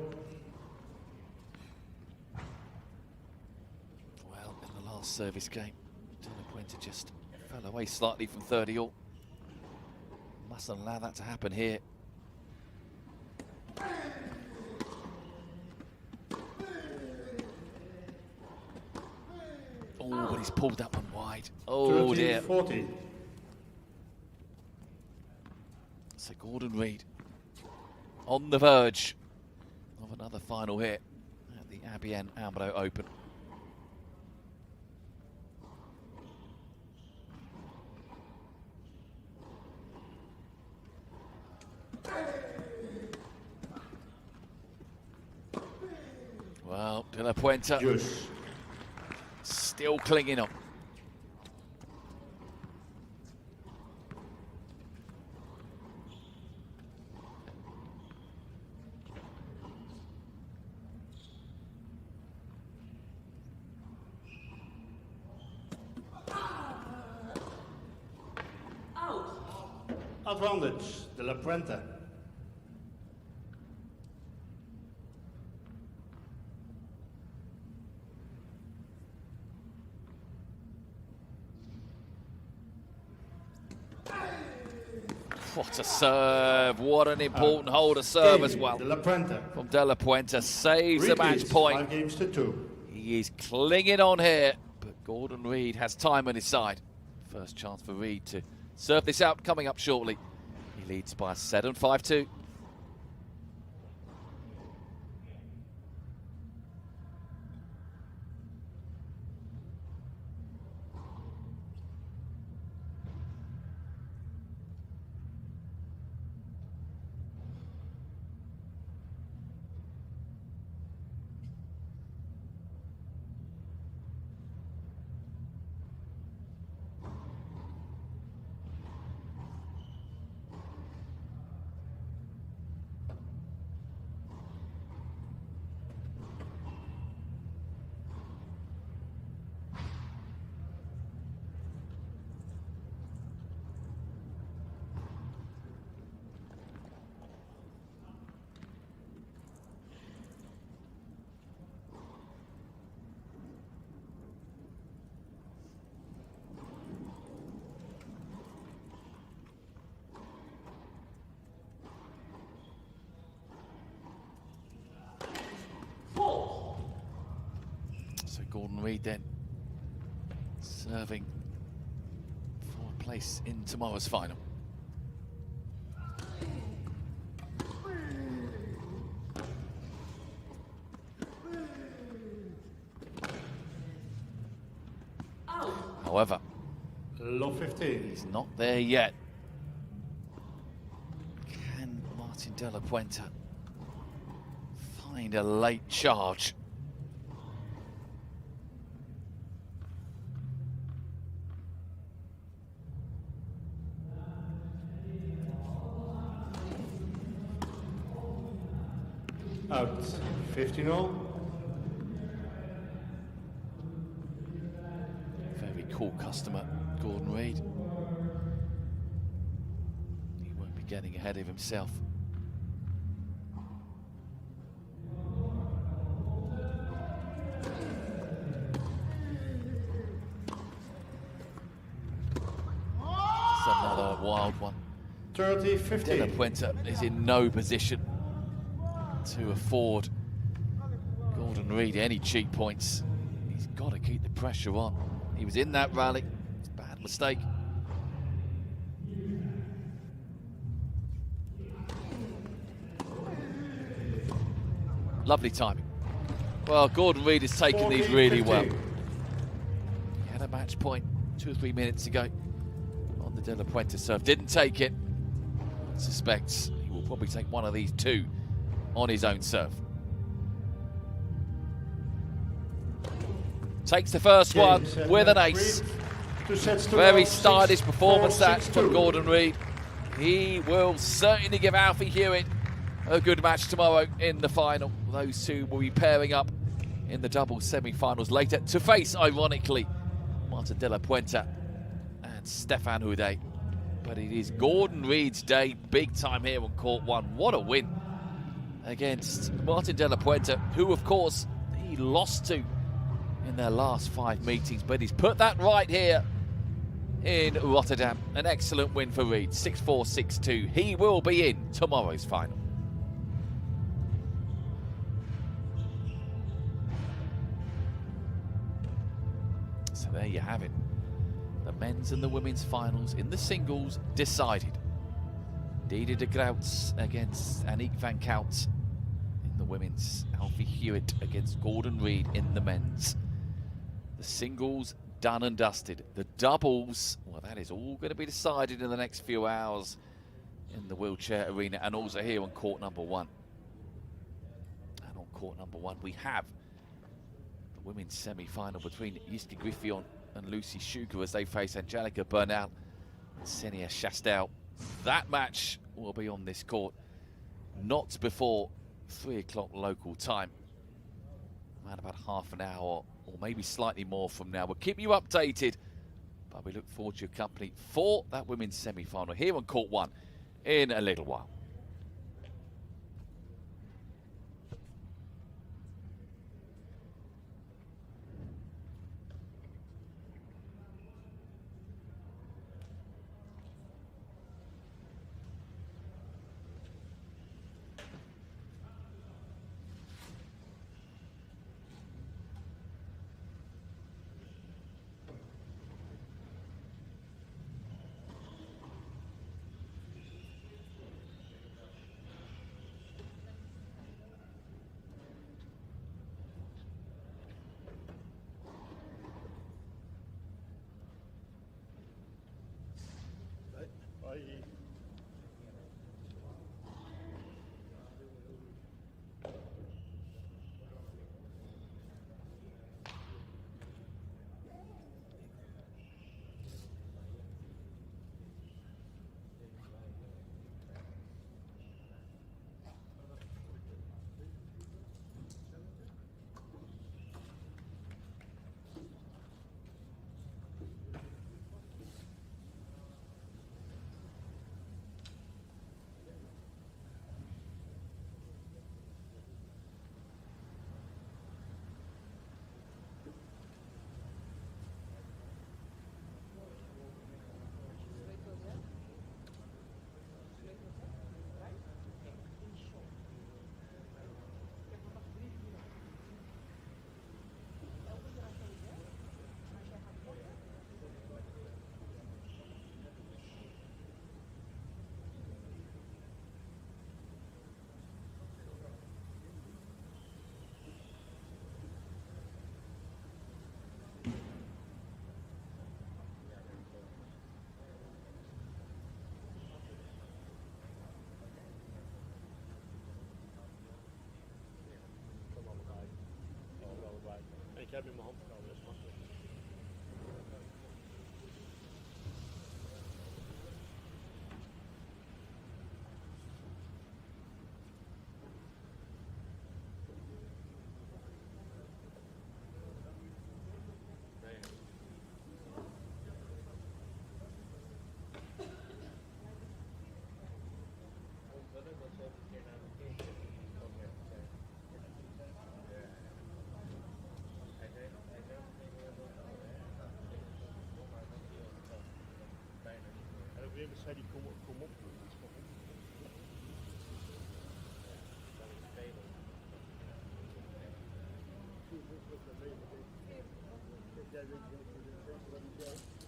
Well, in the last service game, De La Puente just fell away slightly from 30 all. Mustn't allow that to happen here. Oh, but he's pulled that one wide. Oh dear. 40. So Gordon Reid on the verge of another final here at the ABN AMRO Open. Well, De La Puente Juice. still clinging on. Advantage, De La Puente. What a serve, what an important hole to serve as well. De La Puente. From De La Puente, saves the match Repeats, point. 5 games to 2. He is clinging on here, but Gordon Reid has time on his side. First chance for Reid to serve this out coming up shortly. He leads by a set on 5-2. So Gordon Reid then serving for a place in tomorrow's final. However, Low 15. he's not there yet. Can Martin De La Puente find a late charge? Out. 15 all. cool customer, Gordon Reid. He won't be getting ahead of himself. It's another wild one. 30-15. Puente is in no position to afford Gordon Reid any cheap points. He's got to keep the pressure on. He was in that rally. It's a bad mistake. Lovely timing. Well, Gordon Reid has taken these really well. He had a match point 2 or 3 minutes ago on the De La Puente serve. Didn't take it. Suspects he will probably take one of these two on his own serve. Takes the first one with an ace. Very stylish performance that from Gordon Reid. He will certainly give Alfie Hewitt a good match tomorrow in the final. Those two will be pairing up in the double semi-finals later to face, ironically, Martin De La Puente and Stefan Houdet. But it is Gordon Reid's day, big time here on court one. What a win against Martin De La Puente, who, of course, he lost to in their last 5 meetings. But he's put that right here in Rotterdam. An excellent win for Reid, 6-4, 6-2. He will be in tomorrow's final. So there you have it. The men's and the women's finals in the singles decided. Diede de Groot against Aniek van Koot in the women's. Alfie Hewitt against Gordon Reid in the men's. The singles done and dusted. The doubles, well, that is all going to be decided in the next few hours in the wheelchair arena and also here on court number one. And on court number one we have the women's semi-final between Jiske Griffioen and Lucy Shuker as they face Angelica, Bernal and Ksenia Chasteau. That match will be on this court not before 3 o'clock local time. Around about half an hour or maybe slightly more from now. We'll keep you updated, but we look forward to your company for that women's semi-final here on court one in a little while. Ik heb in mijn hand gehouden, dat is makkelijk. Nee. Wim zei die kom op. Dat is gewoon op. Jij weet wat ik wil.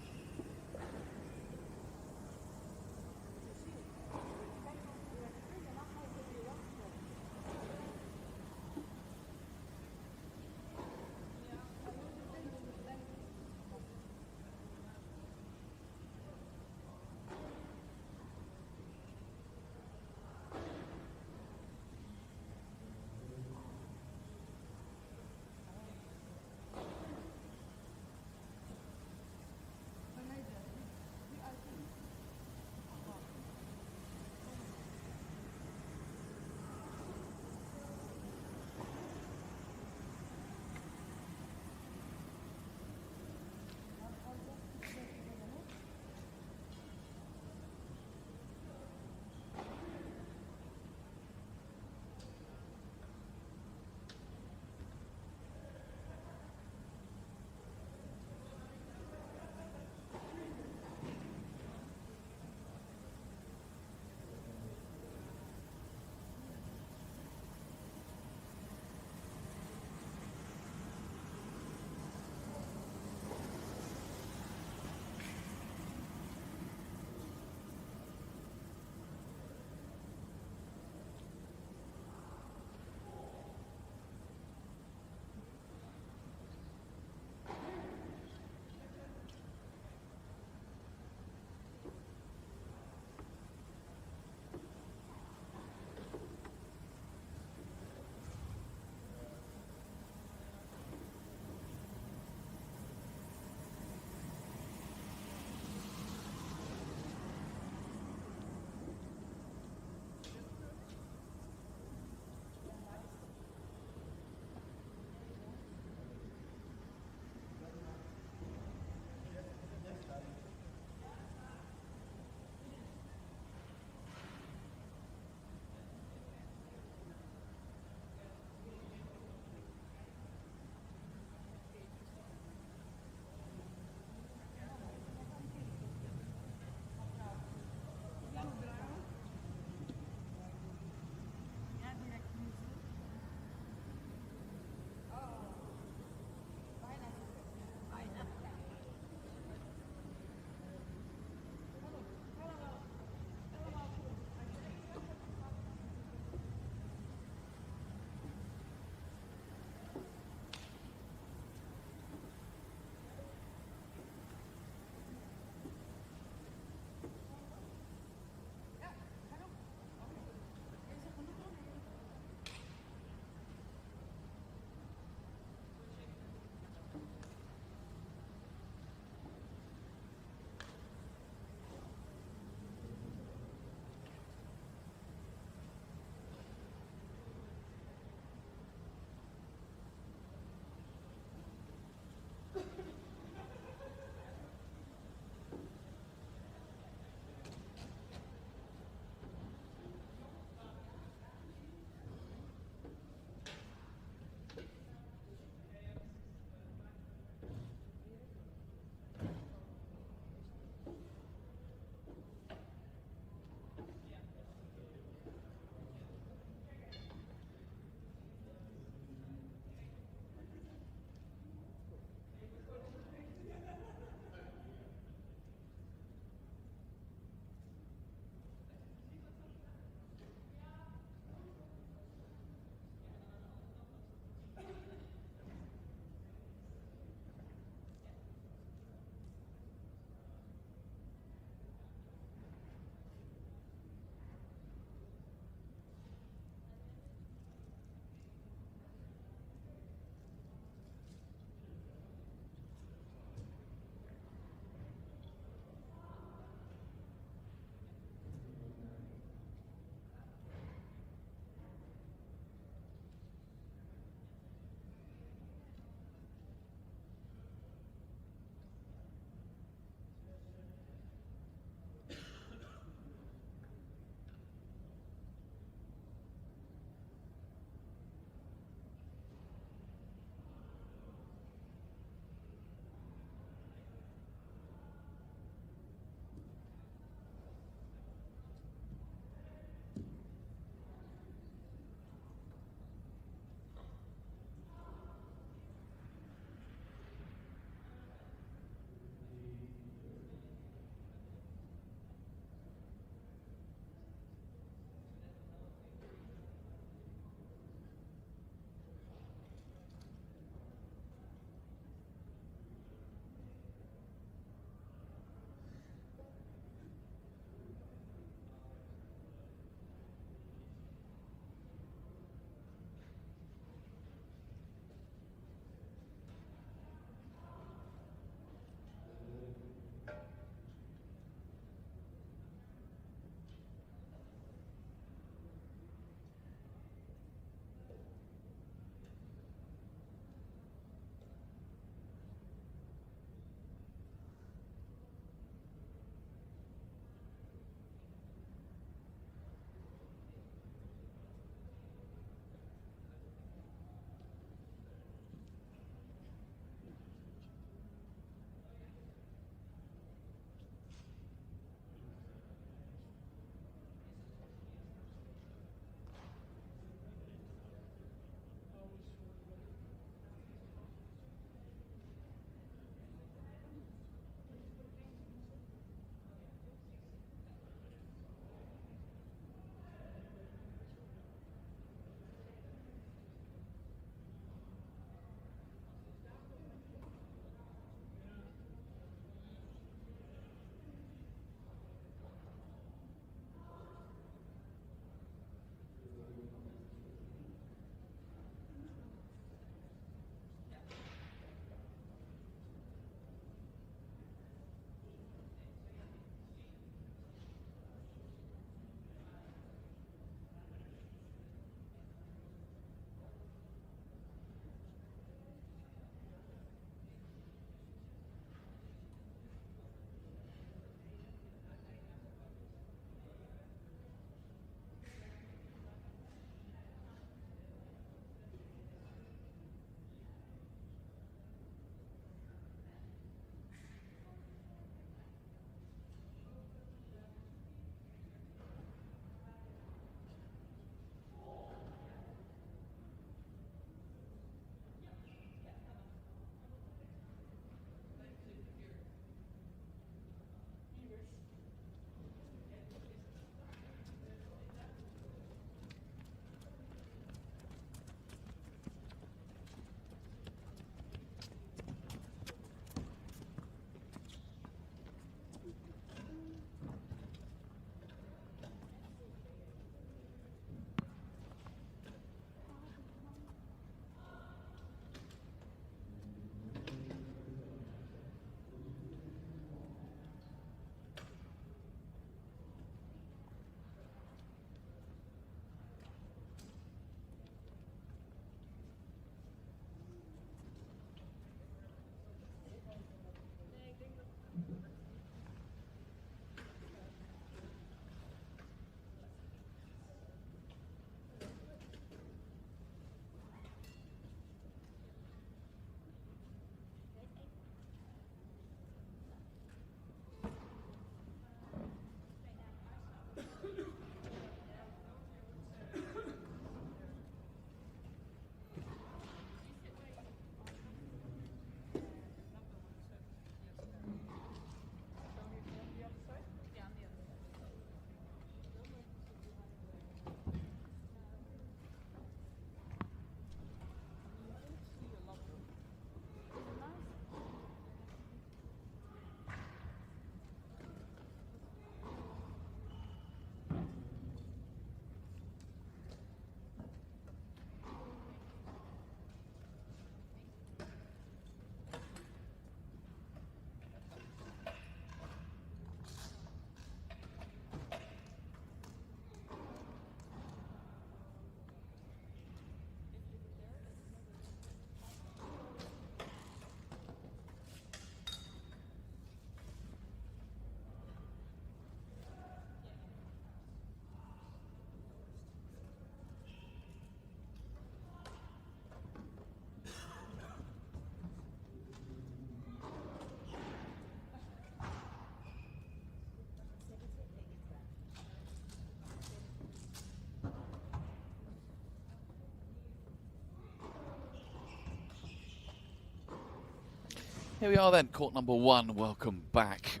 Here we are then, court number 1. Welcome back.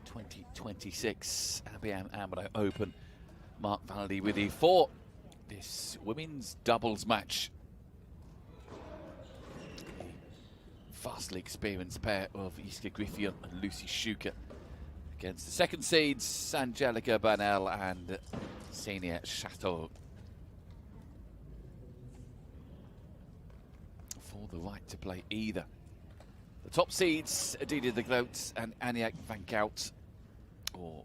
2026 ABN AMRO Open. Mark Valley with you for this women's doubles match. A vastly experienced pair of Jiske Griffioen and Lucy Shuker against the second seeds, Angelica, Bernal and Ksenia, Chasteau. For the right to play either. The top seeds, Adida de Groot and Aniek van Koot, or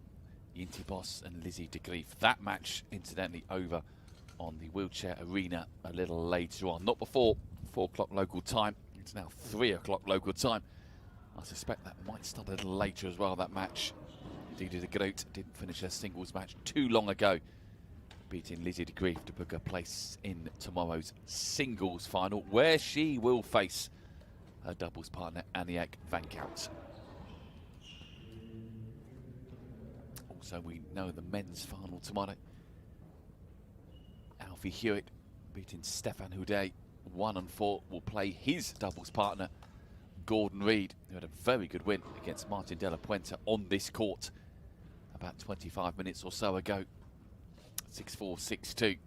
Yinti Bos and Lizzie de Grief. That match, incidentally, over on the wheelchair arena a little later on. Not before 4 o'clock local time. It's now 3 o'clock local time. I suspect that might start a little later as well, that match. Adida de Groot didn't finish her singles match too long ago, beating Lizzie de Grief to book a place in tomorrow's singles final, where she will face her doubles partner Aniek van Koot. Also, we know the men's final tomorrow. Alfie Hewitt beating Stefan Houdet 1-4 will play his doubles partner Gordon Reid, who had a very good win against Martin de la Puente on this court about 25 minutes or so ago. 6-4, 6-2.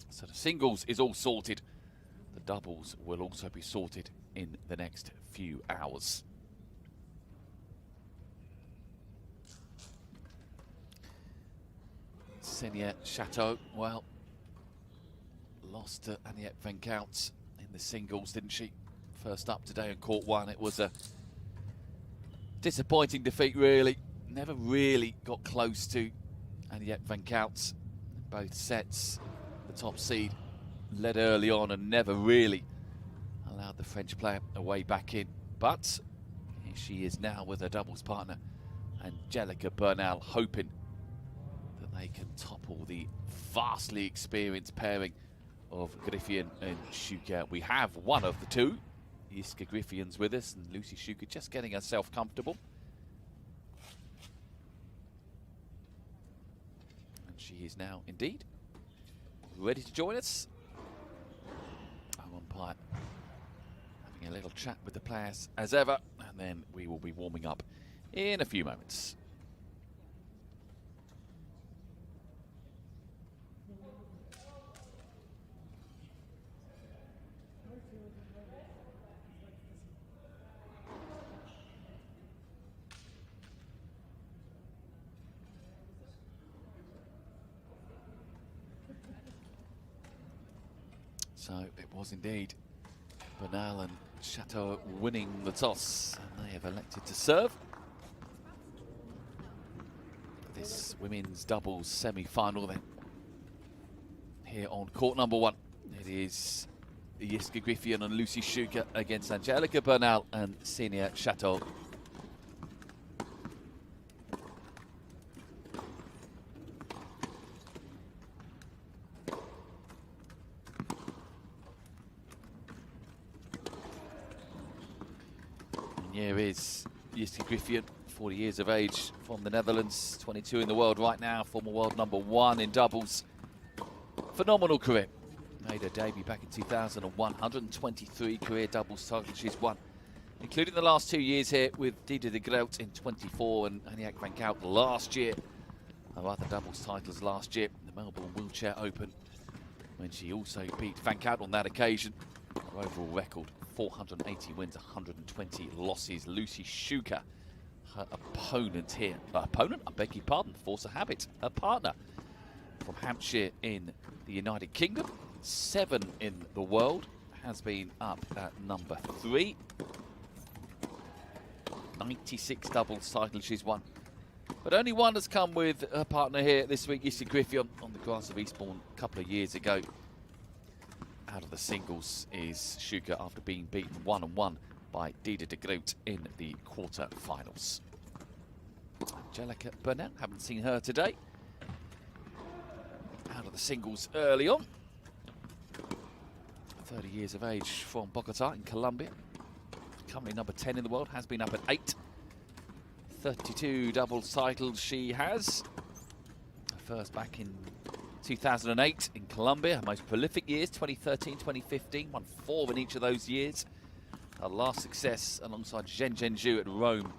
So the singles is all sorted. The doubles will also be sorted in the next few hours. Ksenia Chasteau, well, lost to Aniek van Koot in the singles, didn't she? First up today in court 1. It was a disappointing defeat, really. Never really got close to Aniek van Koot. Both sets, the top seed led early on and never really allowed the French player a way back in. But here she is now with her doubles partner, Angelica Bernal, hoping that they can topple the vastly experienced pairing of Griffioen and Shuker. We have one of the two, Jiske Griffioen's with us, and Lucy Shuker just getting herself comfortable. And she is now indeed ready to join us. Our umpire having a little chat with the players as ever, and then we will be warming up in a few moments. So it was indeed Bernal and Chasteau winning the toss, and they have elected to serve. This women's doubles semi-final then. Here on court number 1, it is Jiske Griffioen and Lucy Shuker against Angelica Bernal and Ksenia Chasteau. Here is Jiske Griffioen, 40 years of age, from the Netherlands, 22 in the world right now, former world number 1 in doubles. Phenomenal career. Made her debut back in 2001, 123 career doubles titles she's won, including the last 2 years here with Adida de Groot in 24 and Aniek van Koot last year. Her other doubles titles last year, the Melbourne Wheelchair Open, when she also beat van Koot on that occasion. Her overall record, 480 wins, 120 losses. Lucy Shuker, her opponent here. Opponent? I beg your pardon, force of habit. Her partner from Hampshire in the United Kingdom. 7 in the world, has been up at number 3. 96 doubles titles she's won. But only one has come with her partner here this week, Jiske Griffioen, on the grass of Eastbourne a couple of years ago. Out of the singles is Shuker after being beaten 1-1 by Adida de Groot in the quarter-finals. Angelica Bernal, haven't seen her today. Out of the singles early on. 30 years of age from Bogota in Colombia. Currently number 10 in the world, has been up at 8. 32 doubles titles she has. Her first back in 2008 in Colombia, her most prolific years, 2013, 2015, won 4 in each of those years. Her last success alongside Zhen Zhenju at Rome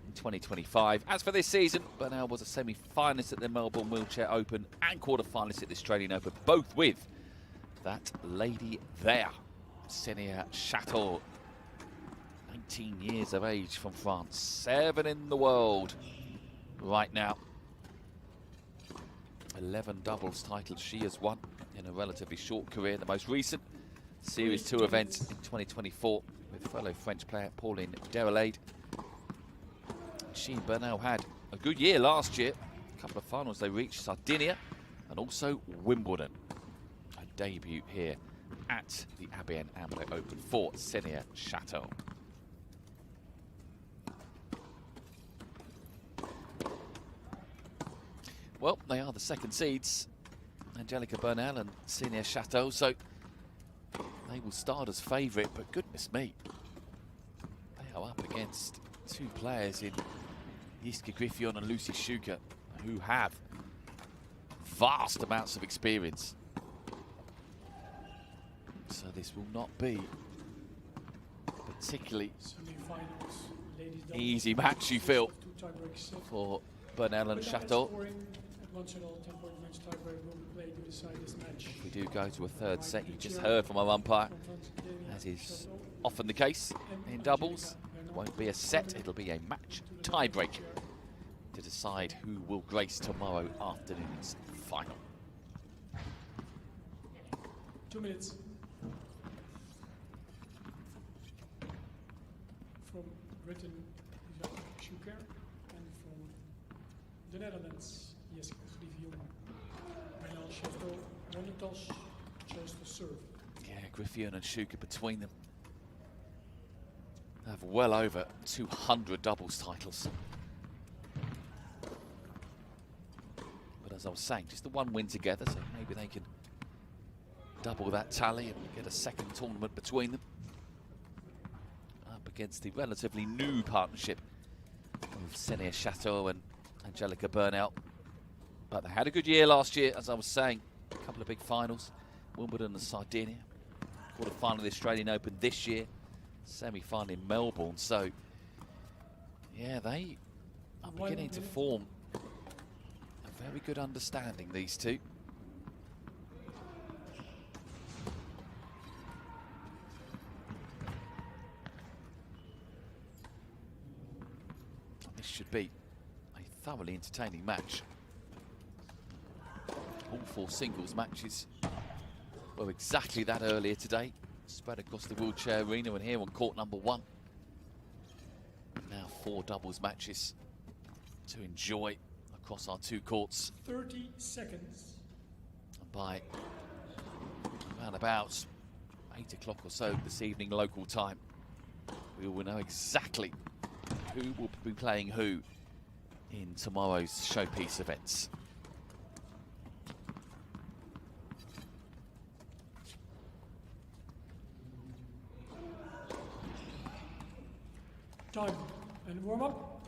in 2025. As for this season, Bernal was a semi-finalist at the Melbourne Wheelchair Open and quarter-finalist at the Australian Open, both with that lady there, Ksenia Chasteau. 19 years of age from France, 7 in the world right now. 11 doubles titles she has won in a relatively short career. The most recent Series 2 event in 2024 with fellow French player Pauline Derelade. She and Bernal had a good year last year. A couple of finals they reached, Sardinia and also Wimbledon. A debut here at the ABN AMRO Open for Ksenia Chasteau. Well, they are the second seeds, Angelica Bernal and Ksenia Chasteau, so they will start as favourite, but goodness me, they are up against two players in Jiske, Griffioen and Lucy Shuker, who have vast amounts of experience. So this will not be particularly easy match, you feel, for Bernal and Chasteau. If we do go to a third set, you just heard from our umpire, as is often the case in doubles, it won't be a set, it'll be a match tiebreak to decide who will grace tomorrow afternoon's final. 2 minutes. From Britain, Shuker, and from the Netherlands, Jiske, Griffioen, Bernal, Chasteau, Bernal, chose to serve. Yeah, Griffioen and Shuker between them have well over 200 doubles titles. But as I was saying, just the one win together, so maybe they can double that tally and get a second tournament between them. Up against the relatively new partnership of Ksenia Chasteau and Angelica Bernal. But they had a good year last year, as I was saying. A couple of big finals, Wimbledon and Sardinia. Quarter-final of the Australian Open this year. Semi-final in Melbourne. So, yeah, they are beginning to form a very good understanding, these two. This should be a thoroughly entertaining match. All 4 singles matches were exactly that earlier today, spread across the wheelchair arena and here on court number 1. Now 4 doubles matches to enjoy across our 2 courts. 30 seconds. And by around about 8 o'clock or so this evening local time, we will know exactly who will be playing who in tomorrow's showpiece events. Time and warm up.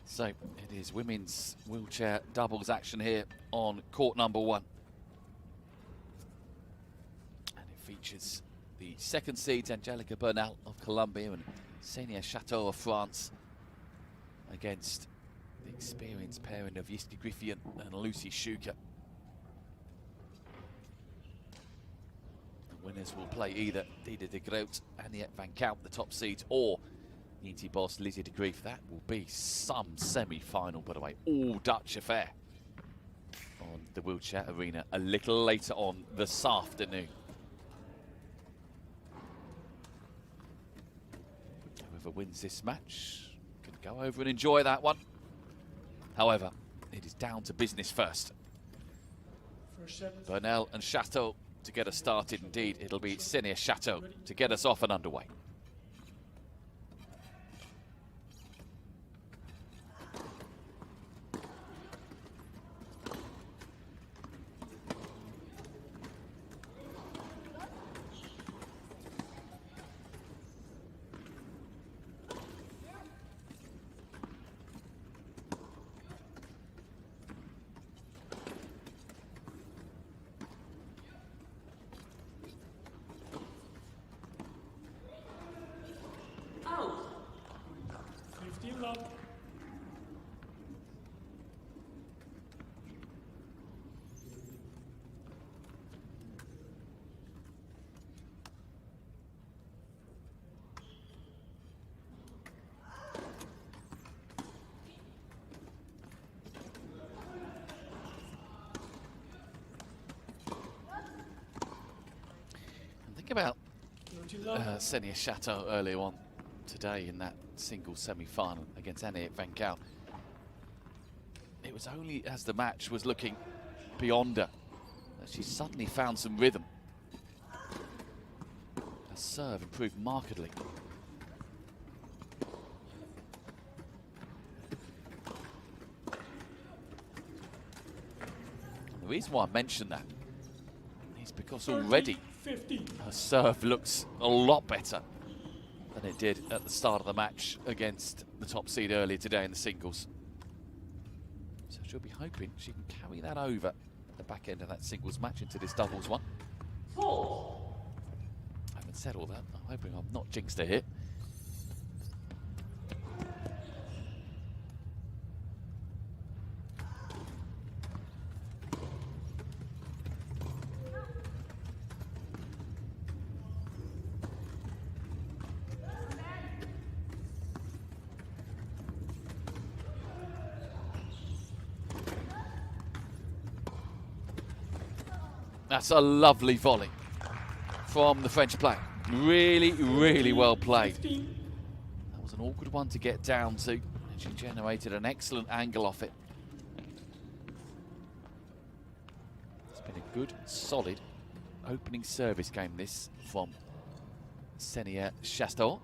So it is women's wheelchair doubles action here on court number 1. Features the second seeds, Angelica Bernal of Colombia and Ksenia Chasteau of France, against the experienced pairing of Jiske Griffioen and Lucy Shuker. The winners will play either Diede de Groot, Aniek van Kamp, the top seeds, or Yinti boss Lizzie de Grief. That will be some semi-final, by the way, all Dutch affair on the wheelchair arena a little later on this afternoon. Wins this match can go over and enjoy that one. However, it is down to business first. Bernal and Chasteau to get us started. Indeed, it'll be Ksenia Chasteau to get us off and underway. Ksenia Chasteau earlier on today in that single semi-final against Aniek van Gaal. It was only as the match was looking beyond her that she suddenly found some rhythm. Her serve improved markedly. The reason why I mention that is because already 50. her serve looks a lot better than it did at the start of the match against the top seed earlier today in the singles. So she'll be hoping she can carry that over at the back end of that singles match into this doubles one. I haven't said all that. I'm hoping I've not jinxed her here. That's a lovely volley from the French player. Really, really well played. 15. That was an awkward one to get down to, and she generated an excellent angle off it. It's been a good, solid opening service game, this, from Ksenia Chasteau.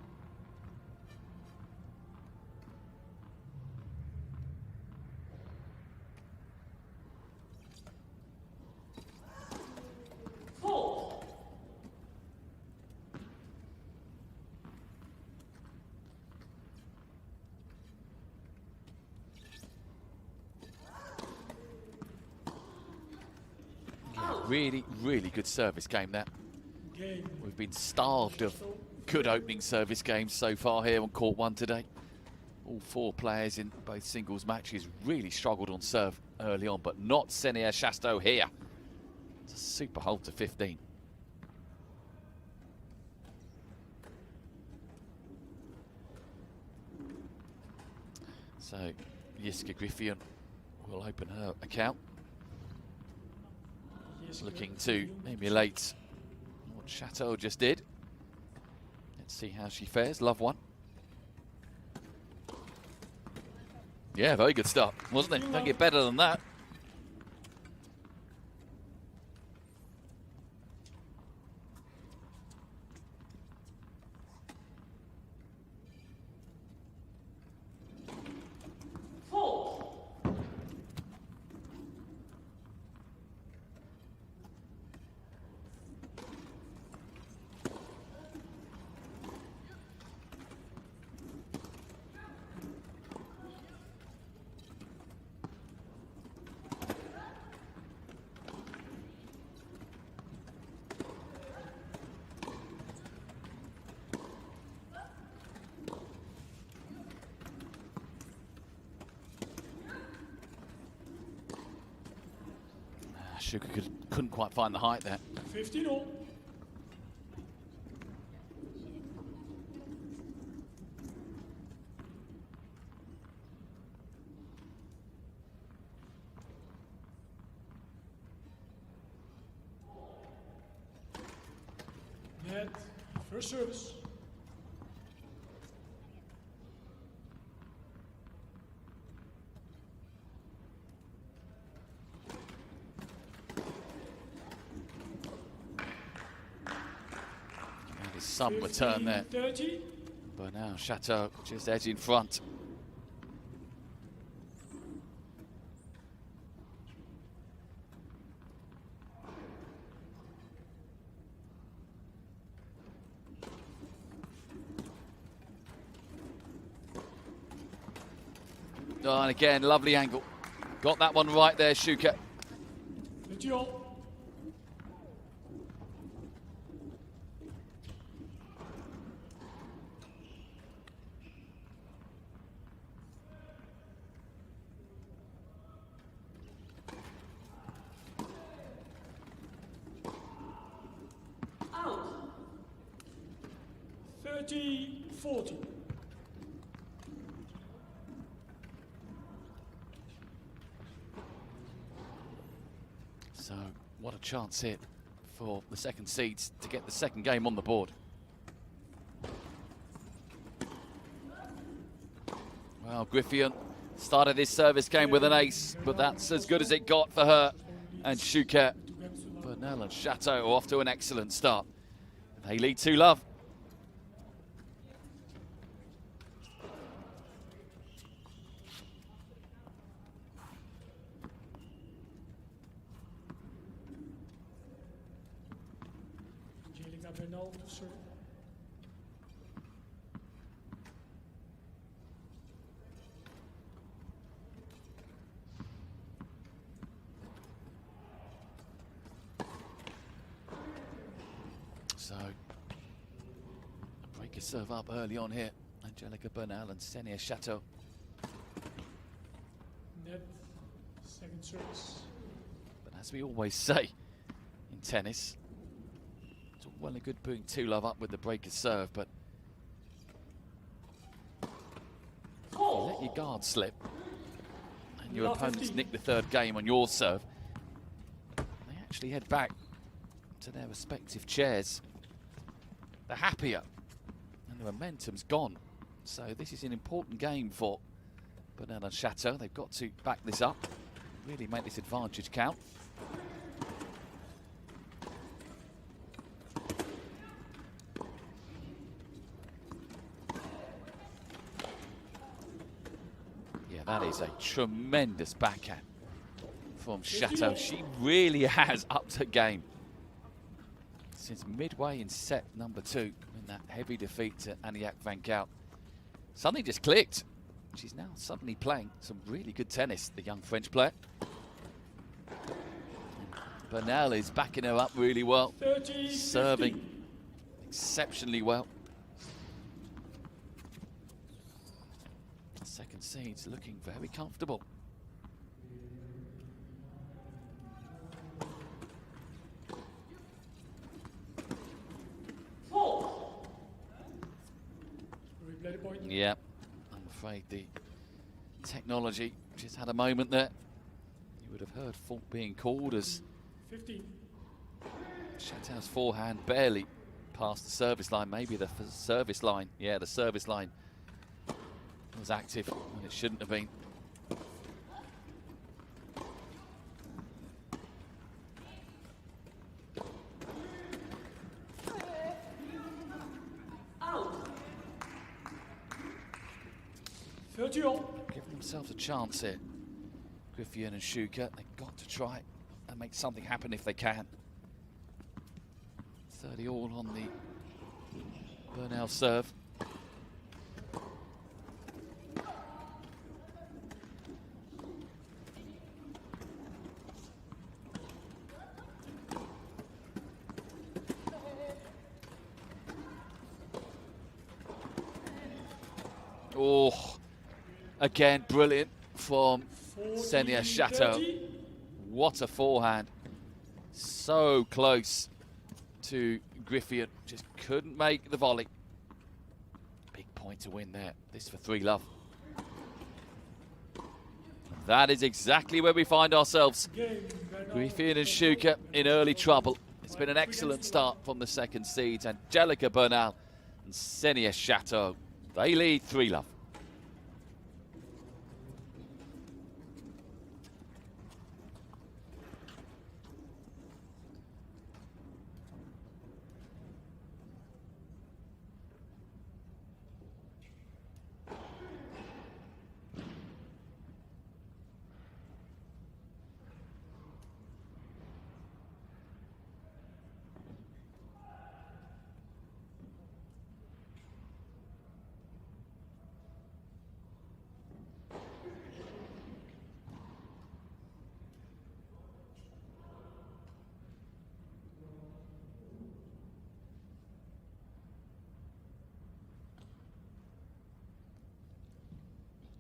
Really, really good service game there. Game. We've been starved of good opening service games so far here on Court 1 today. All four players in both singles matches really struggled on serve early on, but not Ksenia Chasteau here. It's a super hole to 15. So Jiske Griffioen will open her account, looking to emulate what Chasteau just did. Let's see how she fares. Love one. Yeah, very good start, wasn't it? Don't get better than that. Shuker couldn't quite find the height there. 15 all. Net, first service. Some return there. 30. Bernal, Chasteau just edge in front. Oh, and again, lovely angle. Got that one right there, Shuker. 30 all. Out. 30, 40. So, what a chance here for the second seeds to get the second game on the board. Well, Griffioen started this service game with an ace, but that's as good as it got for her. And Shuker, Bernal and Chasteau are off to an excellent start. They lead 2-love. Angelica Bernal to serve. So, a breaker serve up early on here. Angelica Bernal and Ksenia Chasteau. Net, second service. But as we always say in tennis, it's all well and good putting 2-love up with the breaker serve, but if you let your guard slip and your opponents nick the third game on your serve, they actually head back to their respective chairs. They're happier and the momentum's gone. So this is an important game for Bernal and Chasteau. They've got to back this up, really make this advantage count. Yeah, that is a tremendous backhand from Chasteau. She really has upped her game since midway in set number 2 in that heavy defeat to Aniek van Koot. Something just clicked. She's now suddenly playing some really good tennis, the young French player. Bernal is backing her up really well, 30, serving 50. exceptionally well. The second seed's looking very comfortable. Replay the point. Yeah, I'm afraid the technology just had a moment there. You would have heard fault being called as 15. Chateau's forehand barely past the service line, maybe the service line. Yeah, the service line was active when it shouldn't have been. Out. 30 all. Giving themselves a chance here. Griffioen and Shuker, they've got to try and make something happen if they can. 30 all on the Bernal serve. Oh, again, brilliant from Ksenia Chasteau. 30. What a forehand. So close to Griffioen. Just couldn't make the volley. Big point to win there. This for 3-love. That is exactly where we find ourselves. Game, Bernal. Griffioen and Shuker in early trouble. It's been an excellent start from the second seeds. Angelica Bernal and Ksenia Chasteau, they lead 3-love.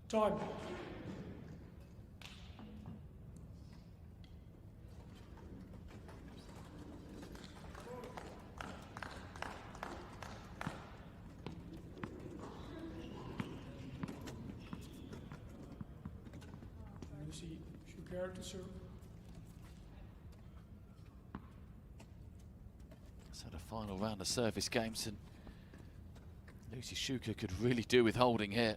Time. You see Shuker to serve. So the final round of service games, and Lucy Shuker could really do with holding here.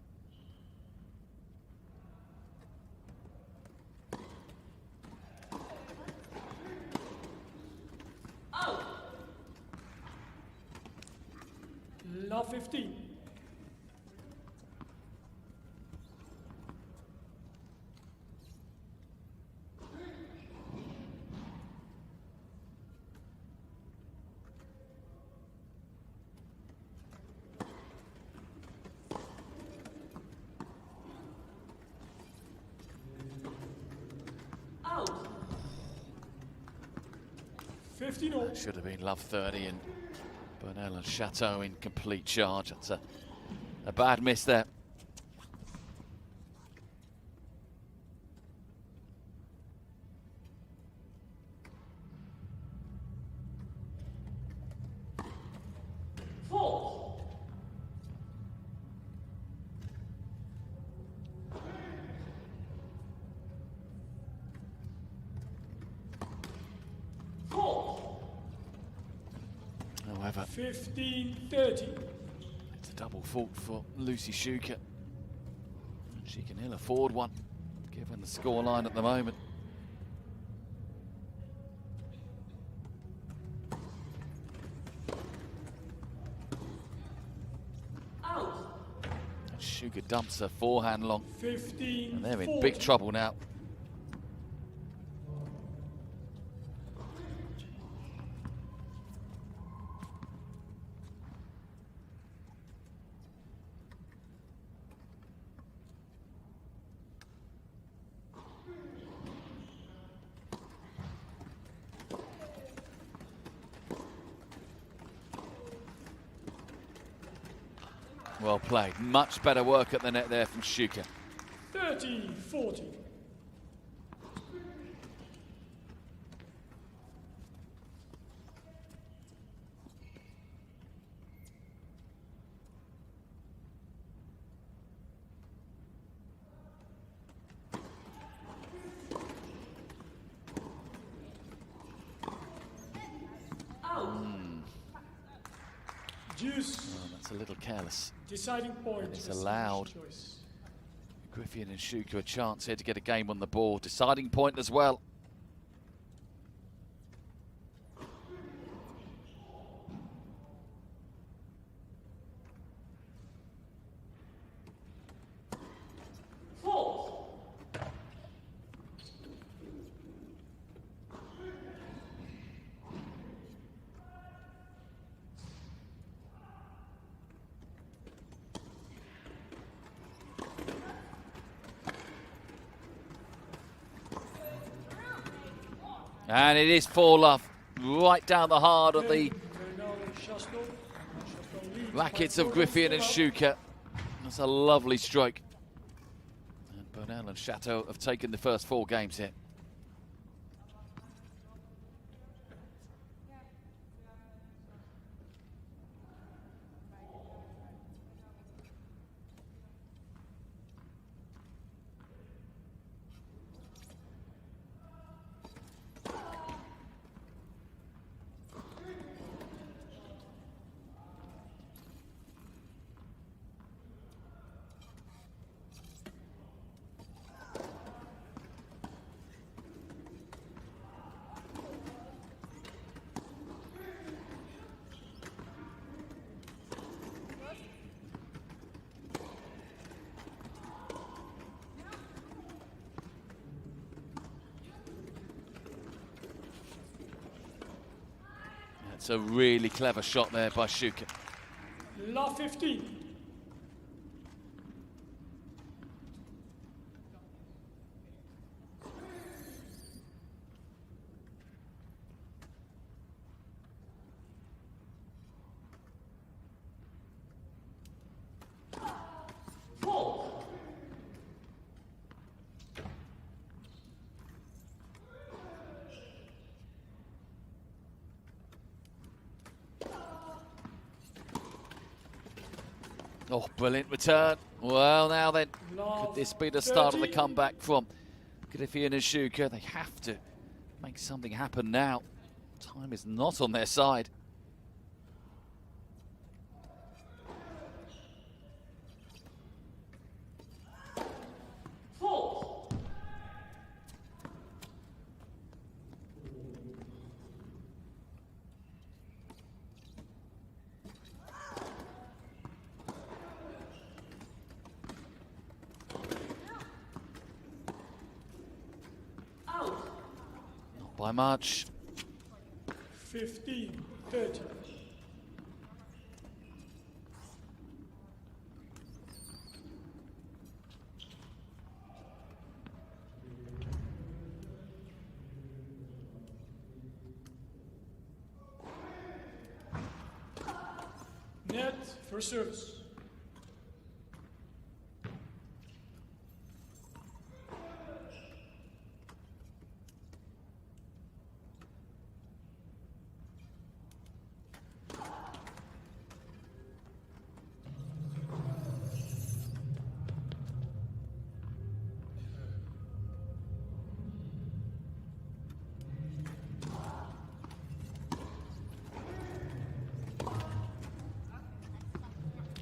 15 all. That should have been love 30, and Bernal and Chasteau in complete charge. That's a bad miss there. Fault. Fault. However, 15-30. it's a double fault for Lucy Shuker. And she can ill afford one, given the scoreline at the moment. Out. And Shuker dumps her forehand long, 15. and they're in big trouble now. Well played. Much better work at the net there from Shuker. 30-40. Juice. Oh, that's a little careless. Deciding point. It's was allowed. choice. Griffioen and Shuker a chance here to get a game on the board. Deciding point as well. Fault. And it is 4-love. Right down the heart of the Bernal and Chasteau. Chasteau leads rackets by of 4 Griffioen and love. Shuker. That's a lovely stroke. And Bernal and Chasteau have taken the first 4 games here. That's a really clever shot there by Shuker. Love 15. Fault. Oh, brilliant return. Well, now then, Love could this be the start of the 13. comeback from Griffioen and Shuker? They have to make something happen now. Time is not on their side. Fault. Out. Not by much. 15-30. First service.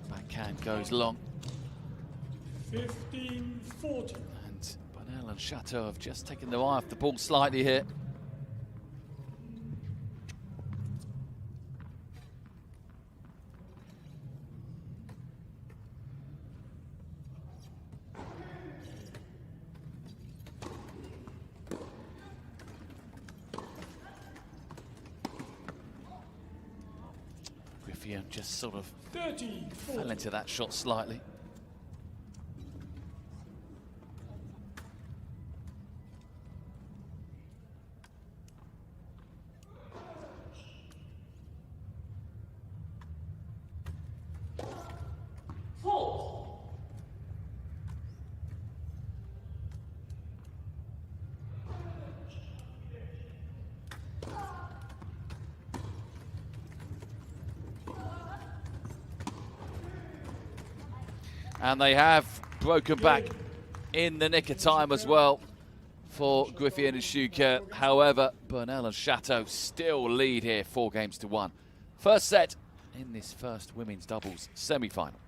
Backhand goes long. 15-40. And Bernal and Chasteau have just taken their eye off the ball slightly here. Griffioen just sort of 30-40. fell into that shot slightly. Fault. And they have broken back in the nick of time as well for Griffioen and Shuker. However, Bernal and Chasteau still lead here 4-1. First set in this first women's doubles semi-final.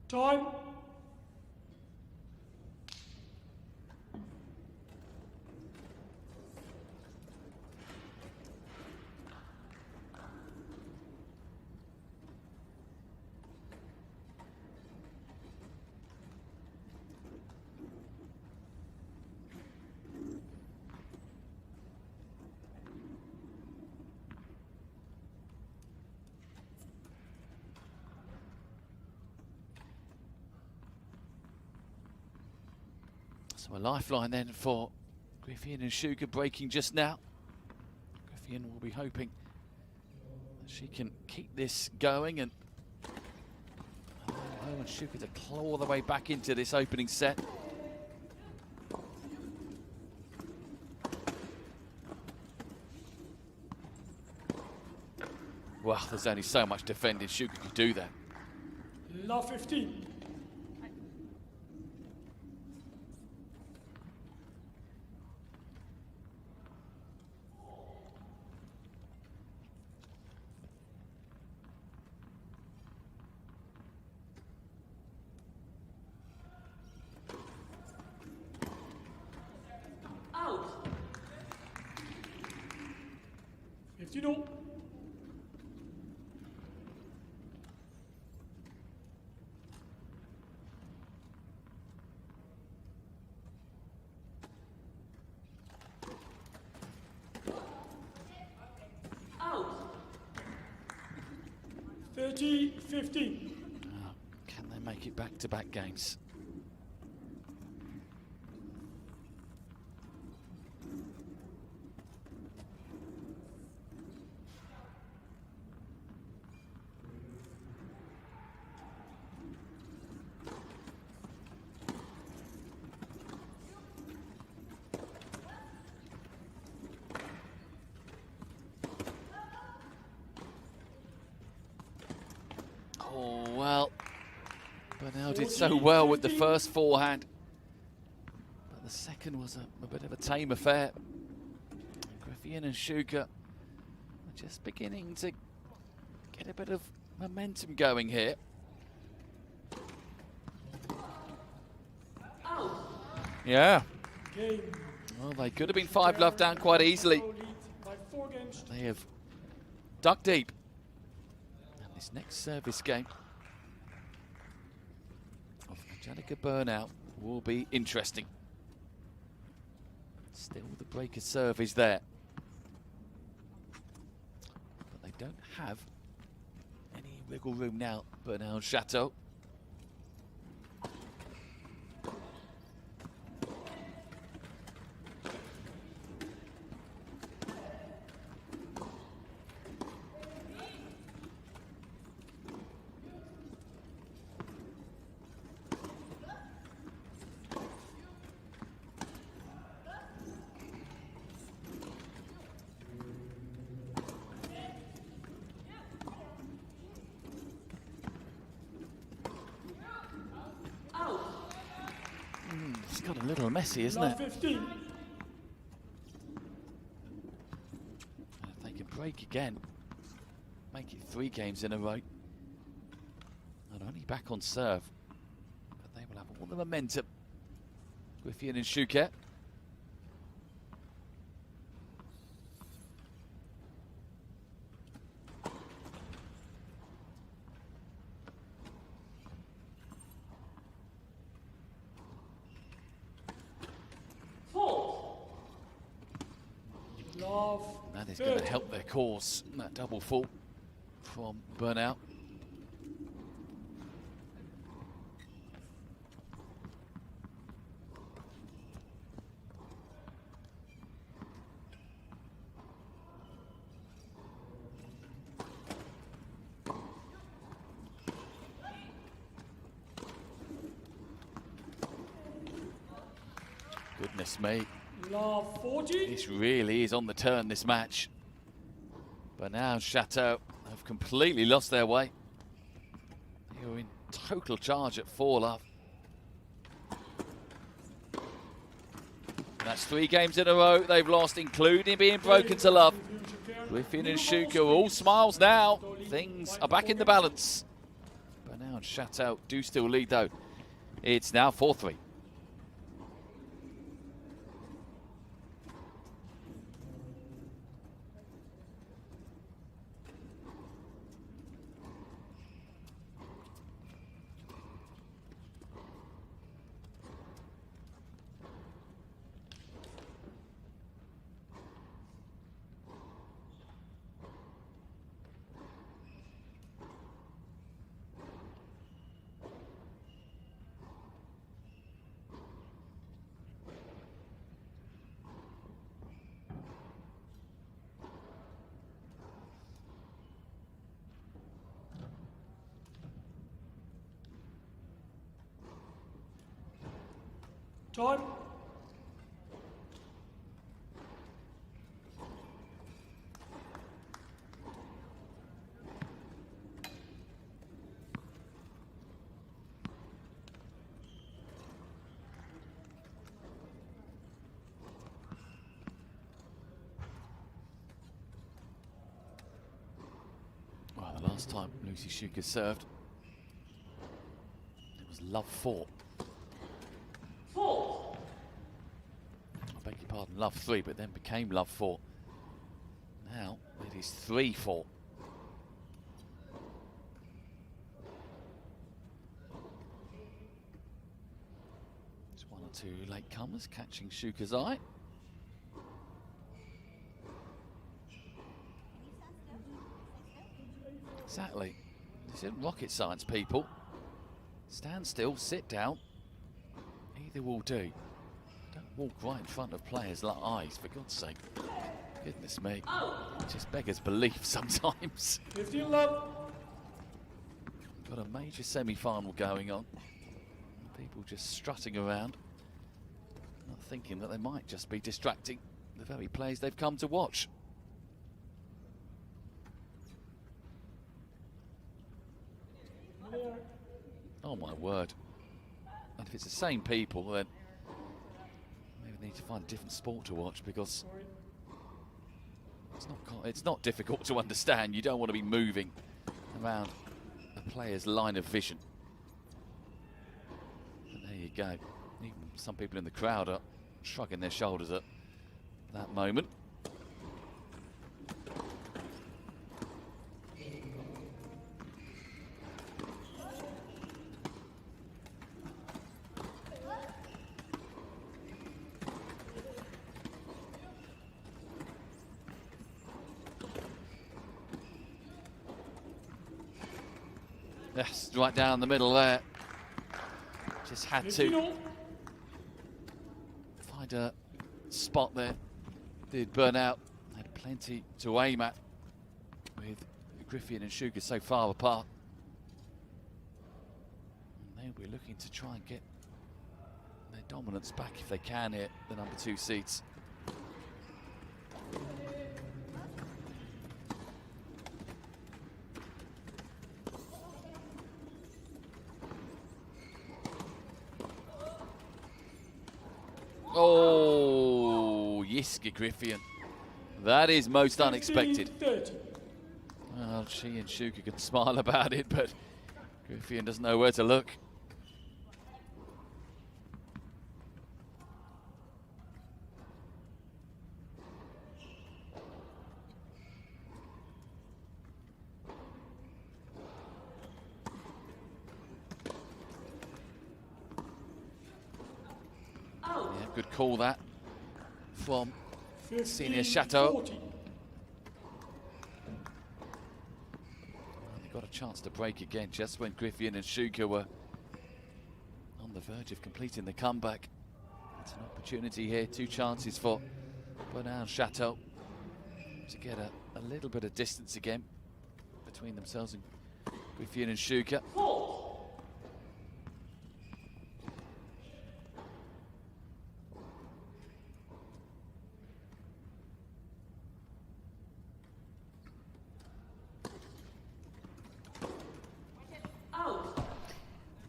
Time. So a lifeline then for Griffioen and Shuker breaking just now. Griffioen will be hoping that she can keep this going and allow Shuker to claw the way back into this opening set. Well, there's only so much defending Shuker could do there. La 15. Out. 15-0. Out. 30-15. Can they make it back-to-back games? Oh, well, Bernal did so well with the first forehand, but the second was a bit of a tame affair. Griffioen and Shuker are just beginning to get a bit of momentum going here. Yeah. Game. Well, they could have been 5-love down quite easily. Lead by 4 games. They have dug deep. And this next service game of Angelica Bernal will be interesting. Still, the breaker serve is there. But they don't have any wiggle room now, Bernal and Chasteau. It's got a little messy, isn't Love it? 15. And if they can break again, make it 3 games in a row. Not only back on serve, but they will have all the momentum. Griffioen and Shuker. Love. That is going to help their cause, that double fault from Bernal. Goodness me. Love 40. This really is on the turn, this match. But now Chasteau have completely lost their way. They were in total charge at 4-love. That's 3 games in a row they've lost, including being broken to love. Griffioen and Shuker are all smiles now. Things are back in the balance. Bernal and Chasteau do still lead though. It's now 4-3. Time. Well, the last time Lucy Shuker served, it was love 4. I beg your pardon, love 3, but then became love 4. Now it is 3-4. It's 1 or 2 latecomers catching Shuker's eye. Exactly. This isn't rocket science, people. Stand still, sit down. Either will do. Don't walk right in front of players like eyes, for God's sake. Goodness me. It just beggars belief sometimes. 15 love. Got a major semi-final going on. People just strutting around, not thinking that they might just be distracting the very players they've come to watch. Oh my word. And if it's the same people, then maybe they need to find a different sport to watch, because it's not difficult to understand. You don't want to be moving around a player's line of vision. And there you go. Even some people in the crowd are shrugging their shoulders at that moment. Yes, right down the middle there. Just had to find a spot there. Did Bernal. Had plenty to aim at with Griffioen and Shuker so far apart. And they'll be looking to try and get their dominance back if they can here, the number 2 seeds. Oh, Jiske Griffioen. That is most unexpected. 30. Well, she and Shuker can smile about it, but Griffioen doesn't know where to look. Yeah, good call that from Ksenia Chasteau. 40. They got a chance to break again just when Griffioen and Shuker were on the verge of completing the comeback. It's an opportunity here, 2 chances for Bernal and Chasteau to get a little bit of distance again between themselves and Griffioen and Shuker.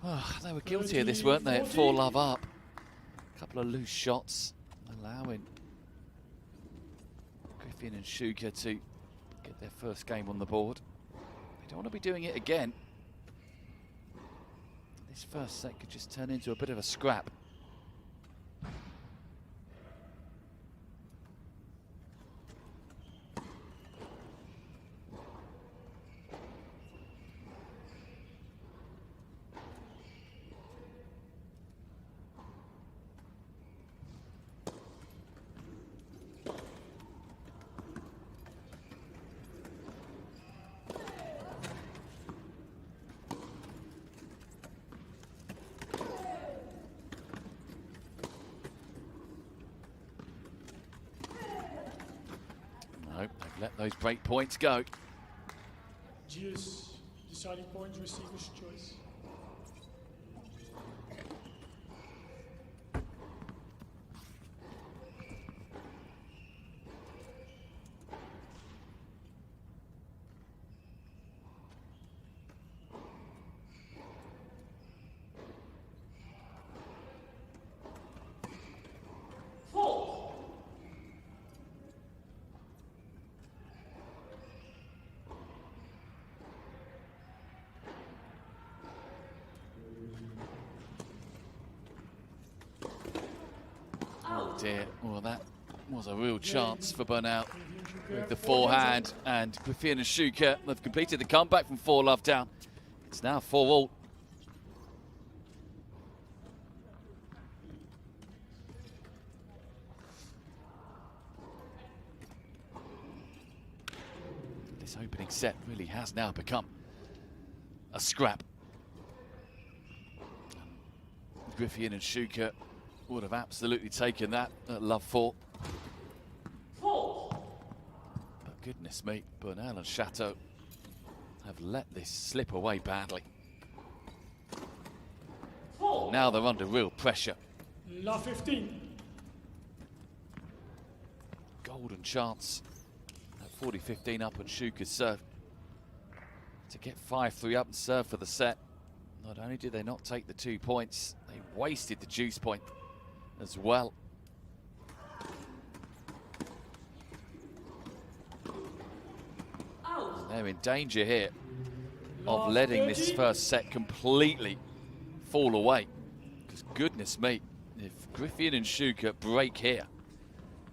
Oh, they were guilty of this, weren't they, at 4-love up. A couple of loose shots, allowing Griffioen and Shuker to get their first game on the board. They don't want to be doing it again. This first set could just turn into a bit of a scrap. Nope, they've let those break points go. Jiske, deciding point, receiver's choice. Oh dear, well that was a real chance for Bernal with the forehand, and Griffioen and Shuker have completed the comeback from 4-love down. It's now 4-all. This opening set really has now become a scrap. Griffioen and Shuker would have absolutely taken that at love 4. But goodness me, Bernal and Chasteau have let this slip away badly. Now they're under real pressure. Love 15. Golden chance at 40-15 up on Shuker's serve to get 5-3 up and serve for the set. Not only did they not take the 2 points, they wasted the juice point as well. And they're in danger here of letting this first set completely fall away. Because goodness me, If Griffioen and Shuker break here,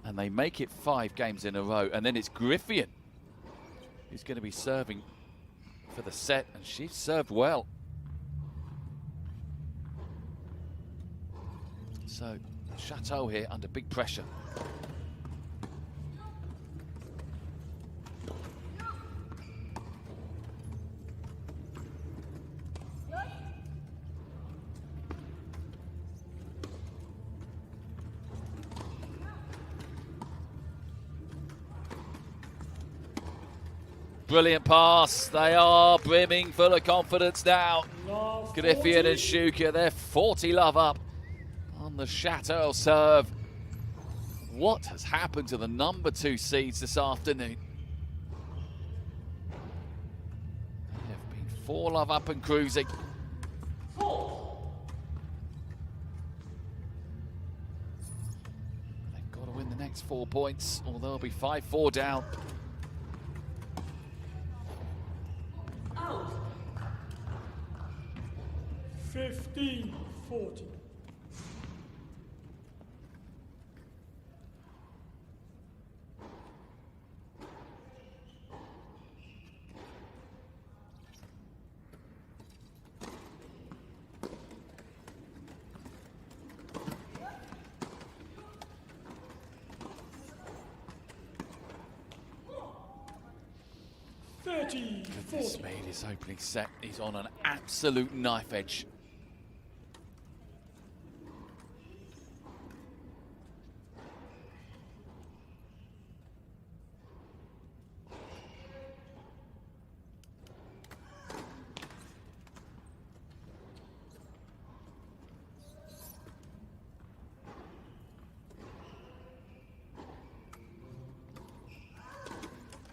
and they make it 5 games in a row, and then it's Griffioen who's going to be serving for the set, and she's served well. So Chasteau here under big pressure. Brilliant pass. They are brimming full of confidence now. Griffioen and Shuker, they're 40 love up on the Chasteau serve. What has happened to the number 2 seeds this afternoon? They have been 4 love up and cruising. They've got to win the next 4 points, or they'll be 5-4 down. 15-40. Goodness me, this opening set is on an absolute knife edge.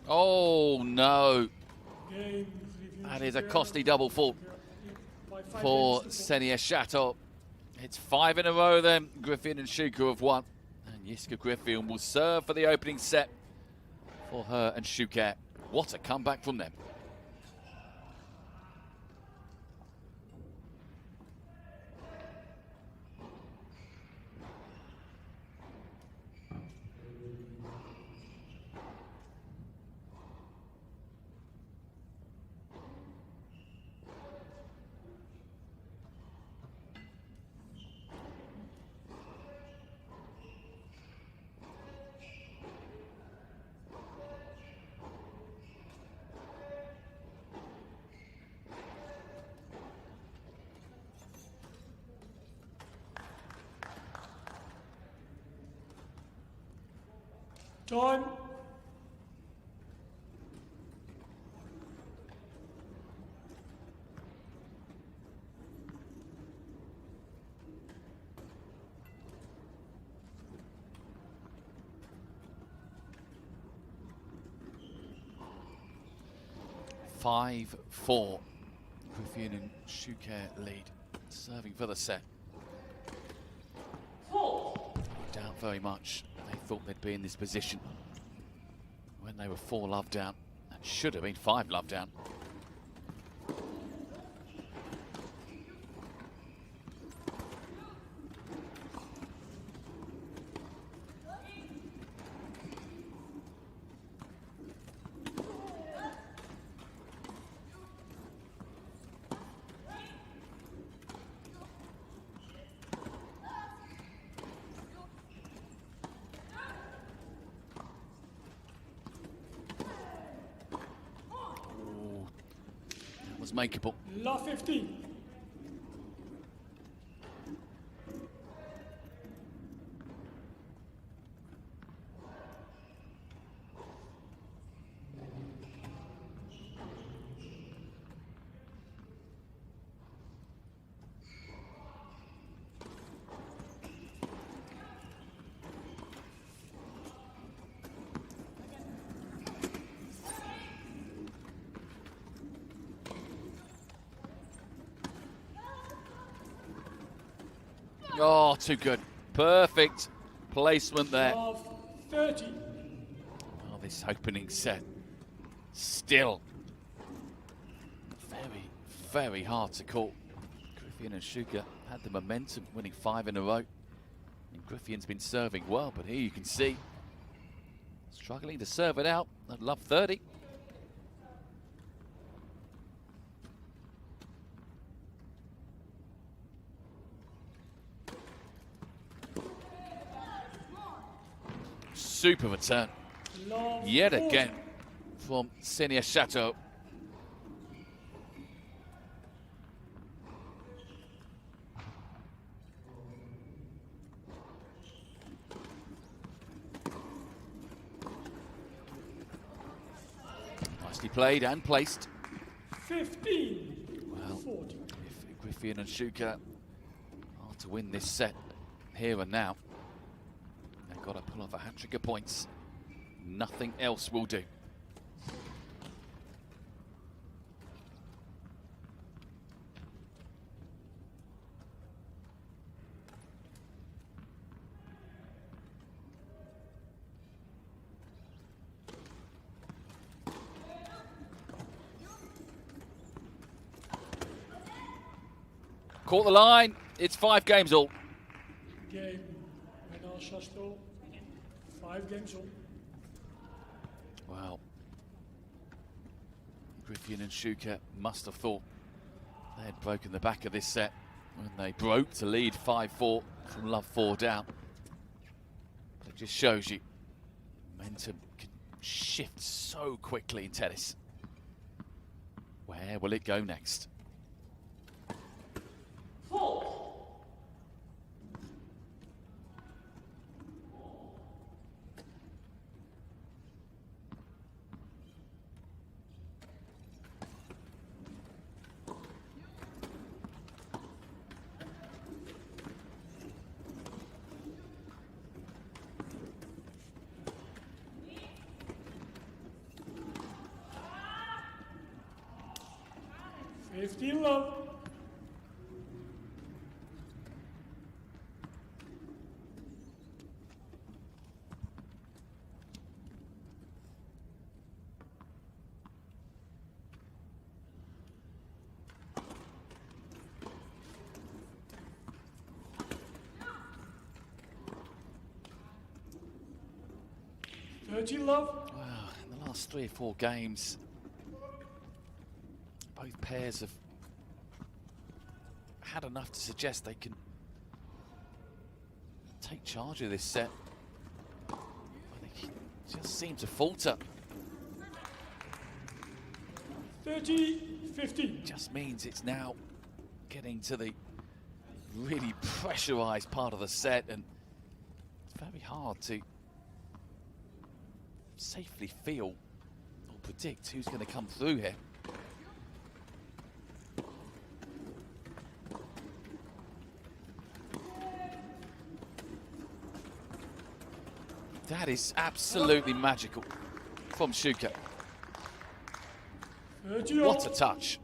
Oh no, that is a costly double fault for Ksenia Chasteau. It's 5 in a row then. Griffioen and Shuker have won, and Jiske Griffioen will serve for the opening set for her and Shuker. What a comeback from them. Time. Five, 4. Griffioen and Shuker lead, serving for the set. Doubt very much they thought they'd be in this position when they were 4 love down. That should have been 5 love down. Was makeable. La 15. Oh, too good. Perfect placement there. Love 30. Oh, this opening set. Still very, very hard to call. Griffioen and Shuker had the momentum, winning 5 in a row. And Griffioen's been serving well, but here you can see struggling to serve it out at love 30. Super return Love yet 40. again from Ksenia Chasteau. Nicely played and placed. 15. Well, 40. if Griffioen and Shuker are to win this set here and now, they've got to pull off a hat-trick of points. Nothing else will do. Caught the line. It's 5 games all. Game. Bernal, Chasteau. 5 games on. Wow. Griffioen and Shuker must have thought they had broken the back of this set when they broke to lead 5-4 from love 4 down. But it just shows you momentum can shift so quickly in tennis. Where will it go next? Fault. Love. Love. Wow, in the last 3 or 4 games, both pairs have had enough to suggest they can take charge of this set. I think it just seems to falter. 30-15. Just means it's now getting to the really pressurized part of the set, and it's very hard to safely feel or predict who's going to come through here. That is absolutely magical from Shuker. 30 What a touch.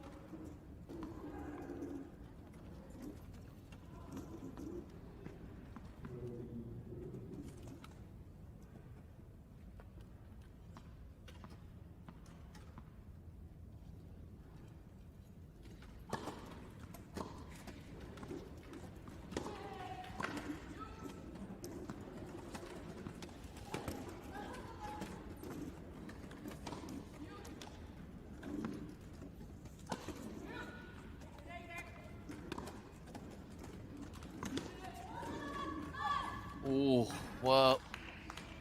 Oh, well,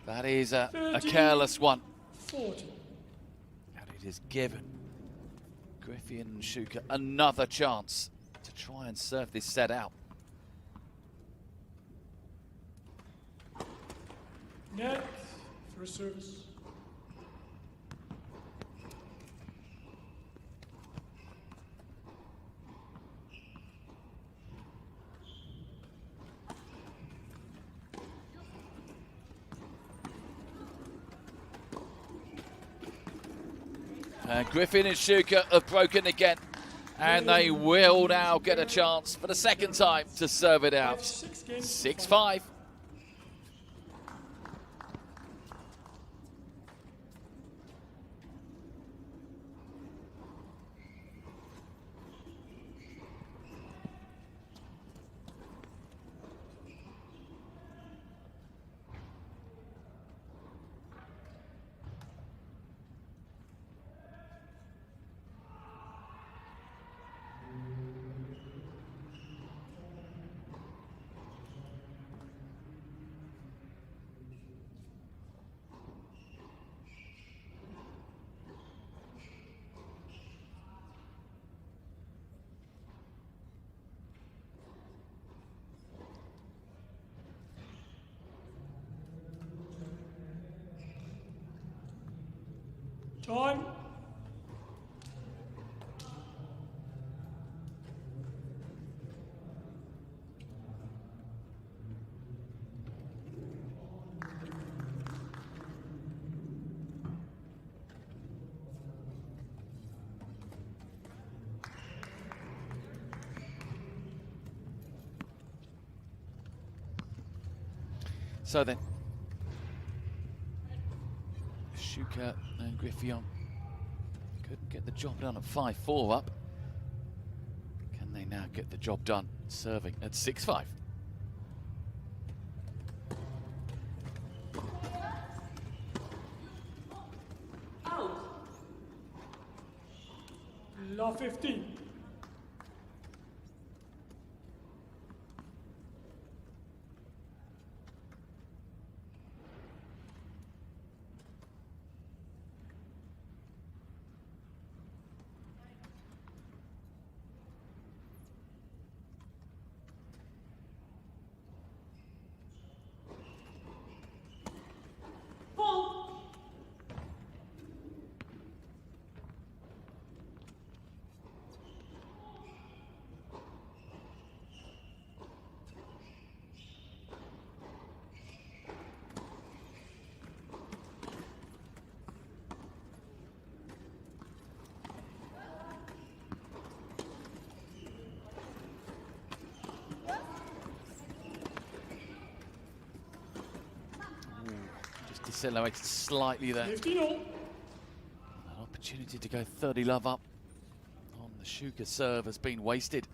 that is a careless one. 40. And it has given Griffioen and Shuker another chance to try and serve this set out. Net. First service. And Griffioen and Shuker have broken again. And they will now get a chance for the second time to serve it out. 6-5. Time. So then, Shuker and Griffioen couldn't get the job done at 5-4 up. Can they now get the job done serving at 6-5? Out. La 15. Full. Just decelerated slightly there. 15 all. An opportunity to go 30 love up on the Shuker serve has been wasted.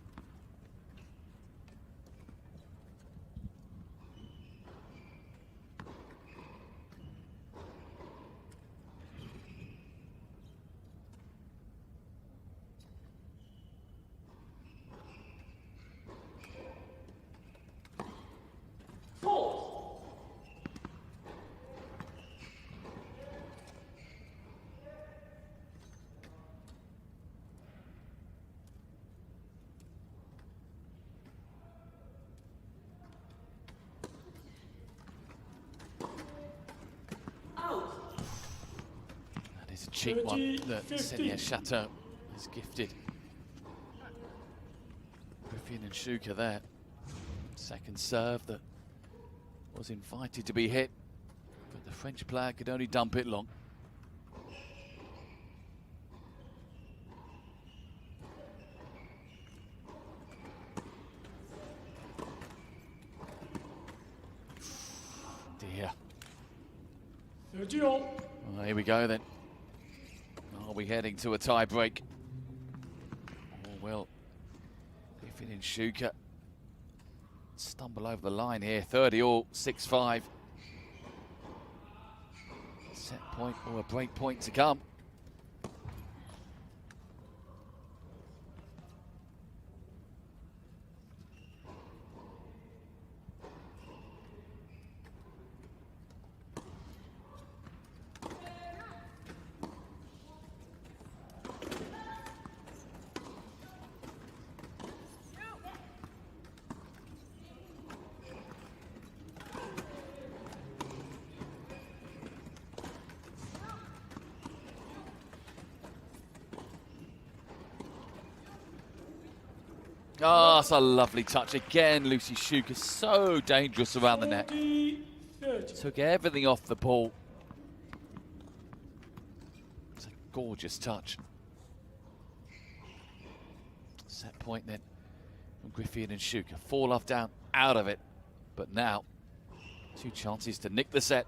Full. Out. That is a cheap one 30, that 15. Ksenia Chasteau has gifted. Griffioen and Shuker there. Second serve that was invited to be hit, but the French player could only dump it long. Dear. 30 all. Well, here we go then. Are we heading to a tie break? Oh well, Griffioen and Shuker stumble over the line here. 30 all, 6-5. Set point or a break point to come. Oh, it's a lovely touch. Again, Lucy Shuker, so dangerous around the net. 40, 30. Took everything off the ball. It's a gorgeous touch. Set point then from Griffioen and Shuker. 4 love down, out of it. But now, 2 chances to nick the set.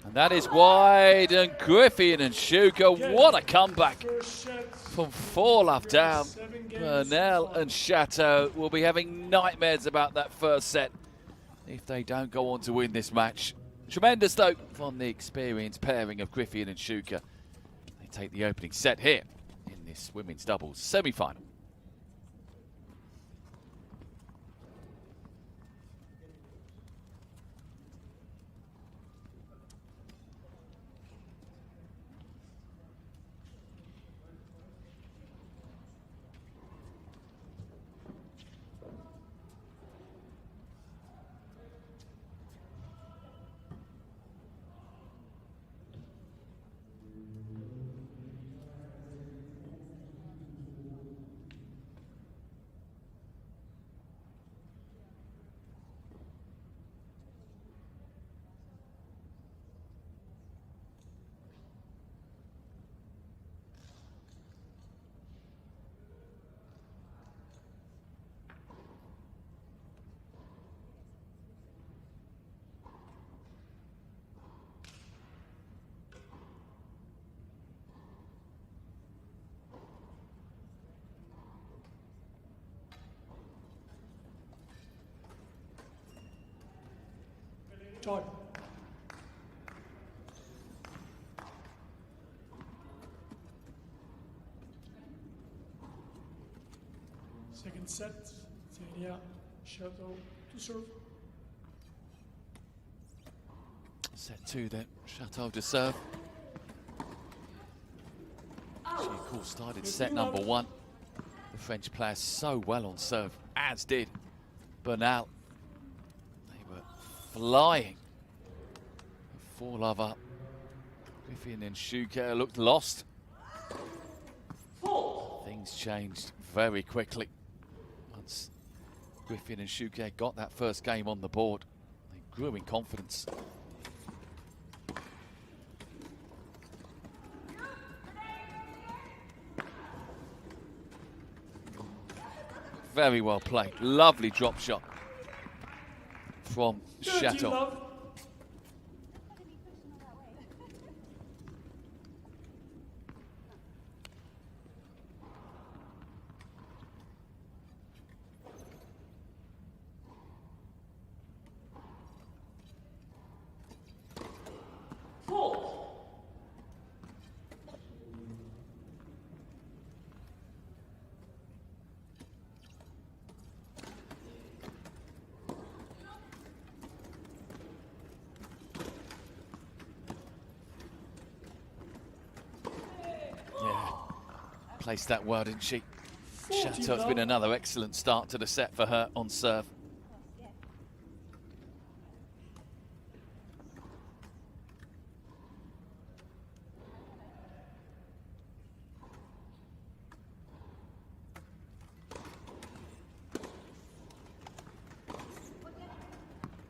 And that is wide, and Griffioen and Shuker, what a comeback First set. from 4 love down. 7 games. Bernal and Chasteau will be having nightmares about that first set if they don't go on to win this match. Tremendous though from the experienced pairing of Griffioen and Shuker. They take the opening set here in this women's doubles semi-final. Time. Second set, Ksenia, Chasteau to serve. Set 2 then, Chasteau to serve. She of course started set number 1. The French player so well on serve, as did Bernal. They were flying. 4-love up. Griffioen and Shuker looked lost. Things changed very quickly. Once Griffioen and Shuker got that first game on the board, they grew in confidence. Very well played. Lovely drop shot from Chasteau. Placed that well, didn't she? Chasteau, it's been another excellent start to the set for her on serve.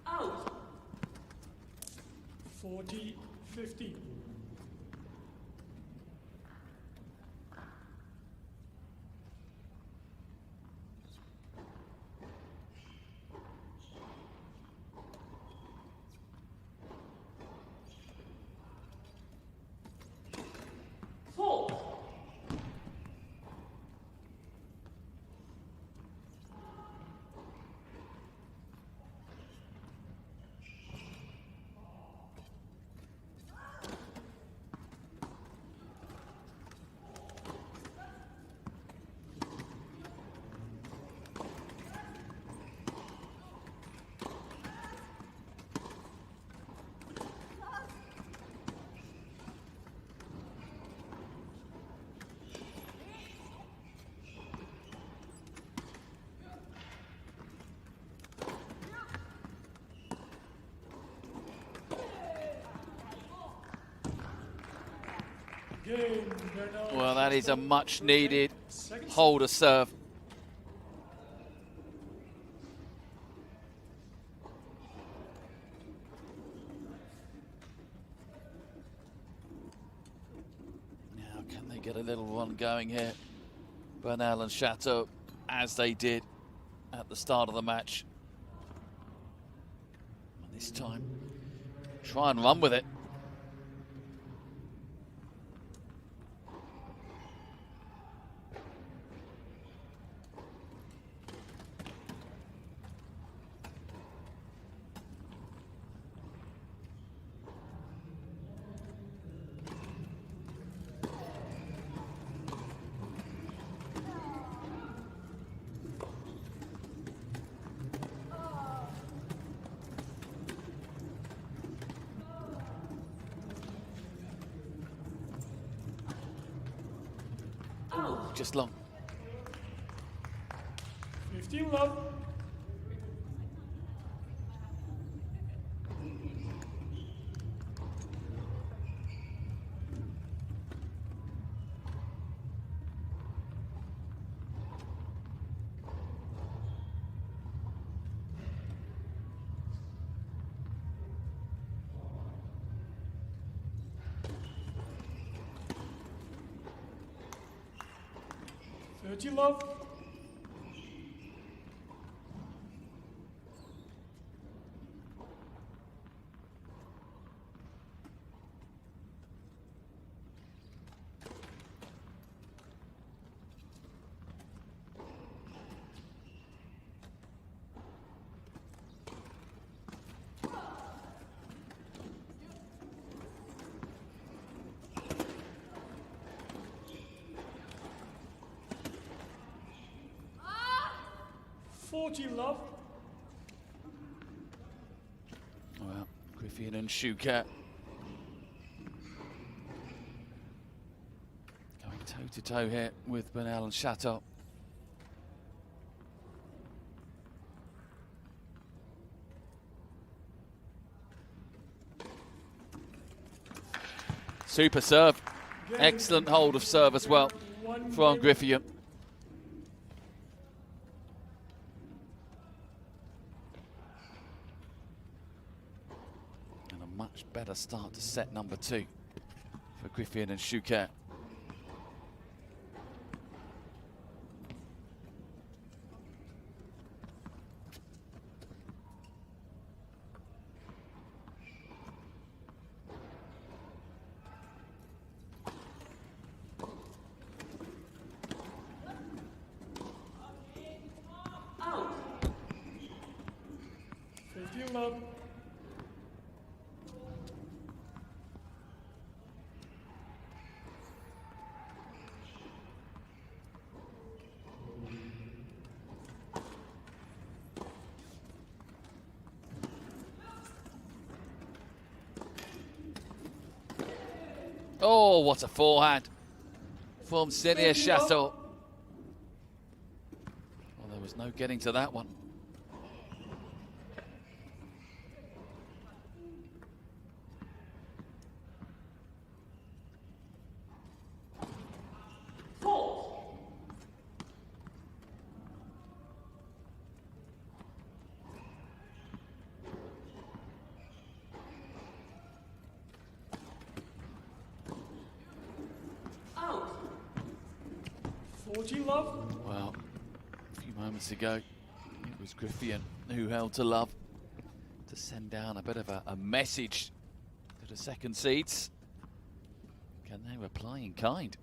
Out. 40-15. Well, that is a much needed hold of serve. Now, can they get a little run going here? Bernal and Chasteau, as they did at the start of the match. And this time, try and run with it. just long. 15 love. Love. Love. Well, Griffioen and Shuker going toe-to-toe here with Bernal and Chasteau. Super serve. Excellent hold of serve as well from Griffioen. Much better start to set number 2 for Griffioen and Shuker. Out. 15 love. Oh, what a forehand from Ksenia Chasteau. Well, there was no getting to that one. Love. Well, a few moments ago, it was Griffioen who held to love to send down a bit of a message to the second seeds. Can they reply in kind?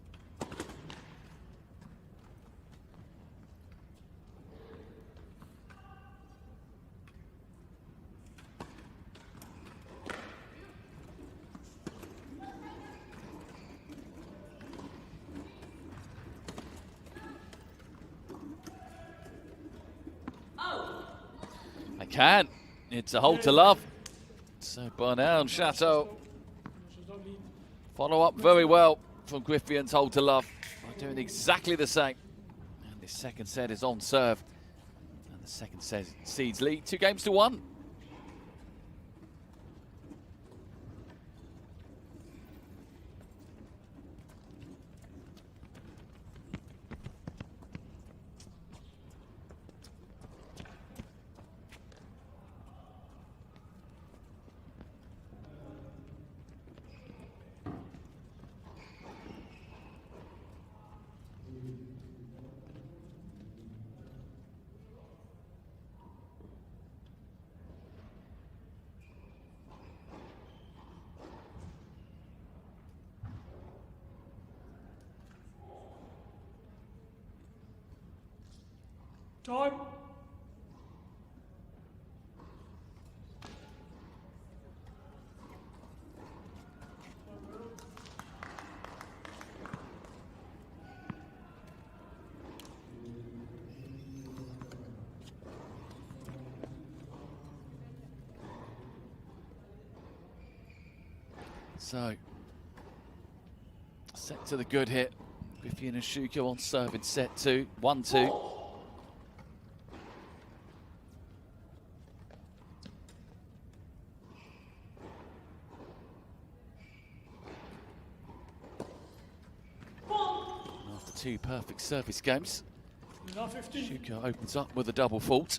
Can. It's a hold to love. So Bernal and Chasteau follow up very well from Griffion's hold to love by doing exactly the same. And the second set is on serve. And the second set seeds lead 2-1. Time. So, set to the good hit. Griffioen and Shuker on serve in set 2. 1-2. After 2 perfect service games, Now 15. Shuker opens up with a double fault.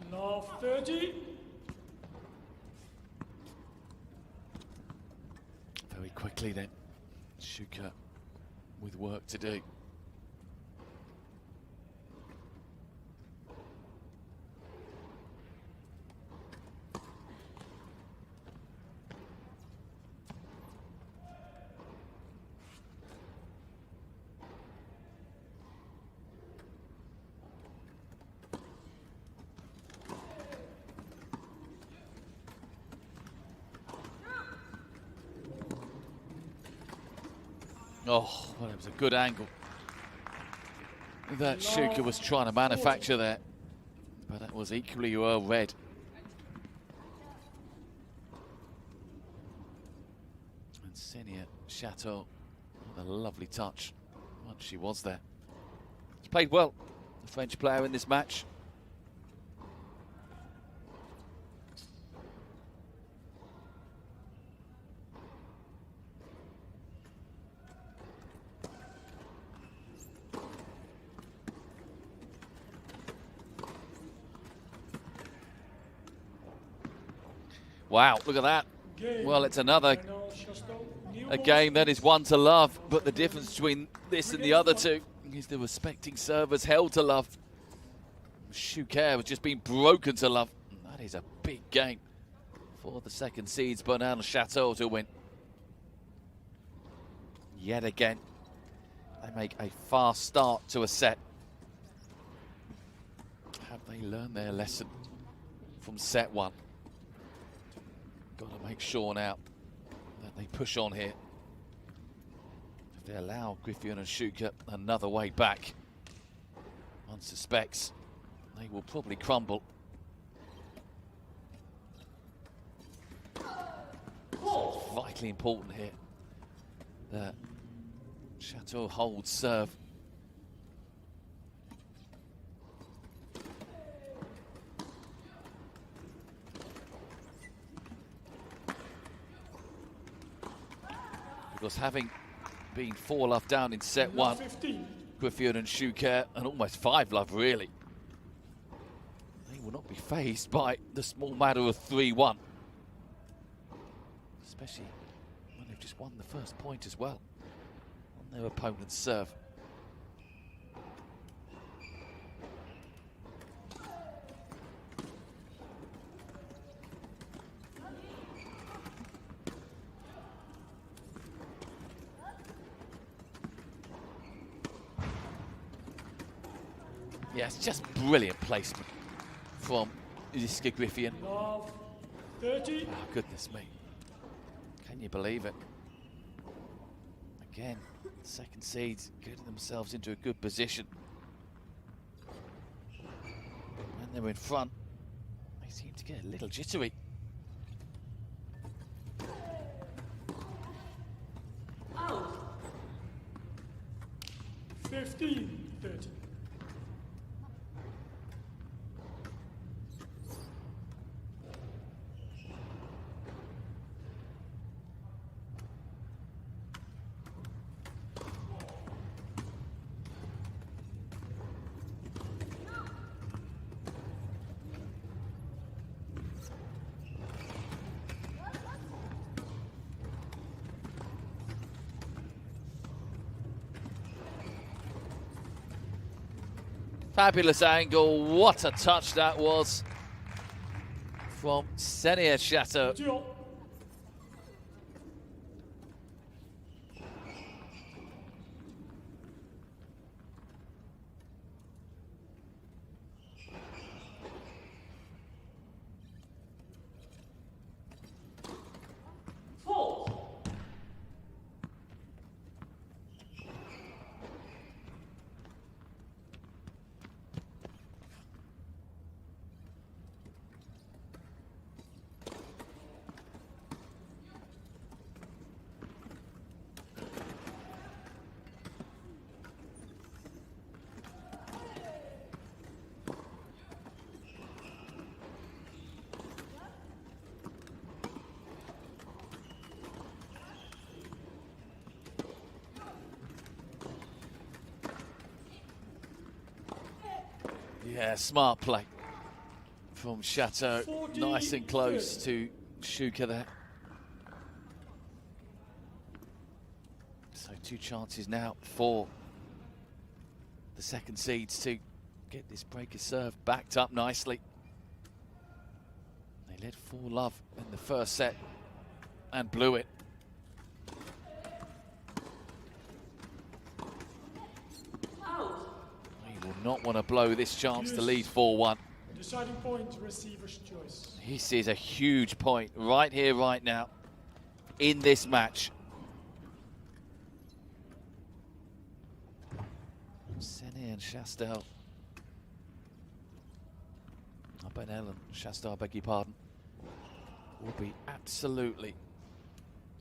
Now 30. Very quickly then, Shuker with work to do. Oh, well, it was a good angle that Shuker was trying to manufacture there, but that was equally well read. And Ksenia Chasteau with a lovely touch once she was there. She's played well, the French player in this match. Wow, look at that. Well, it's another game that is one to love, but the difference between this and the other two is the respecting servers held to love. Shuker has just been broken to love. That is a big game for the second seeds, Bernal and Chasteau to win. Yet again, they make a fast start to a set. Have they learned their lesson from set 1? Got to make sure now that they push on here. If they allow Griffioen and Shuker another way back, one suspects they will probably crumble. So it's vitally important here that Chasteau holds serve. Because having been 4-love down in set 1, Griffioen and Shuker, and almost 5-love really, they will not be fazed by the small matter of 3-1. Especially when they've just won the first point as well on their opponent's serve. Yeah, it's just brilliant placement from Jiske Griffioen. 30. Oh, goodness me. Can you believe it? Again, second seeds getting themselves into a good position. When they're in front, they seem to get a little jittery. Out. 15. 30. Fabulous angle. What a touch that was from Ksenia Chasteau. Yeah, smart play from Chasteau. Nice and close to Shuker there. So 2 chances now for the second seeds to get this breaker serve backed up nicely. They led 4-love in the first set and blew it. He will not want to blow this chance to lead 4-1. Deciding point, receiver's choice. This is a huge point right here, right now, in this match. Ksenia and Chasteau. Bernal and Chasteau, I beg your pardon, will be absolutely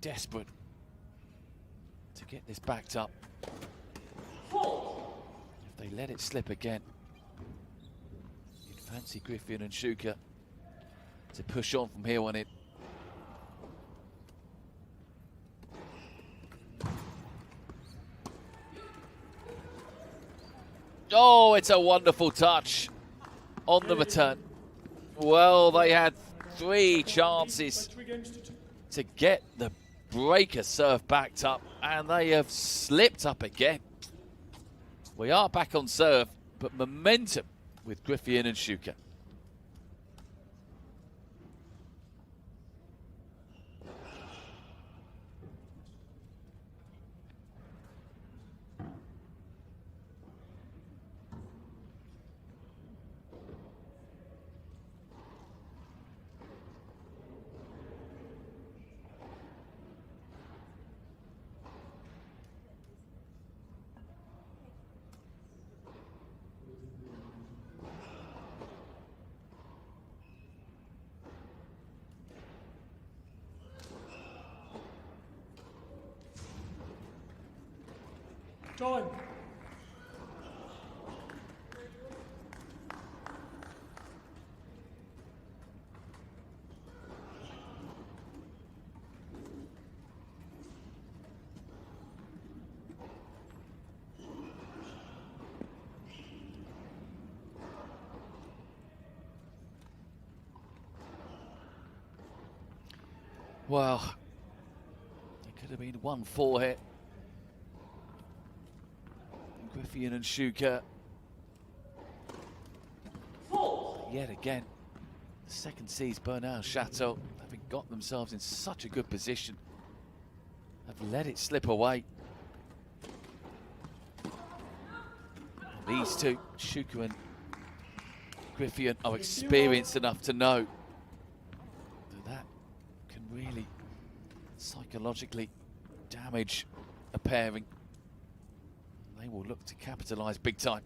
desperate to get this backed up. If they let it slip again, you'd fancy Griffioen and Shuker to push on from here on in. Oh, it's a wonderful touch on the return. Well, they had 3 chances to get the breaker serve backed up, and they have slipped up again. We are back on serve, but momentum with Griffioen and Shuker. Time. Well, it could have been 1-4 here. Griffioen and Shuker. Yet again, the second seeds Bernal and Chasteau, having got themselves in such a good position, have let it slip away. And these two, Shuker and Griffioen, are experienced enough to know that can really psychologically damage a pairing. They will look to capitalise big time.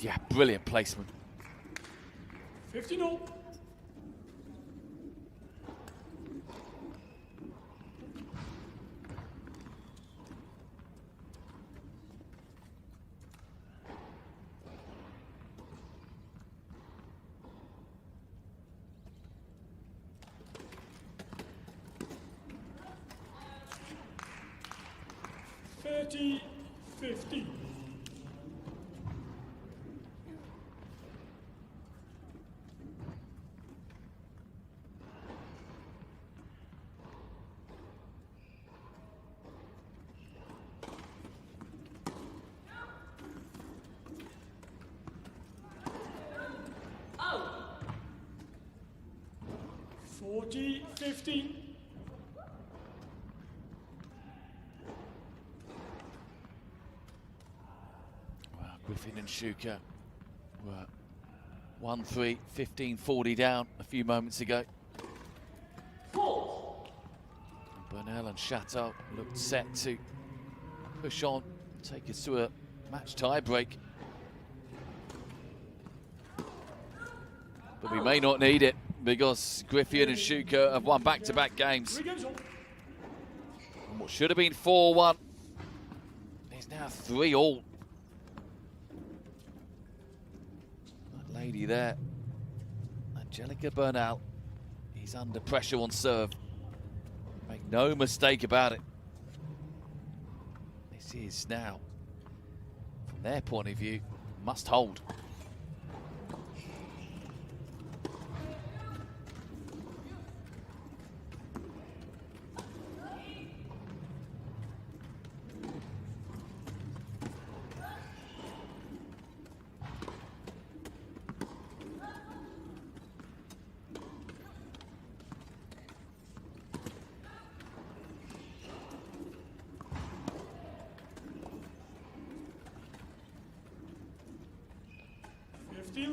Yeah, brilliant placement. 50-0. $30-50. Oh. 40-15. Griffioen and Shuker were 1-3, 15-40 down a few moments ago. Bernal and Chasteau looked set to push on, take us to a match tie break. But we may not need it. because Griffioen and Shuker have won back-to-back games. 3 games on. And what should have been 4-1 is now 3-all. That lady there, Angelica Bernal, is under pressure on serve. Make no mistake about it. This is now, from their point of view, must hold.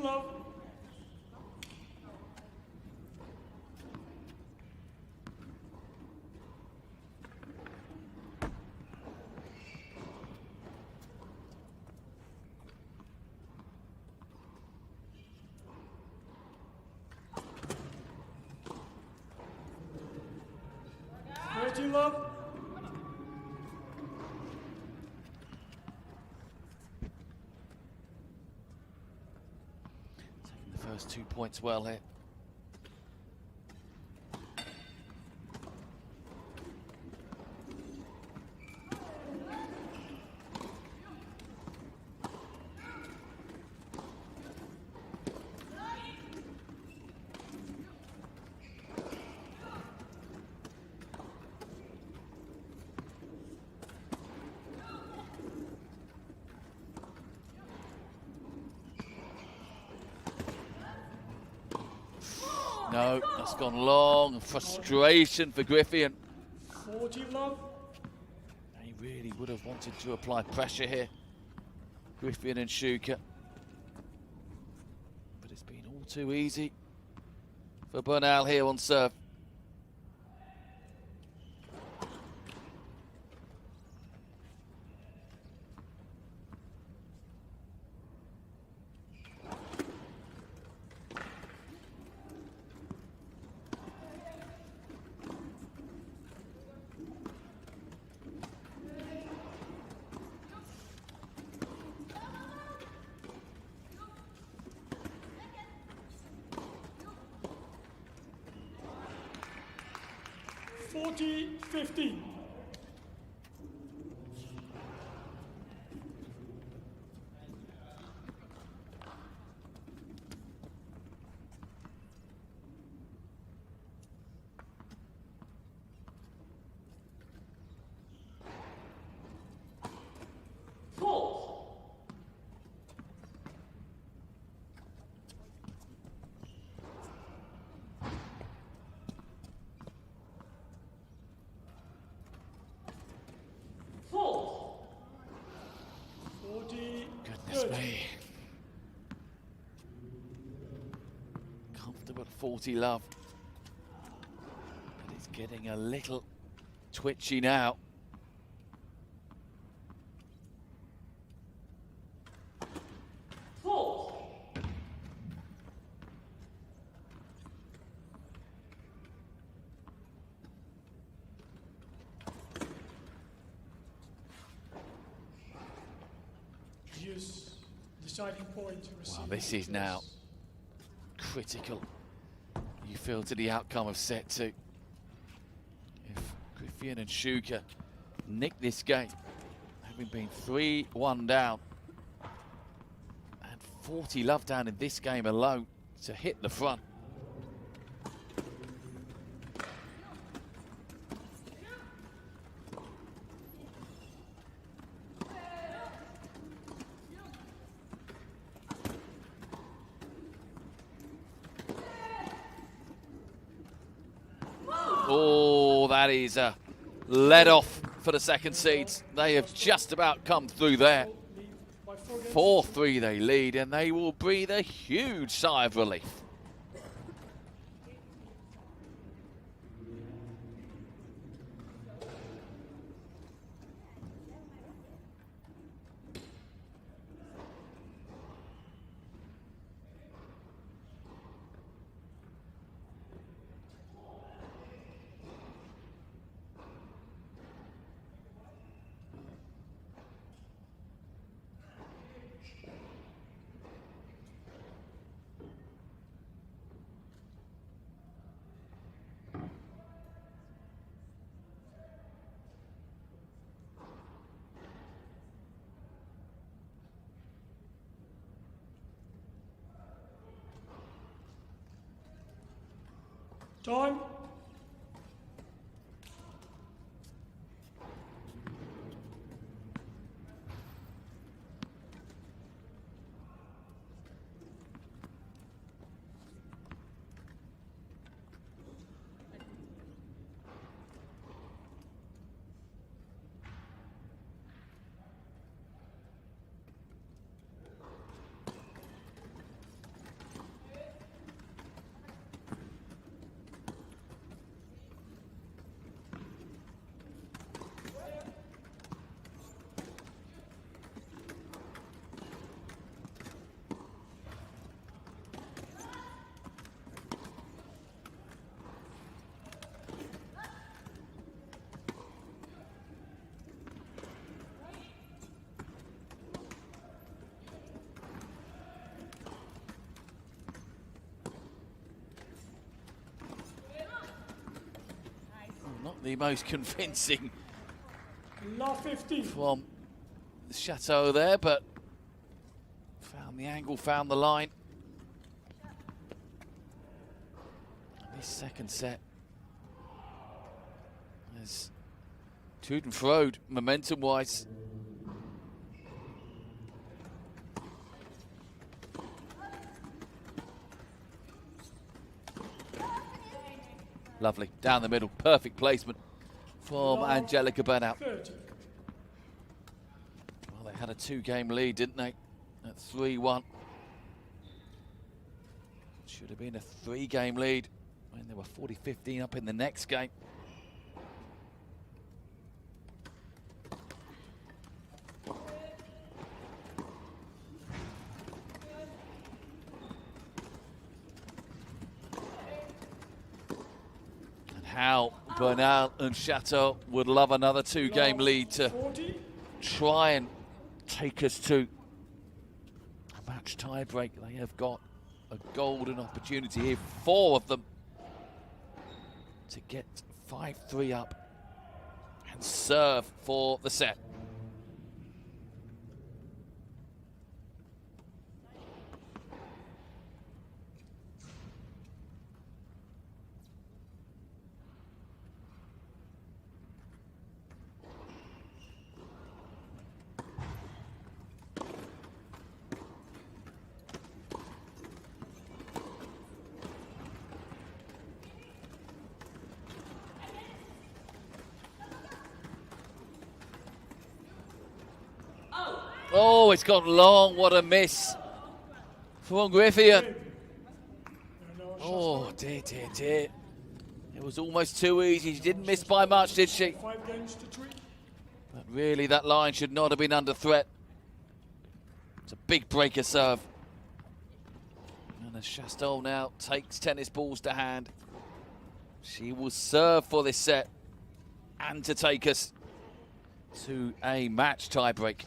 Love. Love. First 2 points well here. No, that's gone long. Frustration for Griffioen. 40 love. He really would have wanted to apply pressure here, Griffioen and Shuker. But it's been all too easy for Bernal here on serve. $40-15. Goodness me. Comfortable at 40 love. But it's getting a little twitchy now. Deciding point. Well, this is now critical, you feel, to the outcome of set 2. If Griffioen and Shuker nick this game, having been 3-1 down, and 40 love down in this game alone to hit the front. Oh, that is a let off for the second seeds. They have just about come through there. 4-3 they lead, and they will breathe a huge sigh of relief. Time. Not the most convincing La 15. from Chasteau there, but found the angle, found the line. This second set is to and fro, momentum-wise. Lovely, down the middle, perfect placement from Angelica Bernal. 30. Well, they had a 2-game lead, didn't they? At 3-1. Should have been a 3-game lead when they were 40-15 up in the next game. How Bernal and Chasteau would love another 2-game lead to 40. try and take us to a match tie-break. They have got a golden opportunity here, 4 of them, to get 5-3 up and serve for the set. Oh, it's gone long. What a miss from Griffioen. Oh, dear, dear, dear. It was almost too easy. She didn't miss by much, did she? 5 games to 3. But really, that line should not have been under threat. It's a big breaker serve. And as Chasteau now takes tennis balls to hand, she will serve for this set and to take us to a match tiebreak.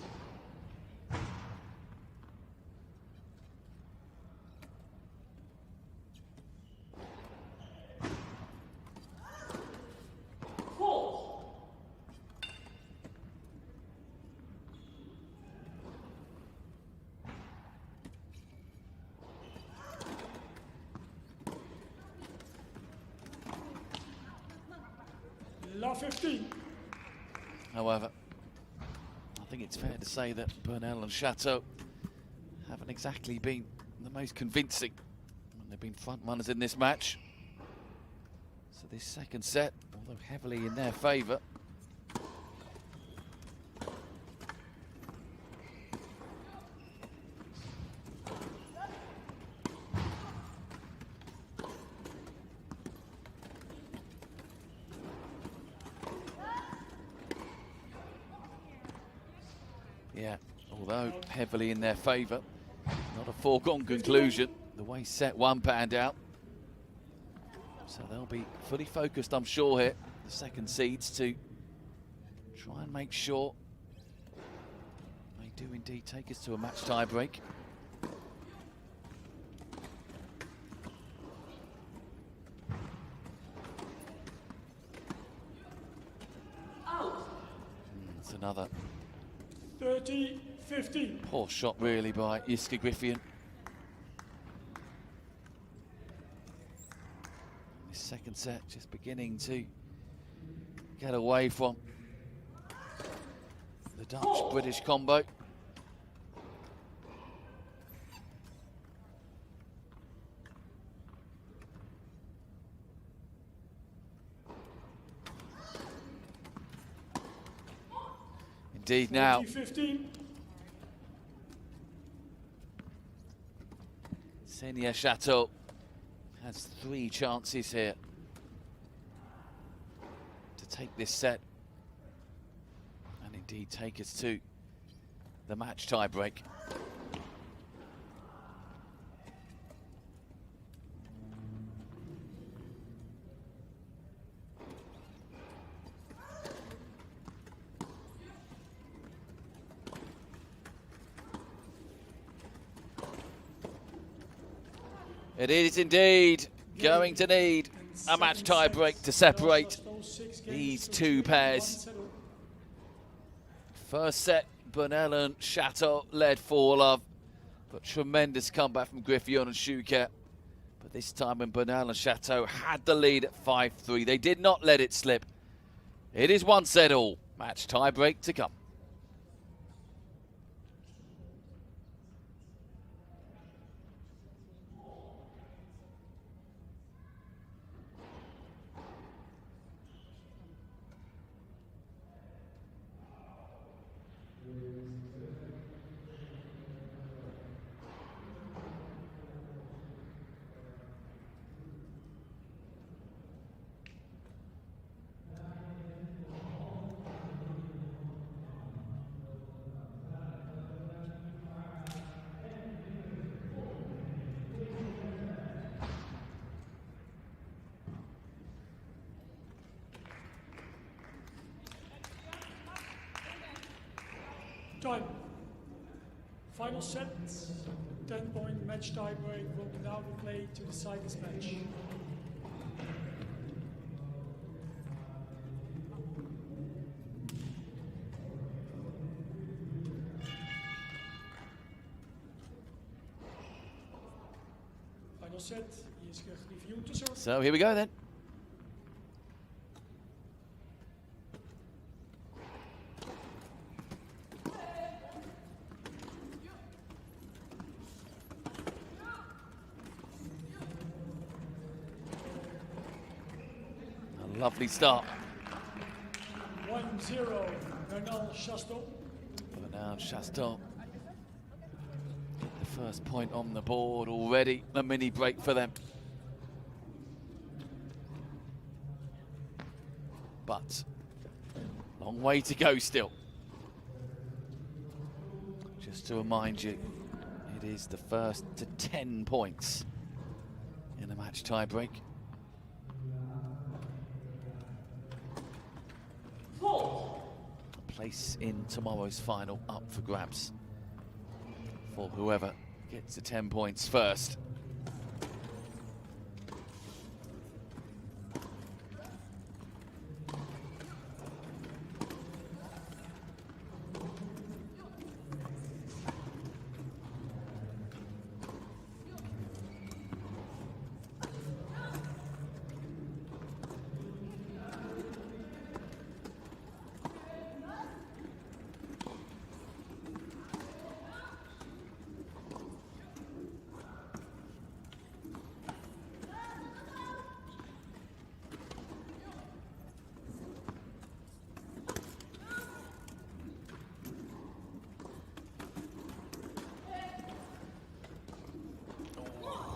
La 15. However, I think it's fair to say that Bernal and Chasteau haven't exactly been the most convincing when they've been front runners in this match. So this second set, although heavily in their favour, yeah, although heavily in their favour, not a foregone conclusion. The way set 1 panned out. So they'll be fully focused, I'm sure, here, the second seeds, to try and make sure they do indeed take us to a match tie break. It's another 30-15. poor shot, really, by Jiske Griffioen. second set just beginning to get away from the Dutch-British combo. Indeed now. 15. Ksenia Chasteau has 3 chances here to take this set and indeed take us to the match tie break. It is indeed going to need a match tie break to separate these two pairs. First set, Bernal and Chasteau led 4-love, but tremendous comeback from Griffioen and Shuker. But this time when Bernal and Chasteau had the lead at 5-3, they did not let it slip. It is 1-set-all. Match tie break to come. Time. Final set, 10-point match tie break will now be played to decide this match. Final set, Jiske, Griffioen to serve. So here we go then. Lovely start. 1-0, Bernal Chasteau. Bernal Chasteau. The first point on the board already. A mini break for them. But long way to go still. Just to remind you, it is the first to 10 points in a match tie break. Place in tomorrow's final up for grabs for whoever gets to 10 points first.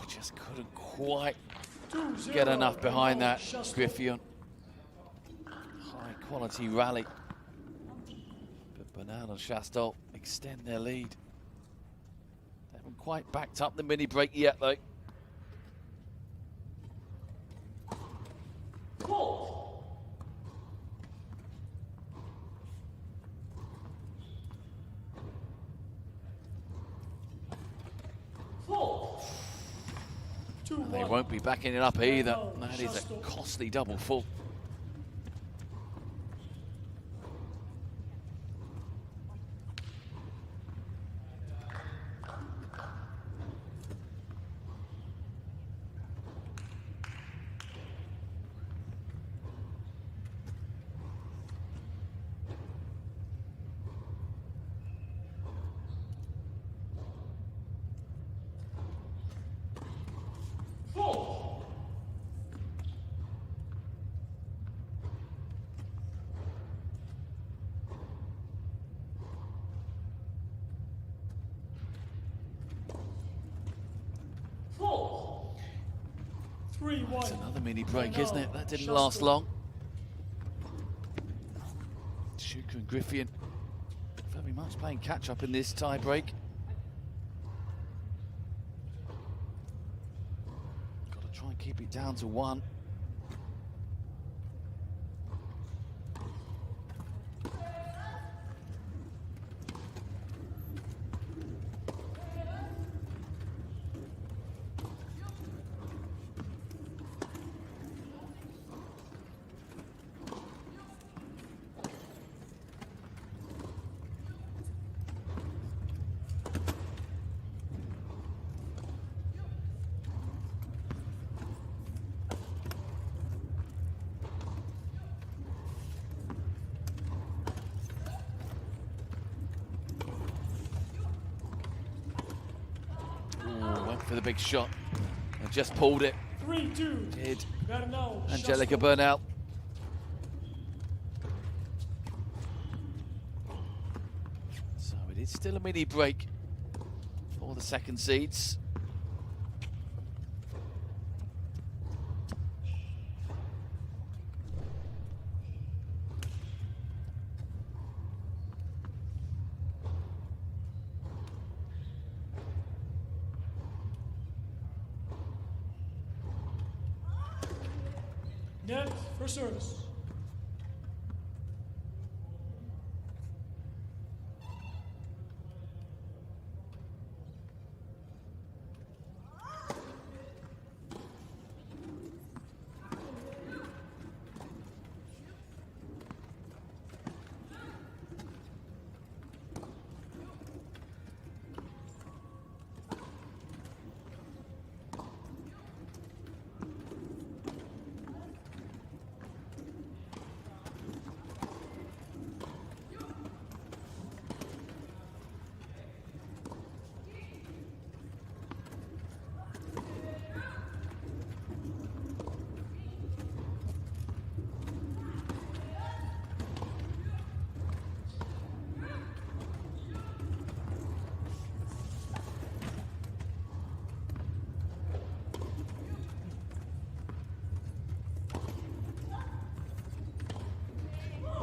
Just couldn't quite get enough behind that, Griffioen. High quality rally. But Bernal and Chasteau extend their lead. They haven't quite backed up the mini break yet though. They won't be backing it up either. That is a costly double fault. It's another mini break, Bernal, isn't it? That didn't Chasteau. last long. Shuker and Griffioen very much playing catch up in this tie break. Got to try and keep it down to 1. For the big shot and just pulled it. 3-2. Did Bernal, Angelica Chasteau. Bernal. So it is still a mini break for the second seeds. Net for service.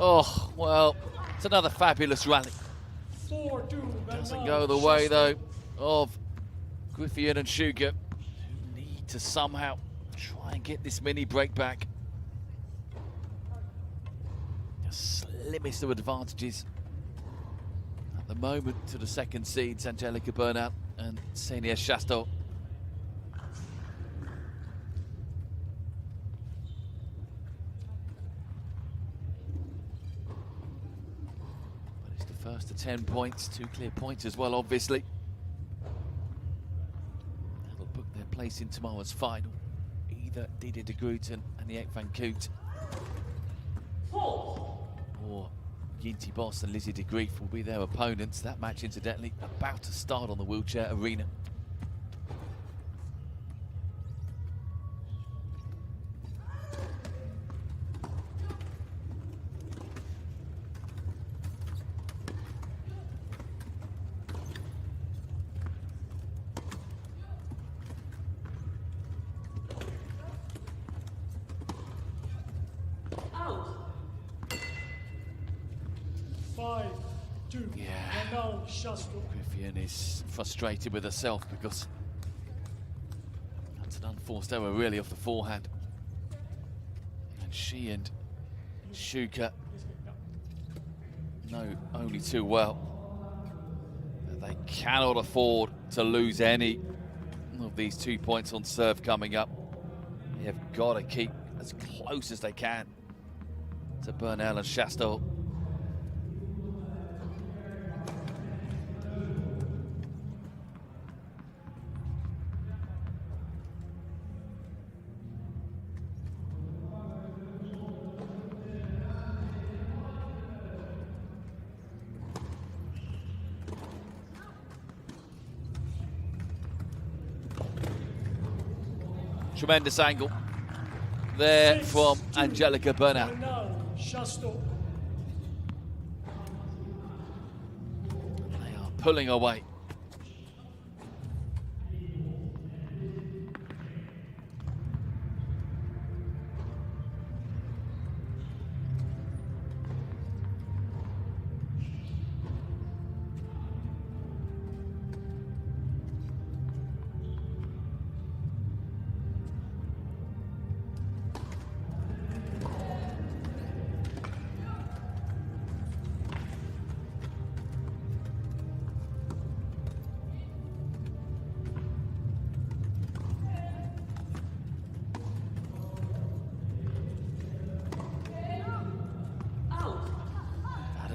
Oh, well, it's another fabulous rally. 4-2. Doesn't go the way, though, of Griffioen and Shuker, who need to somehow try and get this mini break back. The slimmest of advantages at the moment to the second seeds, Angelica Bernal and Ksenia Chasteau. First to 10 points, 2 clear points as well, obviously. That'll book their place in tomorrow's final. Either Didier de Groot and Aniek van Koot, or Yinti Boss and Lizzie de Grief will be their opponents. That match, incidentally, about to start on the wheelchair arena. Out. 5-2. Yeah. Bernal, Chasteau. Griffioen is frustrated with herself because that's an unforced error really off the forehand. And she and Shuker know only too well that they cannot afford to lose any of these 2 points on serve coming up. They have got to keep as close as they can to Bernal and Chasteau. Tremendous angle there from 6-2. Angelica Bernal. Bernal, Chasteau. They are pulling away.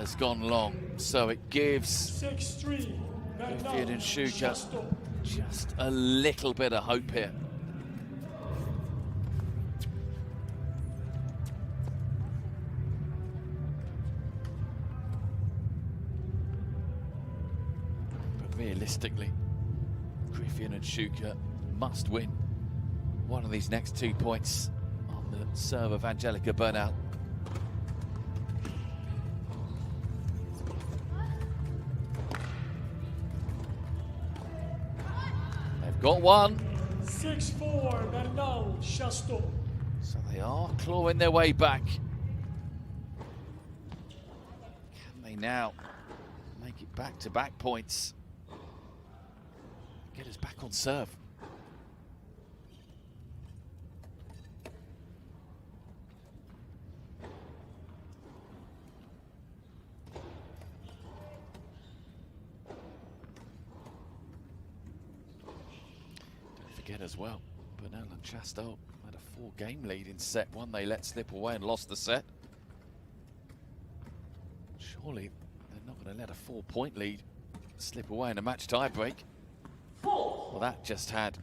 has gone long, so it gives 6-3. Griffioen and Shuker Chasteau. just a little bit of hope here. But realistically, Griffioen and Shuker must win one of these next 2 points on the serve of Angelica Bernal. They've got one. 6-4. Bernal. Chasteau. So they are clawing their way back. Can they now make it back-to-back points? Get us back on serve. Don't forget as well, Bernal and Chasteau had a 4-game lead in set one. They let slip away and lost the set. Surely they're not going to let a 4-point lead slip away in a match tie break. Well, that just had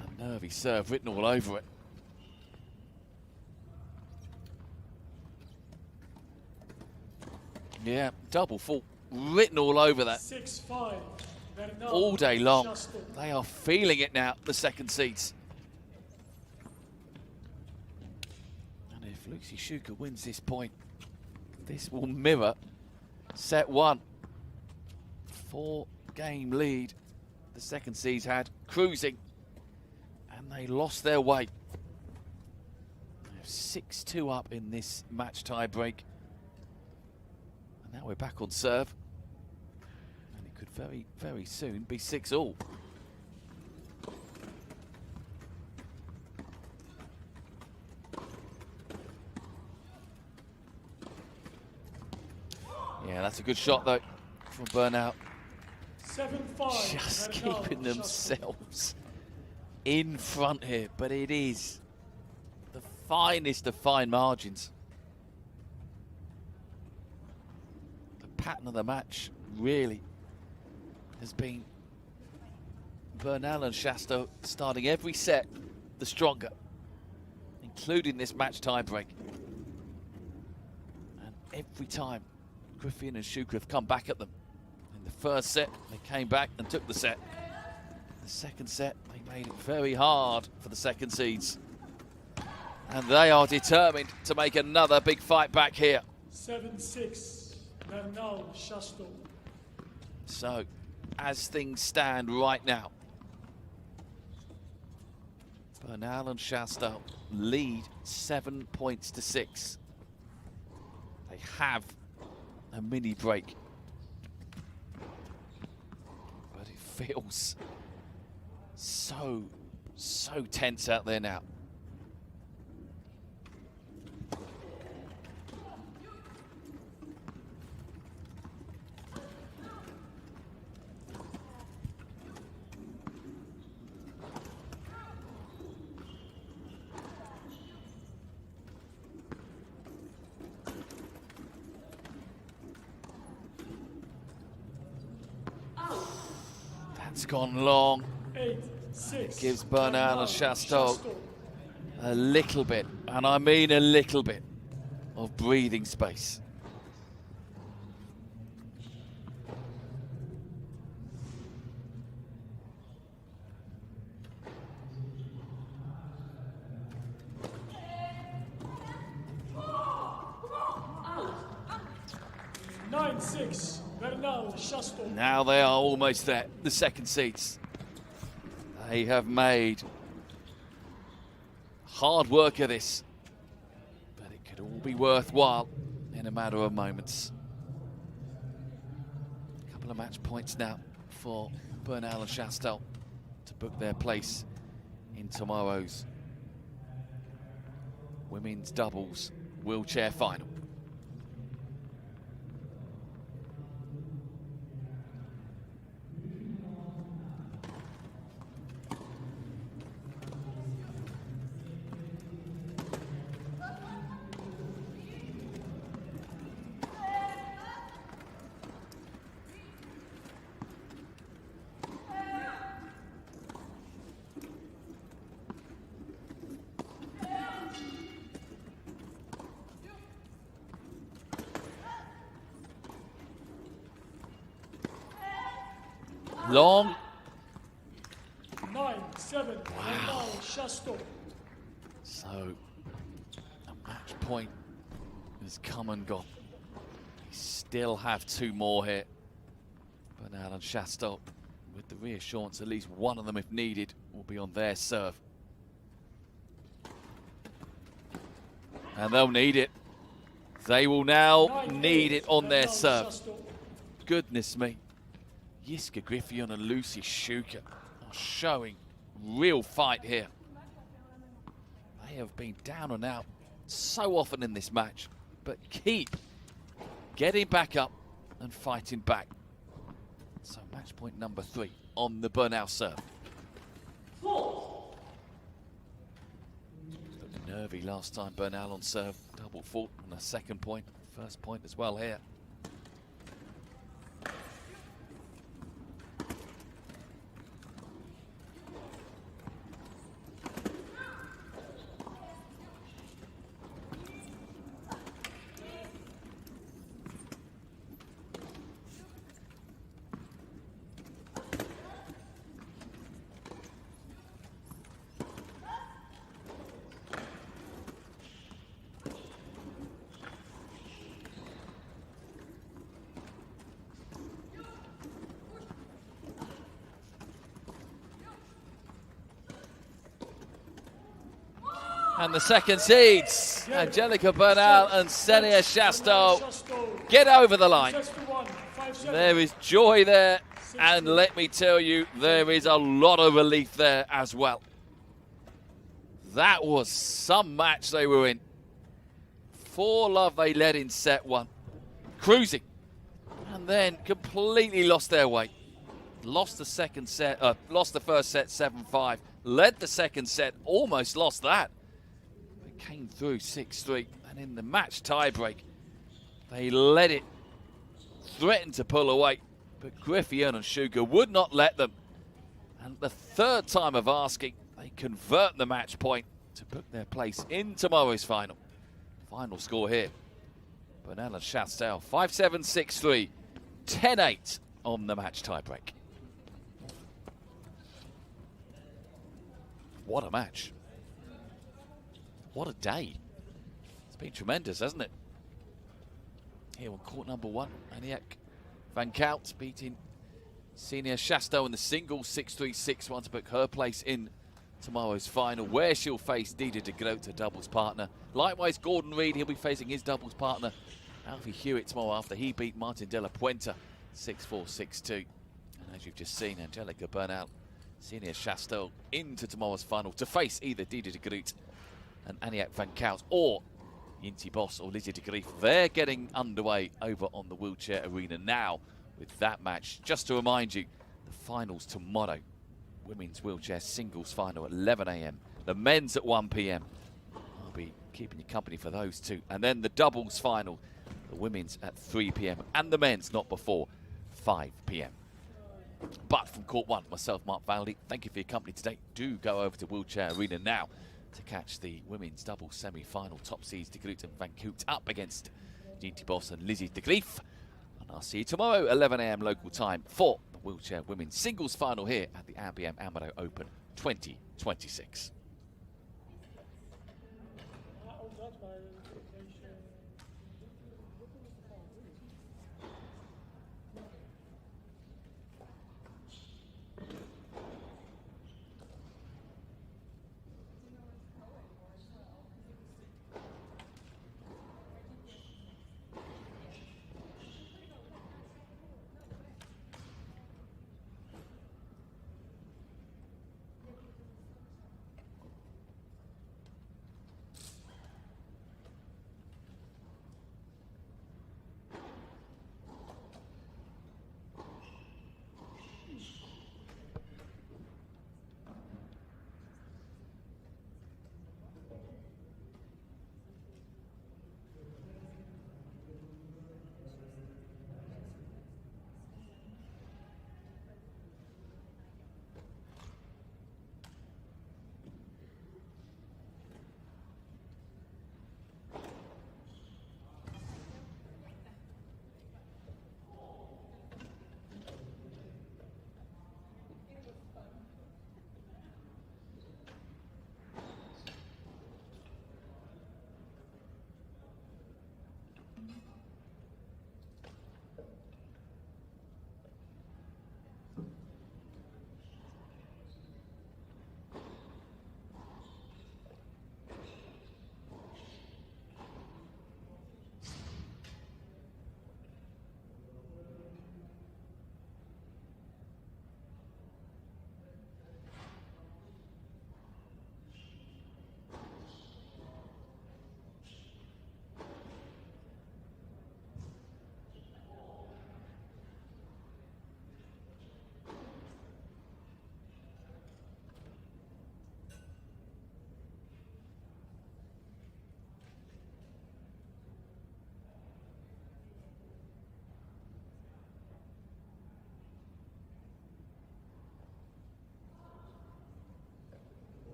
a nervy serve written all over it. Yeah, double fault written all over that. 6-5. Bernal. All day long. Chasteau. They are feeling it now, the second seeds. And if Lucy Shuker wins this point, this will mirror set one. 4-game lead the second seeds had, cruising, and they lost their way. They're 6-2 up in this match tie break. And now we're back on serve. And it could very, very soon be 6-all. Yeah, that's a good shot though from Bernal. 7-5. Just Bernal. keeping Chasteau. themselves in front here, but it is the finest of fine margins. The pattern of the match really has been Bernal and Chasteau starting every set the stronger, including this match tie break. And every time Griffioen and Shuker have come back at them. In the first set, they came back and took the set. The second set, they made it very hard for the second seeds. And they are determined to make another big fight back here. 7-6. Bernal. Chasteau. So, as things stand right now, Bernal and Chasteau lead 7 points to 6. They have a mini break. But it feels so tense out there now. That's gone long. 8-6. Gives Bernal and Chasteau a little bit, and I mean a little bit, of breathing space. Out. 9-6. Bernal. Chasteau. Now they are almost there, the second seeds. They have made hard work of this, but it could all be worthwhile in a matter of moments. A couple of match points now for Bernal and Chasteau to book their place in tomorrow's women's doubles wheelchair final. Long. 9-7. Bernal, Chasteau. So, a match point has come and gone. They still have 2 more here. Bernal and Chasteau, with the reassurance at least one of them, if needed, will be on their serve. And they'll need it. They will now need it on their serve. Goodness me. Jiske, Griffioen and Lucy Shuker are showing real fight here. They have been down and out so often in this match, but keep getting back up and fighting back. So match point number 3 on the Bernal serve. Looked nervy last time, Bernal on serve. Double fault on the second point. First point as well here. And the second seeds, Angelica, Bernal and Ksenia Chasteau get over the line. There is joy there, and let me tell you, there is a lot of relief there as well. That was some match they were in. 4-love they led in set 1, cruising, and then completely lost their way. Lost the second set, lost the first set 7-5, led the second set, almost lost that. Came through 6-3, and in the match tiebreak, they led it, threatened to pull away, but Griffioen and Shuker would not let them. And the third time of asking, they convert the match point to book their place in tomorrow's final. Final score here, Bernal and Chasteau, 5-7, 6-3, 10-8 on the match tiebreak. What a match. What a day. It's been tremendous, hasn't it? Here on court number 1, Aniek van Koot beating Ksenia Chasteau in the singles 6-3, 6-1 to book her place in tomorrow's final, where she'll face Dida de Groot, her doubles partner. Likewise, Gordon Reid, he'll be facing his doubles partner, Alfie Hewitt, tomorrow after he beat Martin de la Puente 6-4, 6-2. And as you've just seen, Angelica, Bernal, Ksenia Chasteau into tomorrow's final to face either Dida de Groot and Aniek van Koot or Yinti Boss or Lizzie de Grief. They're getting underway over on the wheelchair arena now with that match. Just to remind you, the finals tomorrow. Women's wheelchair singles final at 11 AM. The men's at 1 PM. I'll be keeping you company for those two. And then the doubles final, the women's at 3 PM and the men's not before 5 PM. But from Court 1, myself, Mark Valley, thank you for your company today. Do go over to wheelchair arena now to catch the women's double semi-final. Top seeds de Groot and van Koot up against Yinti Boss and Lizzie de Grief. And I'll see you tomorrow, 11 AM local time, for the wheelchair women's singles final here at the ABN AMRO Open 2026.